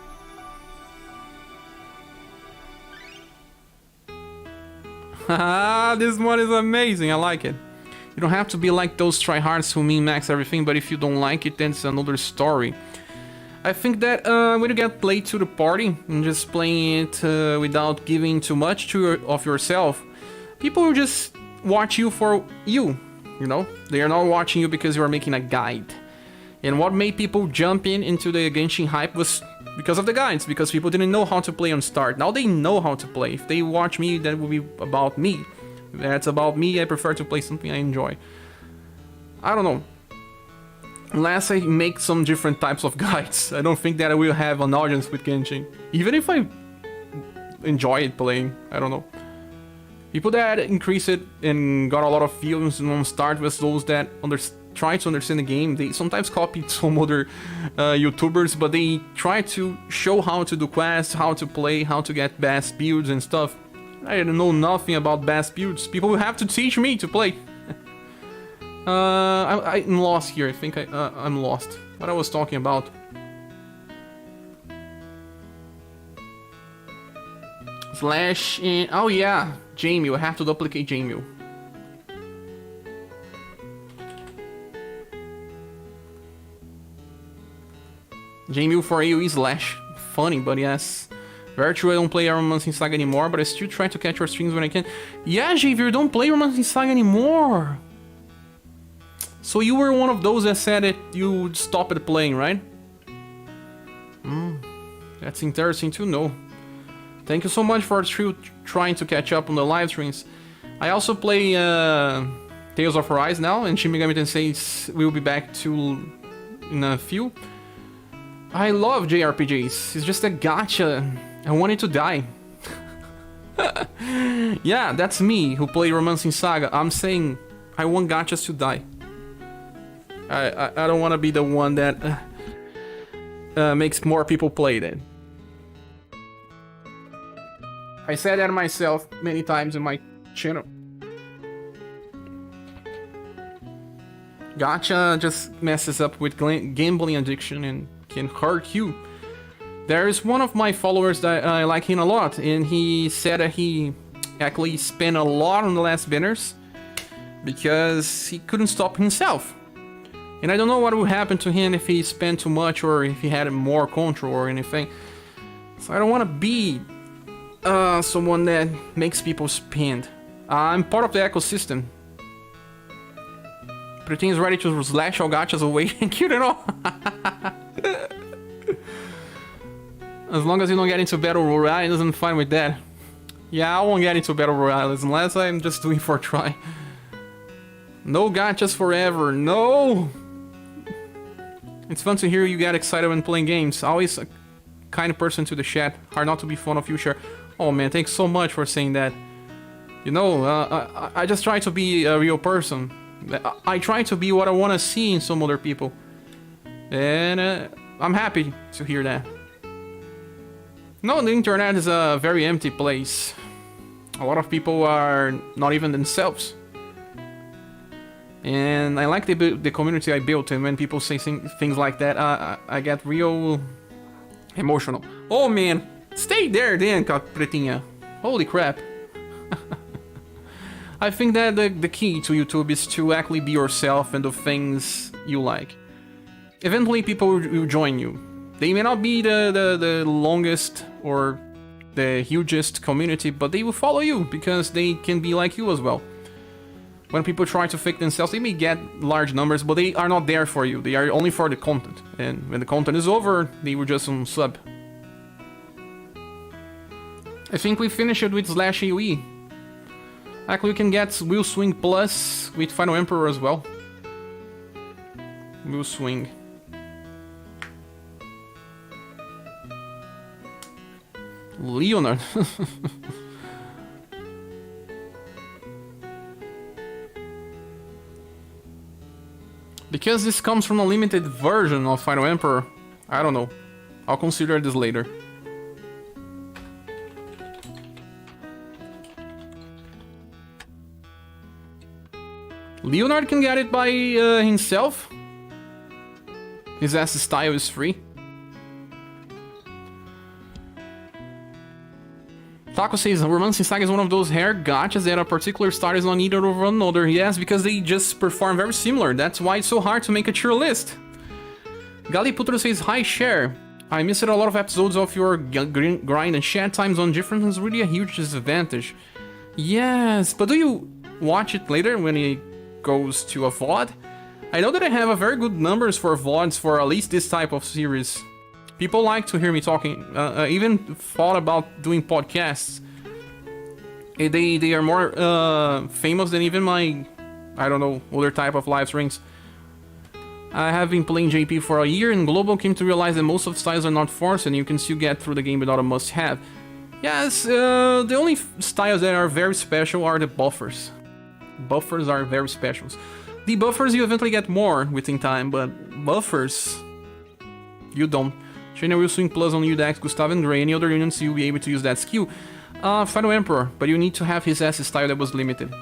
Haha, this one is amazing. I like it. You don't have to be like those tryhards who min-max everything, but if you don't like it, then it's another story. I think that when you get played to the party and just playing it without giving too much of yourself, people will just watch you for you, you know? They are not watching you because you are making a guide. And what made people jump into the Genshin hype was because of the guides, because people didn't know how to play on start. Now they know how to play. If they watch me, that will be about me. If that's about me, I prefer to play something I enjoy. I don't know. Unless I make some different types of guides, I don't think that I will have an audience with Genshin. Even if I enjoy it playing, I don't know. People that increase it and got a lot of views on start was those that try to understand the game. They sometimes copied some other YouTubers, but they try to show how to do quests, how to play, how to get best builds and stuff. I know nothing about best builds. People will have to teach me to play. I'm lost here. I think I'm lost. What I was talking about. Slash in... Oh yeah, Jamil. I have to duplicate Jamil. J-Mill for AoE slash. Funny, but yes. Very true, I don't play Romancing Saga anymore, but I still try to catch your strings when I can. Yeah, Javier, don't play Romancing Saga anymore. So you were one of those that said that you stopped playing, right? That's interesting to know. Thank you so much for trying to catch up on the live streams. I also play Tales of Arise now, and Shin Megami Tensei will be back in a few. I love JRPGs. It's just a gacha. I want it to die. Yeah, that's me who play Romancing Saga. I'm saying I want gachas to die. I don't want to be the one that makes more people play it. I said that myself many times in my channel. Gacha just messes up with gambling addiction and can hurt you. There is one of my followers that I like him a lot, and he said that he actually spent a lot on the last banners because he couldn't stop himself. And I don't know what would happen to him if he spent too much or if he had more control or anything. So I don't want to be someone that makes people spend. I'm part of the ecosystem. Pretty is ready to slash all gachas away and kill it all. As long as you don't get into Battle Royale, I'm fine with that. Yeah, I won't get into Battle Royale unless I'm just doing for try. No gachas forever, no! It's fun to hear you get excited when playing games. Always a kind person to the chat. Hard not to be fond of you, Cher. Oh man, thanks so much for saying that. You know, I just try to be a real person. I try to be what I want to see in some other people. And I'm happy to hear that. No, the internet is a very empty place. A lot of people are not even themselves. And I like the community I built, and when people say things like that, I get real emotional. Oh man, stay there then, Pretinha. Holy crap. I think that the key to YouTube is to actually be yourself and do things you like. Eventually people will join you. They may not be the longest or the hugest community, but they will follow you because they can be like you as well. When people try to fake themselves, they may get large numbers, but they are not there for you. They are only for the content. And when the content is over, they were just on sub. I think we finished it with slash AoE. Actually, we can get Will Swing Plus with Final Emperor as well. Will Swing. Leonard. Because this comes from a limited version of Final Emperor, I don't know. I'll consider this later. Leonard can get it by himself. His ass style is free. Taco says, Romancing Saga is one of those hair gachas that a particular style is not needed over another. Yes, because they just perform very similar. That's why it's so hard to make a tier list. Galiputro says, hi, Cher. I missed a lot of episodes of your grind and chat times on different is really a huge disadvantage. Yes, but do you watch it later when it goes to a VOD? I know that I have a very good numbers for VODs for at least this type of series. People like to hear me talking. I even thought about doing podcasts. They are more famous than even my, I don't know, other type of live streams. I have been playing JP for a year, and Global came to realize that most of the styles are not forced, and you can still get through the game without a must-have. Yes, the only styles that are very special are the buffers. Buffers are very special. The buffers you eventually get more within time, but buffers, you don't. Trainer will swing plus on Udax, Gustav and Gray. Any other units you'll be able to use that skill. Final Emperor, but you need to have his S style that was limited.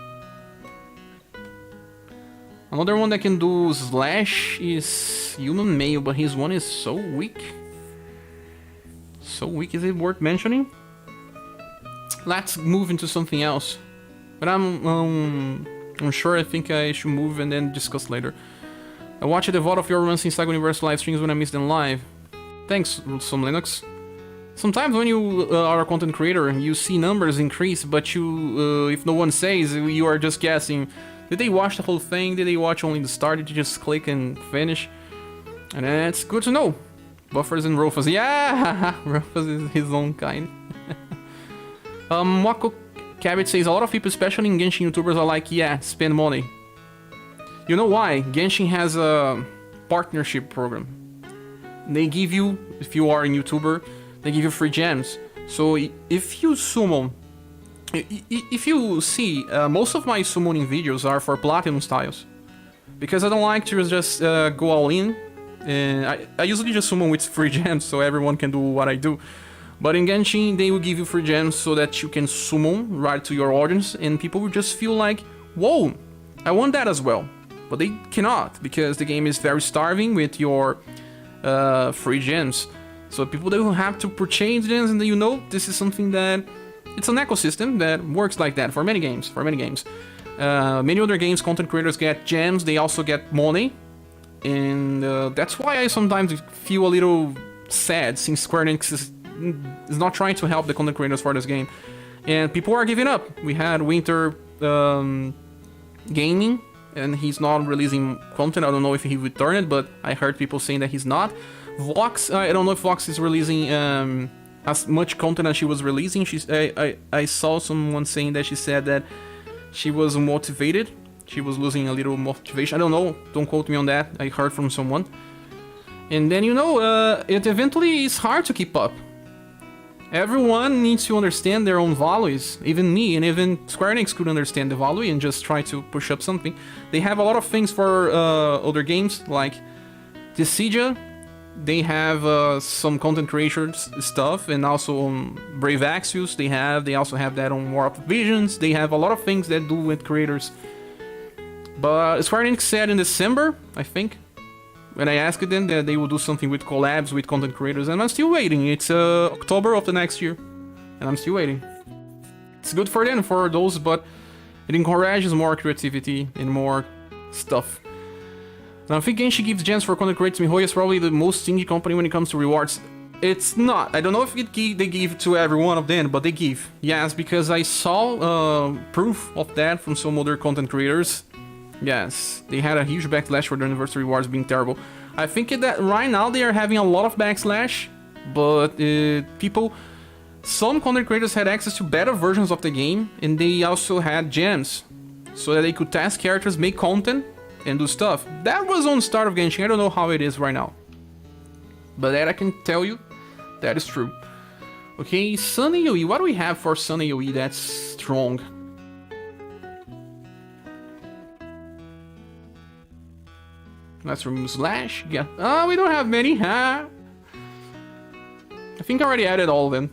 Another one that can do slash is Human Male, but his one is so weak. So weak, is it worth mentioning? Let's move into something else. But I'm sure I think I should move and then discuss later. I watched the VOD of your Romancing Saga Universe live streams when I missed them live. Thanks, some Linux. Sometimes when you are a content creator, you see numbers increase, but you, if no one says, you are just guessing. Did they watch the whole thing? Did they watch only the start? Did you just click and finish? And it's good to know. Buffers and Rofus. Yeah! Rofus is his own kind. Mako Cabot says, a lot of people, especially in Genshin YouTubers, are like, yeah, spend money. You know why? Genshin has a partnership program. They give you, if you are a YouTuber, they give you free gems. So if you summon, if you see, most of my summoning videos are for platinum styles. Because I don't like to just go all in. And I usually just summon with free gems so everyone can do what I do. But in Genshin, they will give you free gems so that you can summon right to your audience, and people will just feel like, whoa, I want that as well. But they cannot, because the game is very starving with your free gems. So people, they will have to purchase gems, and you know, this is something that, it's an ecosystem that works like that for many games, many other games, content creators get gems, they also get money. And that's why I sometimes feel a little sad, since Square Enix is not trying to help the content creators for this game. And people are giving up. We had Winter Gaming, and he's not releasing content. I don't know if he returned, but I heard people saying that he's not. Vox, I don't know if Vox is releasing as much content as she was releasing. I saw someone saying that she said that she was motivated. She was losing a little motivation. I don't know. Don't quote me on that. I heard from someone. And then, you know, it eventually is hard to keep up. Everyone needs to understand their own values. Even me, and even Square Enix could understand the value and just try to push up something. They have a lot of things for other games, like the SaGa. They have some content creators stuff, and also on Brave Axios they also have that on War of Visions. They have a lot of things that do with creators. But Square Enix said in December, I think, when I asked them that they will do something with collabs with content creators, and I'm still waiting. It's October of the next year, and I'm still waiting. It's good for them, for those, but it encourages more creativity and more stuff. And I think Genshin gives gems for content creators. miHoYo is probably the most stingy company when it comes to rewards. It's not. I don't know if they give to every one of them, but they give. Yes, because I saw proof of that from some other content creators. Yes, they had a huge backlash for their anniversary rewards being terrible. I think that right now they are having a lot of backlash, but some content creators had access to better versions of the game, and they also had gems, so that they could test characters, make content, and do stuff. That was on the start of Genshin. I don't know how it is right now, but that I can tell you, that is true. Okay, Sun AoE. What do we have for Sun AoE that's strong? Let's remove Slash. Yeah. Oh, we don't have many, huh? I think I already added all of them.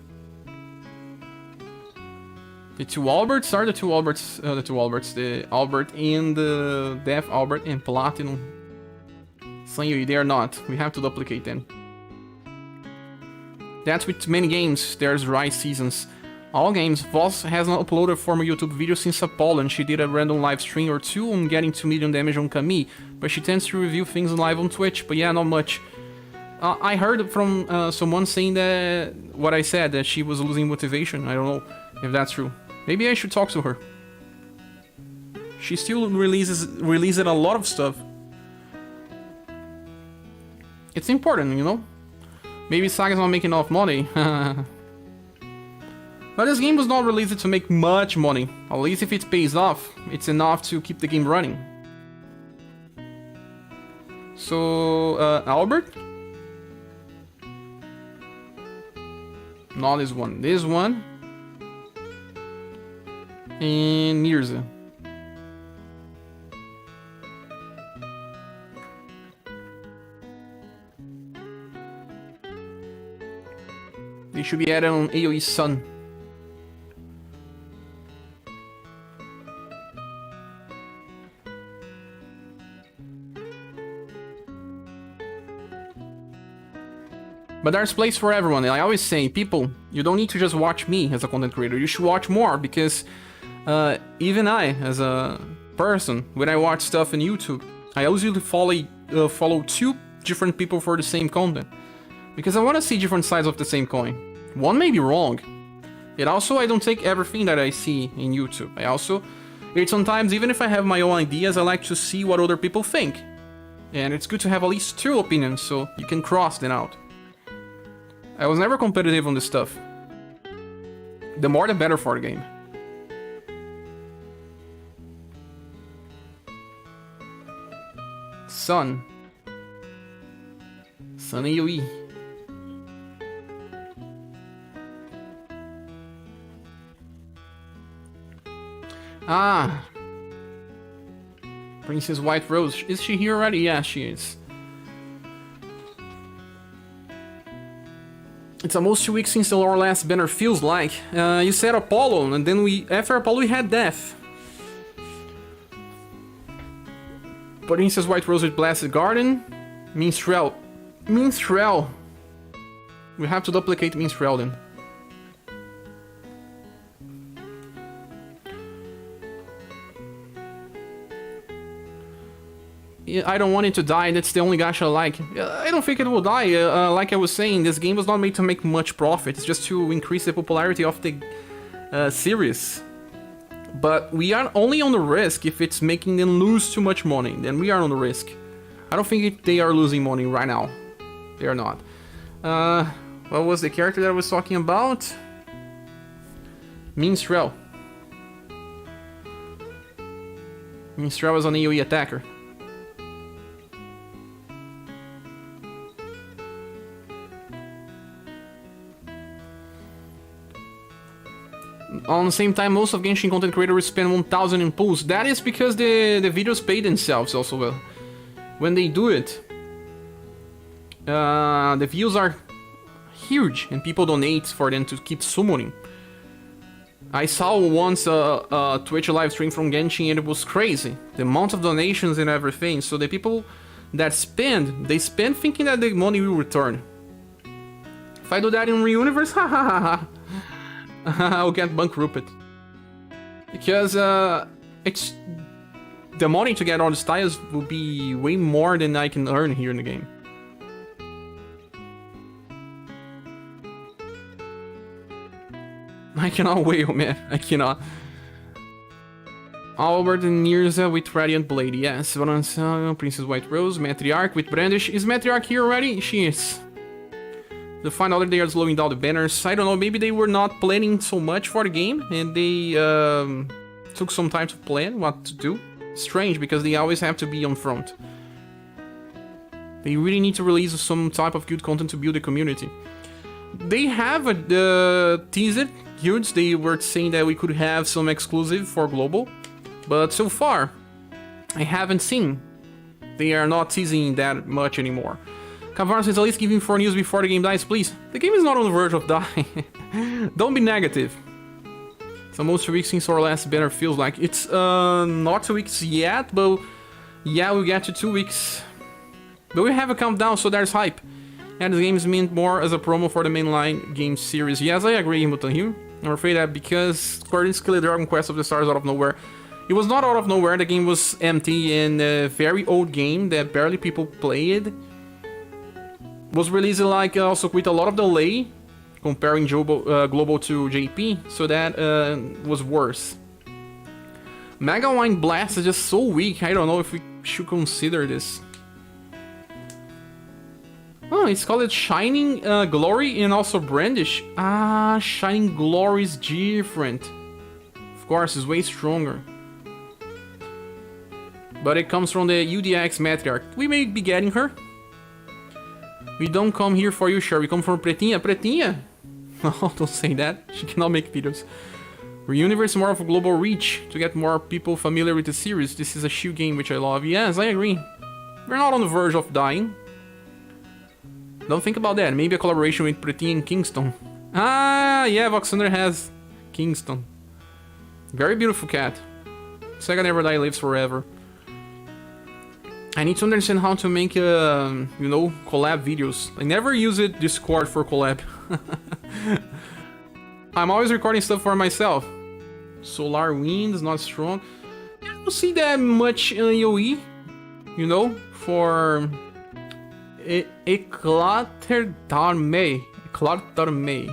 The two Alberts are the two Alberts. The Albert and the Death Albert and Platinum. Sun, they are not. We have to duplicate them. That's with many games. There's Rise Seasons. All games. Voss hasn't uploaded a former YouTube video since Apollo, and she did a random live stream or two on getting 2 million damage on Camille, but she tends to review things live on Twitch, but yeah, not much. I heard from someone saying that what I said, that she was losing motivation. I don't know if that's true. Maybe I should talk to her. She still releases a lot of stuff. It's important, you know? Maybe SaGa's not making enough money. But this game was not released to make much money. At least if it pays off, it's enough to keep the game running. So, Albert? Not this one. This one. And Mirza. They should be added on AoE Sun. But there's place for everyone, and I always say, people, you don't need to just watch me as a content creator, you should watch more, because even I, as a person, when I watch stuff on YouTube, I usually follow 2 different people for the same content. Because I want to see different sides of the same coin. One may be wrong. And also, I don't take everything that I see in YouTube. Sometimes, even if I have my own ideas, I like to see what other people think. And it's good to have at least 2 opinions, so you can cross them out. I was never competitive on this stuff. The more the better for the game. Sun AoE. Ah, Princess White Rose. Is she here already? Yeah, she is. It's almost 2 weeks since our last banner, feels like. You said Apollo, and then after Apollo we had Death. Princess White Rose with Blasted Garden. Minstrel. We have to duplicate Minstrel then. I don't want it to die, that's the only gacha I like. I don't think it will die. Like I was saying, this game was not made to make much profit. It's just to increase the popularity of the series. But we are only on the risk if it's making them lose too much money. Then we are on the risk. I don't think they are losing money right now. They are not. What was the character that I was talking about? Minstrel. Minstrel is an AoE attacker. On the same time, most of Genshin content creators spend 1,000 in pools. That is because the videos pay themselves also well. When they do it, the views are huge and people donate for them to keep summoning. I saw once a Twitch live stream from Genshin and it was crazy. The amount of donations and everything. So the people that spend, they spend thinking that the money will return. If I do that in UniverSe, hahaha. I'll get bankrupted. Because it's the money to get all the styles will be way more than I can earn here in the game. I cannot wait, man. I cannot. Albert and Mirza with Radiant Blade, yes. Princess White Rose, Matriarch with Brandish. Is Matriarch here already? She is. The final they are slowing down the banners. I don't know, maybe they were not planning so much for the game and they took some time to plan what to do. Strange, because they always have to be on front. They really need to release some type of good content to build a community. They have a teaser huge. They were saying that we could have some exclusive for global, but so far I haven't seen. They are not teasing that much anymore. Cavarn says, at least give him 4 news before the game dies, please. The game is not on the verge of dying. Don't be negative. It's almost 2 weeks since our last banner, feels like. It's not 2 weeks yet, but yeah, we'll get to 2 weeks. But we have a countdown, so there's hype. And the game is meant more as a promo for the mainline game series. Yes, I agree, Mutan here. I'm afraid that because Square Enix killed Dragon Quest of the Stars out of nowhere. It was not out of nowhere, the game was empty and a very old game that barely people played. Was released like also with a lot of delay, comparing Global to JP, so that was worse. Mega Wine Blast is just so weak, I don't know if we should consider this. Oh, it's called Shining Glory and also Brandish. Ah, Shining Glory is different. Of course, it's way stronger. But it comes from the UDX Matriarch. We may be getting her. We don't come here for you, sure. We come from Pretinha. Pretinha? No, don't say that. She cannot make videos. UniverSe more of a global reach to get more people familiar with the series. This is a shoe game which I love. Yes, I agree. We're not on the verge of dying. Don't think about that. Maybe a collaboration with Pretinha and Kingston. Ah, yeah, Voxander has Kingston. Very beautiful cat. SaGa Never Die lives forever. I need to understand how to make, you know, collab videos. I never use Discord for collab. I'm always recording stuff for myself. Solar Wind is not strong. I don't see that much AoE, you know, for Eclaterdarme. Eclaterdarme.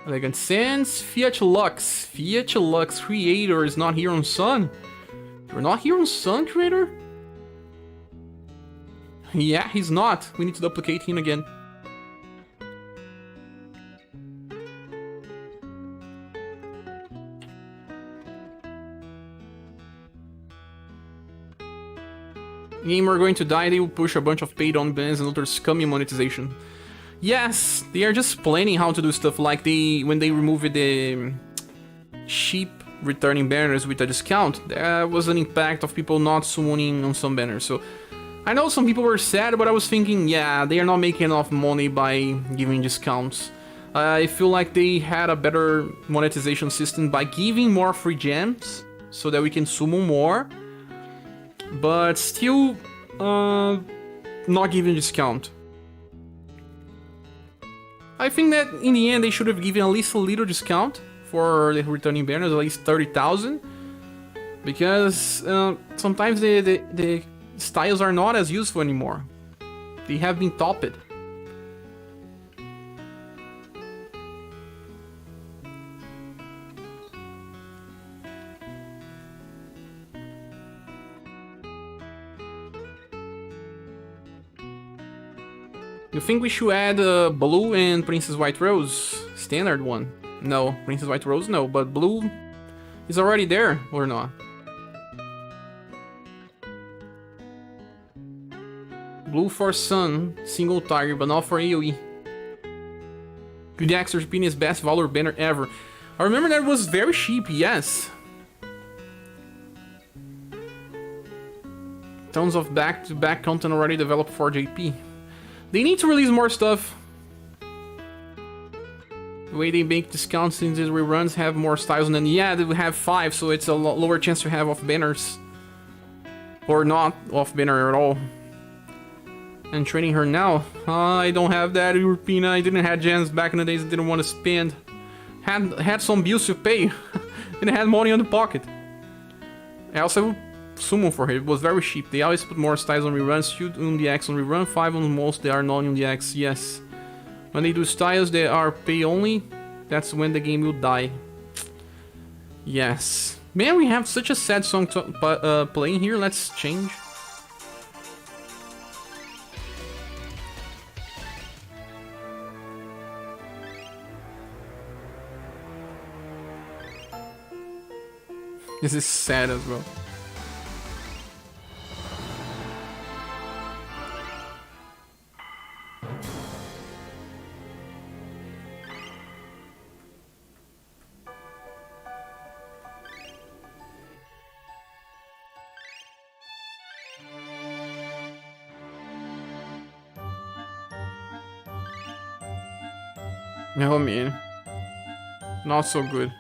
Elegant Sense. Fiat Lux. Fiat Lux Creator is not here on Sun. You're not here on Sun, Creator? Yeah, he's not. We need to duplicate him again. Game we're going to die, they will push a bunch of paid-on bans and other scummy monetization. Yes, they are just planning how to do stuff like when they removed the cheap returning banners with a discount, there was an impact of people not summoning on some banners. So I know some people were sad, but I was thinking, yeah, they are not making enough money by giving discounts. I feel like they had a better monetization system by giving more free gems so that we can summon more. But still, not giving discount. I think that in the end they should have given at least a little discount for the returning banners, at least 30,000. Because sometimes the styles are not as useful anymore. They have been topped. You think we should add Blue and Princess White Rose? Standard one. No, Princess White Rose no, but Blue is already there, or not? Blue for Sun, single target, but not for AoE. Good Extra Spin is best Valor banner ever. I remember that was very cheap, yes. Tons of back-to-back content already developed for JP. They need to release more stuff. The way they make discounts in these reruns have more styles, and then yeah, they have 5, so it's a lower chance to have off banners. Or not off banner at all. And training her now. I don't have that, European. I didn't have gems back in the days I didn't want to spend. Had some bills to pay. Didn't have money on the pocket. I also summon for her. It was very cheap. They always put more styles on reruns. 2 on the X on rerun, 5 on most. They are not on the X. Yes. When they do styles, they are pay only. That's when the game will die. Yes. Man, we have such a sad song playing here. Let's change. This is sad as well. Oh man, not so good.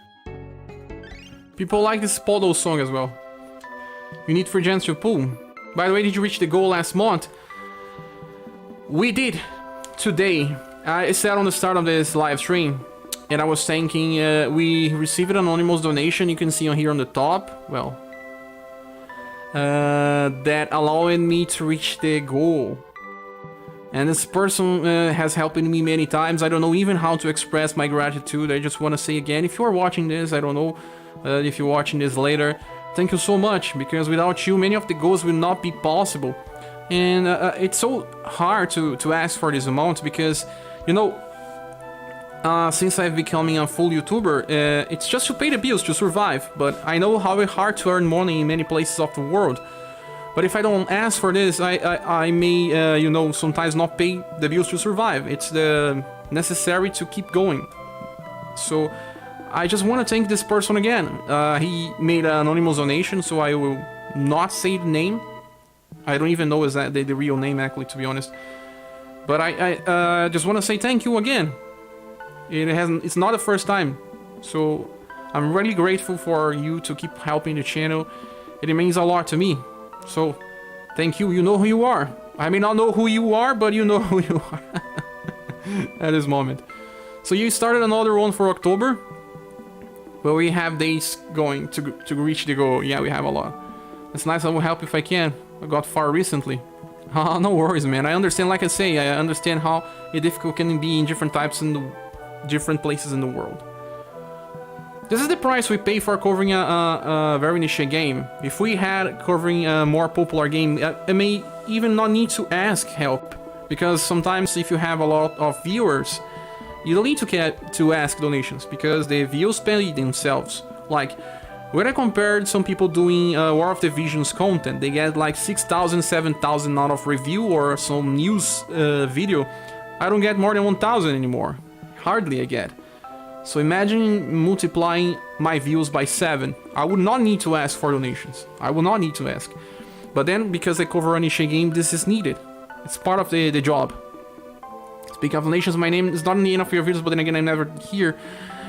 People like this Podo song as well. You need free gems to pull. By the way, did you reach the goal last month? We did. Today. I said on the start of this live stream, and I was thanking, we received an anonymous donation, you can see on here on the top. Well, that allowed me to reach the goal. And this person has helped me many times. I don't know even how to express my gratitude. I just want to say again, if you're watching this, I don't know if you're watching this later, thank you so much, because without you, many of the goals will not be possible. And it's so hard to ask for this amount, because, you know, since I've becoming a full YouTuber, it's just to pay the bills, to survive. But I know how hard to earn money in many places of the world. But if I don't ask for this, I may, you know, sometimes not pay the bills to survive. It's the necessary to keep going. So I just want to thank this person again. He made an anonymous donation, so I will not say the name. I don't even know is that the real name, actually, to be honest. But I just want to say thank you again. It's not the first time. So I'm really grateful for you to keep helping the channel. It means a lot to me. So, thank you. You know who you are. I may not know who you are, but you know who you are at this moment. So you started another one for October, but we have days going to reach the goal. Yeah, we have a lot. It's nice. I will help if I can. I got far recently. Oh, no worries, man. I understand, like I say, I understand how difficult can be in different types in the different places in the world. This is the price we pay for covering a very niche game. If we had covering a more popular game, I may even not need to ask help. Because sometimes if you have a lot of viewers, you don't need to ask donations, because the views pay themselves. Like, when I compared some people doing War of the Visions content, they get like 6,000, 7,000 out of review or some news video. I don't get more than 1,000 anymore. Hardly I get. So imagine multiplying my views by 7. I would not need to ask for donations. I would not need to ask. But then, because I cover a niche game, this is needed. It's part of the job. Speaking of donations, my name is not in the end of your videos, but then again, I'm never here.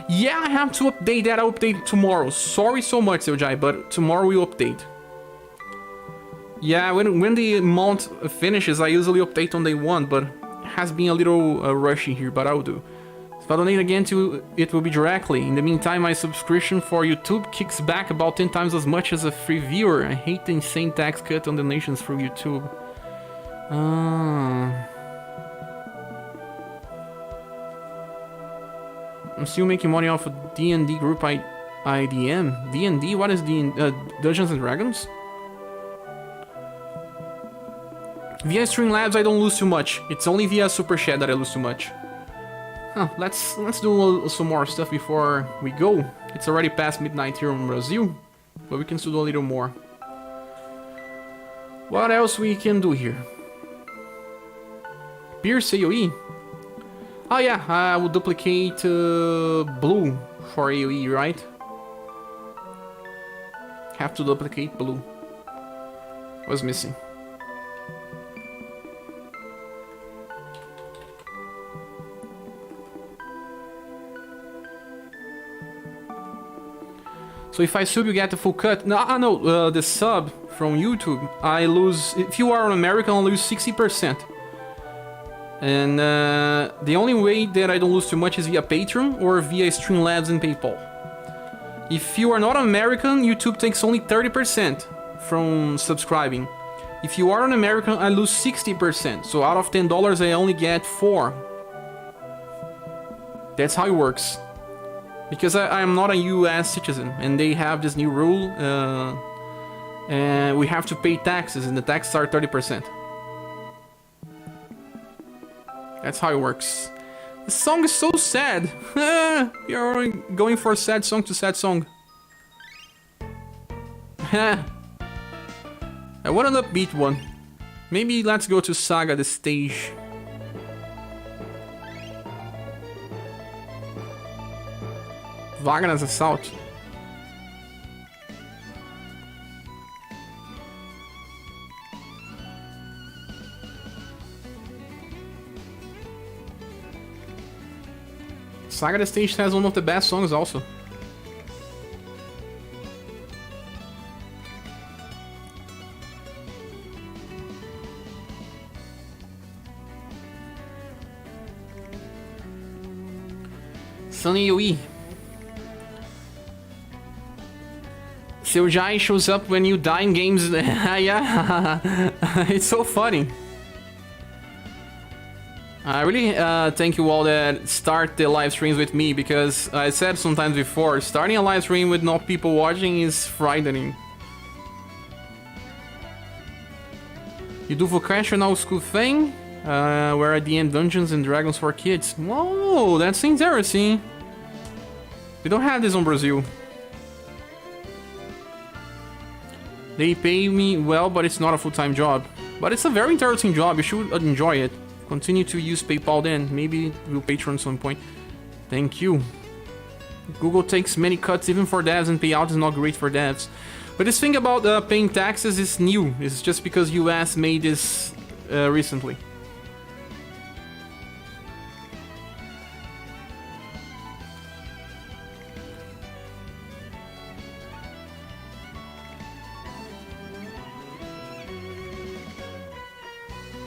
Yeah, I have to update that. I'll update tomorrow. Sorry so much, Seojai, but tomorrow we'll update. Yeah, when the month finishes, I usually update on day 1, but it has been a little rushy here, but I'll do. If I donate again to it will be directly. In the meantime, my subscription for YouTube kicks back about 10 times as much as a free viewer. I hate the insane tax cut on donations through YouTube. I'm still making money off of D&D group IDM. D&D? What is Dungeons and Dragons? Via Streamlabs I don't lose too much. It's only via Super Chat that I lose too much. Huh, let's do some more stuff before we go. It's already past midnight here in Brazil, but we can still do a little more. What else we can do here? Pierce AoE. Oh yeah, I will duplicate blue for AoE, right? Have to duplicate blue. What's missing? So if I sub, you get the full cut. No, the sub from YouTube, I lose. If you are an American, I lose 60%. And the only way that I don't lose too much is via Patreon or via Streamlabs and PayPal. If you are not American, YouTube takes only 30% from subscribing. If you are an American, I lose 60%. So out of $10, I only get 4. That's how it works. Because I am not a US citizen, and they have this new rule, and we have to pay taxes, and the taxes are 30%. That's how it works. The song is so sad. You're going for a sad song to sad song. I want an upbeat one. Maybe let's go to SaGa, the stage. Wagner's Assault. SaGa the Stage has one of the best songs also. Sunny Yui. Seojai shows up when you die in games. Yeah, it's so funny. I really thank you all that start the live streams with me, because I said sometimes before, starting a live stream with no people watching is frightening. You do vocational school thing, where I DM Dungeons and Dragons for kids. Whoa, that's interesting. We don't have this in Brazil. They pay me well, but it's not a full-time job. But it's a very interesting job, you should enjoy it. Continue to use PayPal then, maybe we'll Patreon at some point. Thank you. Google takes many cuts even for devs, and payout is not great for devs. But this thing about paying taxes is new. It's just because US made this recently.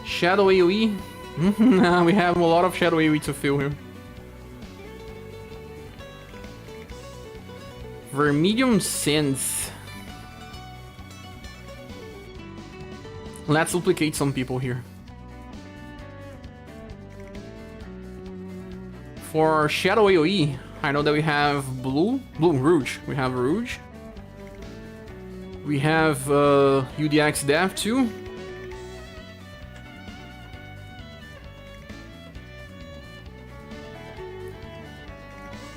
Shadow AoE. We have a lot of Shadow AoE to fill here. Vermilion Sands. Let's duplicate some people here. For Shadow AoE, I know that we have Rouge. We have Rouge. We have UDX Dev too.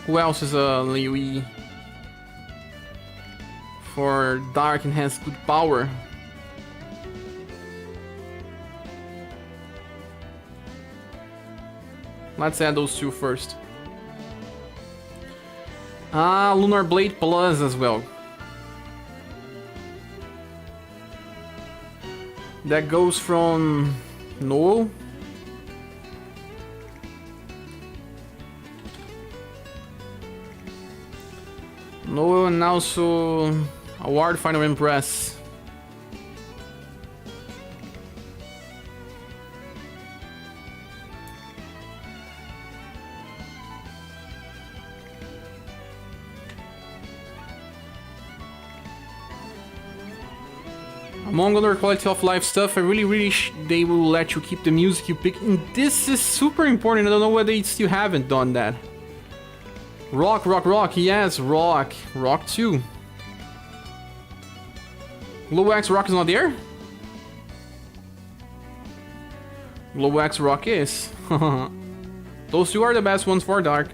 Who else is a AoE? For Dark and has good power. Let's add those two first. Ah, Lunar Blade Plus as well. That goes from Noel. Noel and also Award Final Impress. Among other quality of life stuff, I really wish they will let you keep the music you pick. And this is super important. I don't know why they still haven't done that. Rock, rock, rock. Yes, rock. Rock 2. Glow X Rock is not there? Glow X Rock is. Those two are the best ones for Dark.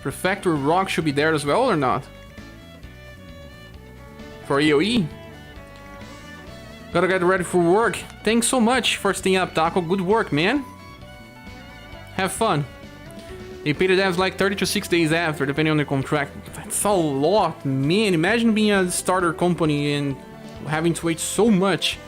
Prefector Rock should be there as well or not? For AoE? Gotta get ready for work. Thanks so much for staying up, Taco. Good work, man. Have fun. They pay the devs like 30 to 6 days after, depending on the contract. That's a lot, man. Imagine being a starter company and having to wait so much.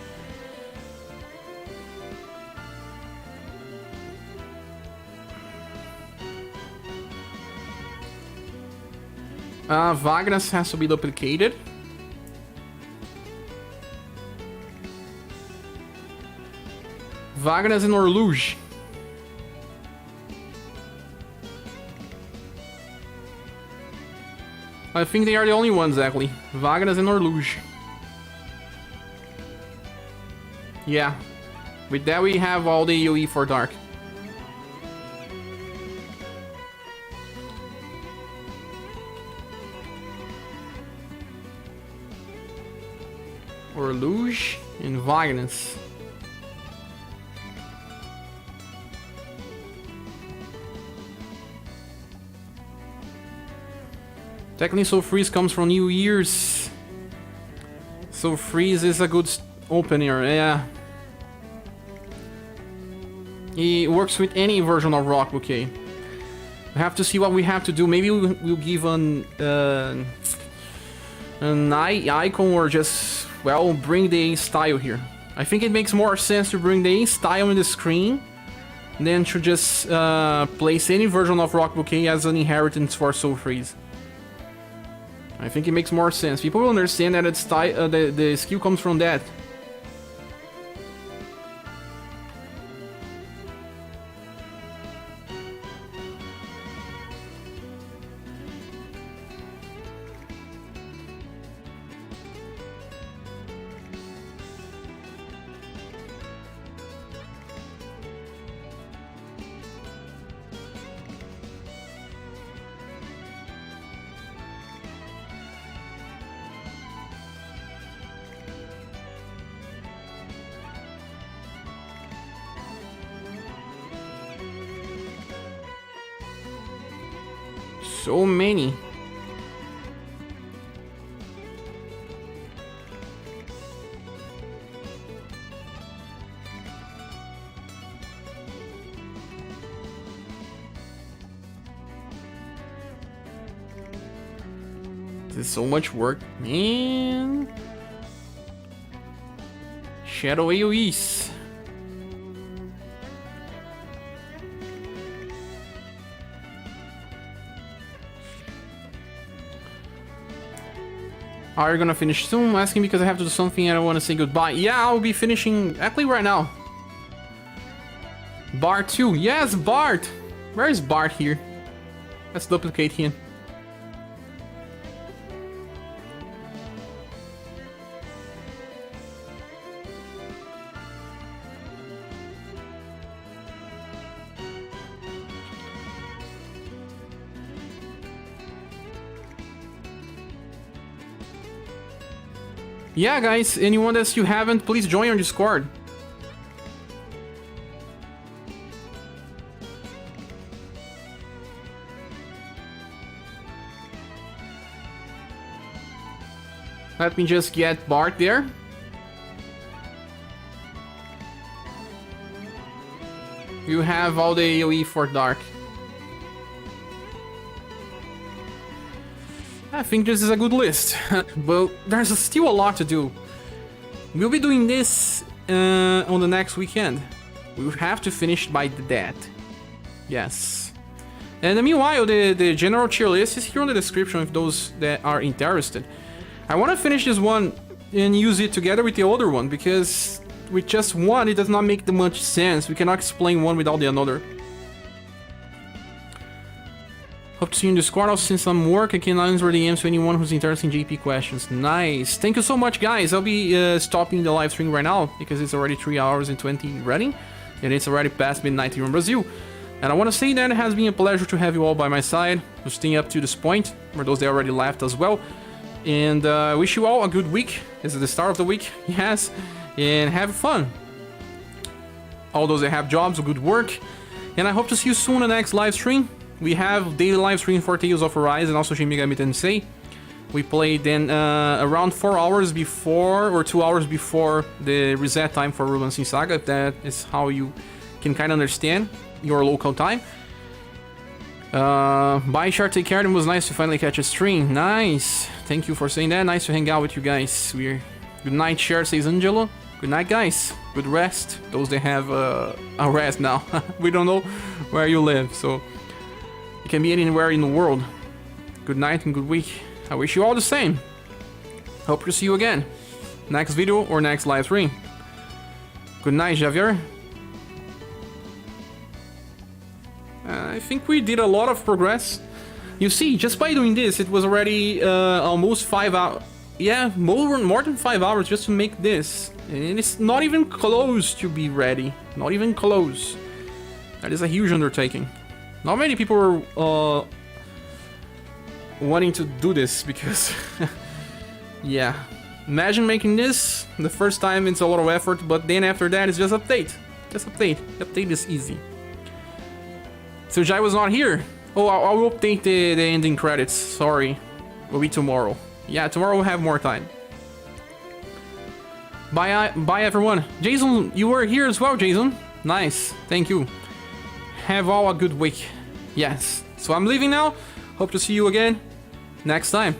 Wagner's has to be duplicated. Wagner's and Orluge. I think they are the only ones, actually. Wagner's and Orluge. Yeah. With that, we have all the AoE for Dark. Orluge and Wagner's. Technically, Soul Freeze comes from New Year's. Soul Freeze is a good opener, yeah. It works with any version of Rock Bouquet. We have to see what we have to do. Maybe we'll give an icon or just, well, bring the style here. I think it makes more sense to bring the style in the screen than to just place any version of Rock Bouquet as an inheritance for Soul Freeze. I think it makes more sense. People will understand that it's the skill comes from that. So many. This is so much work, man. Shadow AoEs. Are you gonna finish soon? I'm asking because I have to do something and I want to say goodbye. Yeah, I'll be finishing actually right now. Bart 2. Yes, Bart! Where is Bart here? Let's duplicate here. Yeah, guys, anyone that you haven't, please join our Discord. Let me just get Bart there. You have all the AoE for Dark. I think this is a good list, but there's still a lot to do. We'll be doing this on the next weekend. We will have to finish by that. Yes. And meanwhile, the general tier list is here on the description if those that are interested. I want to finish this one and use it together with the other one, because with just one it does not make that much sense. We cannot explain one without the another. Hope to see you in Discord. Also, since some work, I can answer DMs to anyone who's interested in JP questions. Nice. Thank you so much, guys. I'll be stopping the live stream right now because it's already 3 hours and 20 running, and it's already past midnight here in Brazil. And I want to say that it has been a pleasure to have you all by my side, to staying up to this point, for those that already left as well. And I wish you all a good week. This is the start of the week, yes. And have fun. All those that have jobs, good work. And I hope to see you soon in the next live stream. We have daily live stream for Tales of Arise and also Shin Megami Tensei. We played then around 4 hours before, or 2 hours before the reset time for Ruben's SaGa, if that is how you can kind of understand your local time. Bye, Char, take care. It was nice to finally catch a stream. Nice. Thank you for saying that. Nice to hang out with you guys. Good night, Char, says Angelo. Good night, guys. Good rest. Those that have a rest now. We don't know where you live, so it can be anywhere in the world. Good night and good week. I wish you all the same. Hope to see you again. Next video or next live stream. Good night, Javier. I think we did a lot of progress. You see, just by doing this, it was already almost 5 hours. Yeah, more than 5 hours just to make this. And it's not even close to be ready. Not even close. That is a huge undertaking. Not many people are wanting to do this because, yeah. Imagine making this, the first time it's a lot of effort, but then after that it's just update. Just update. Update is easy. So Jai was not here. Oh, I will update the ending credits. Sorry. Will be tomorrow. Yeah, tomorrow we'll have more time. Bye everyone. Jason, you were here as well, Jason. Nice. Thank you. Have all a good week. Yes. So I'm leaving now. Hope to see you again next time.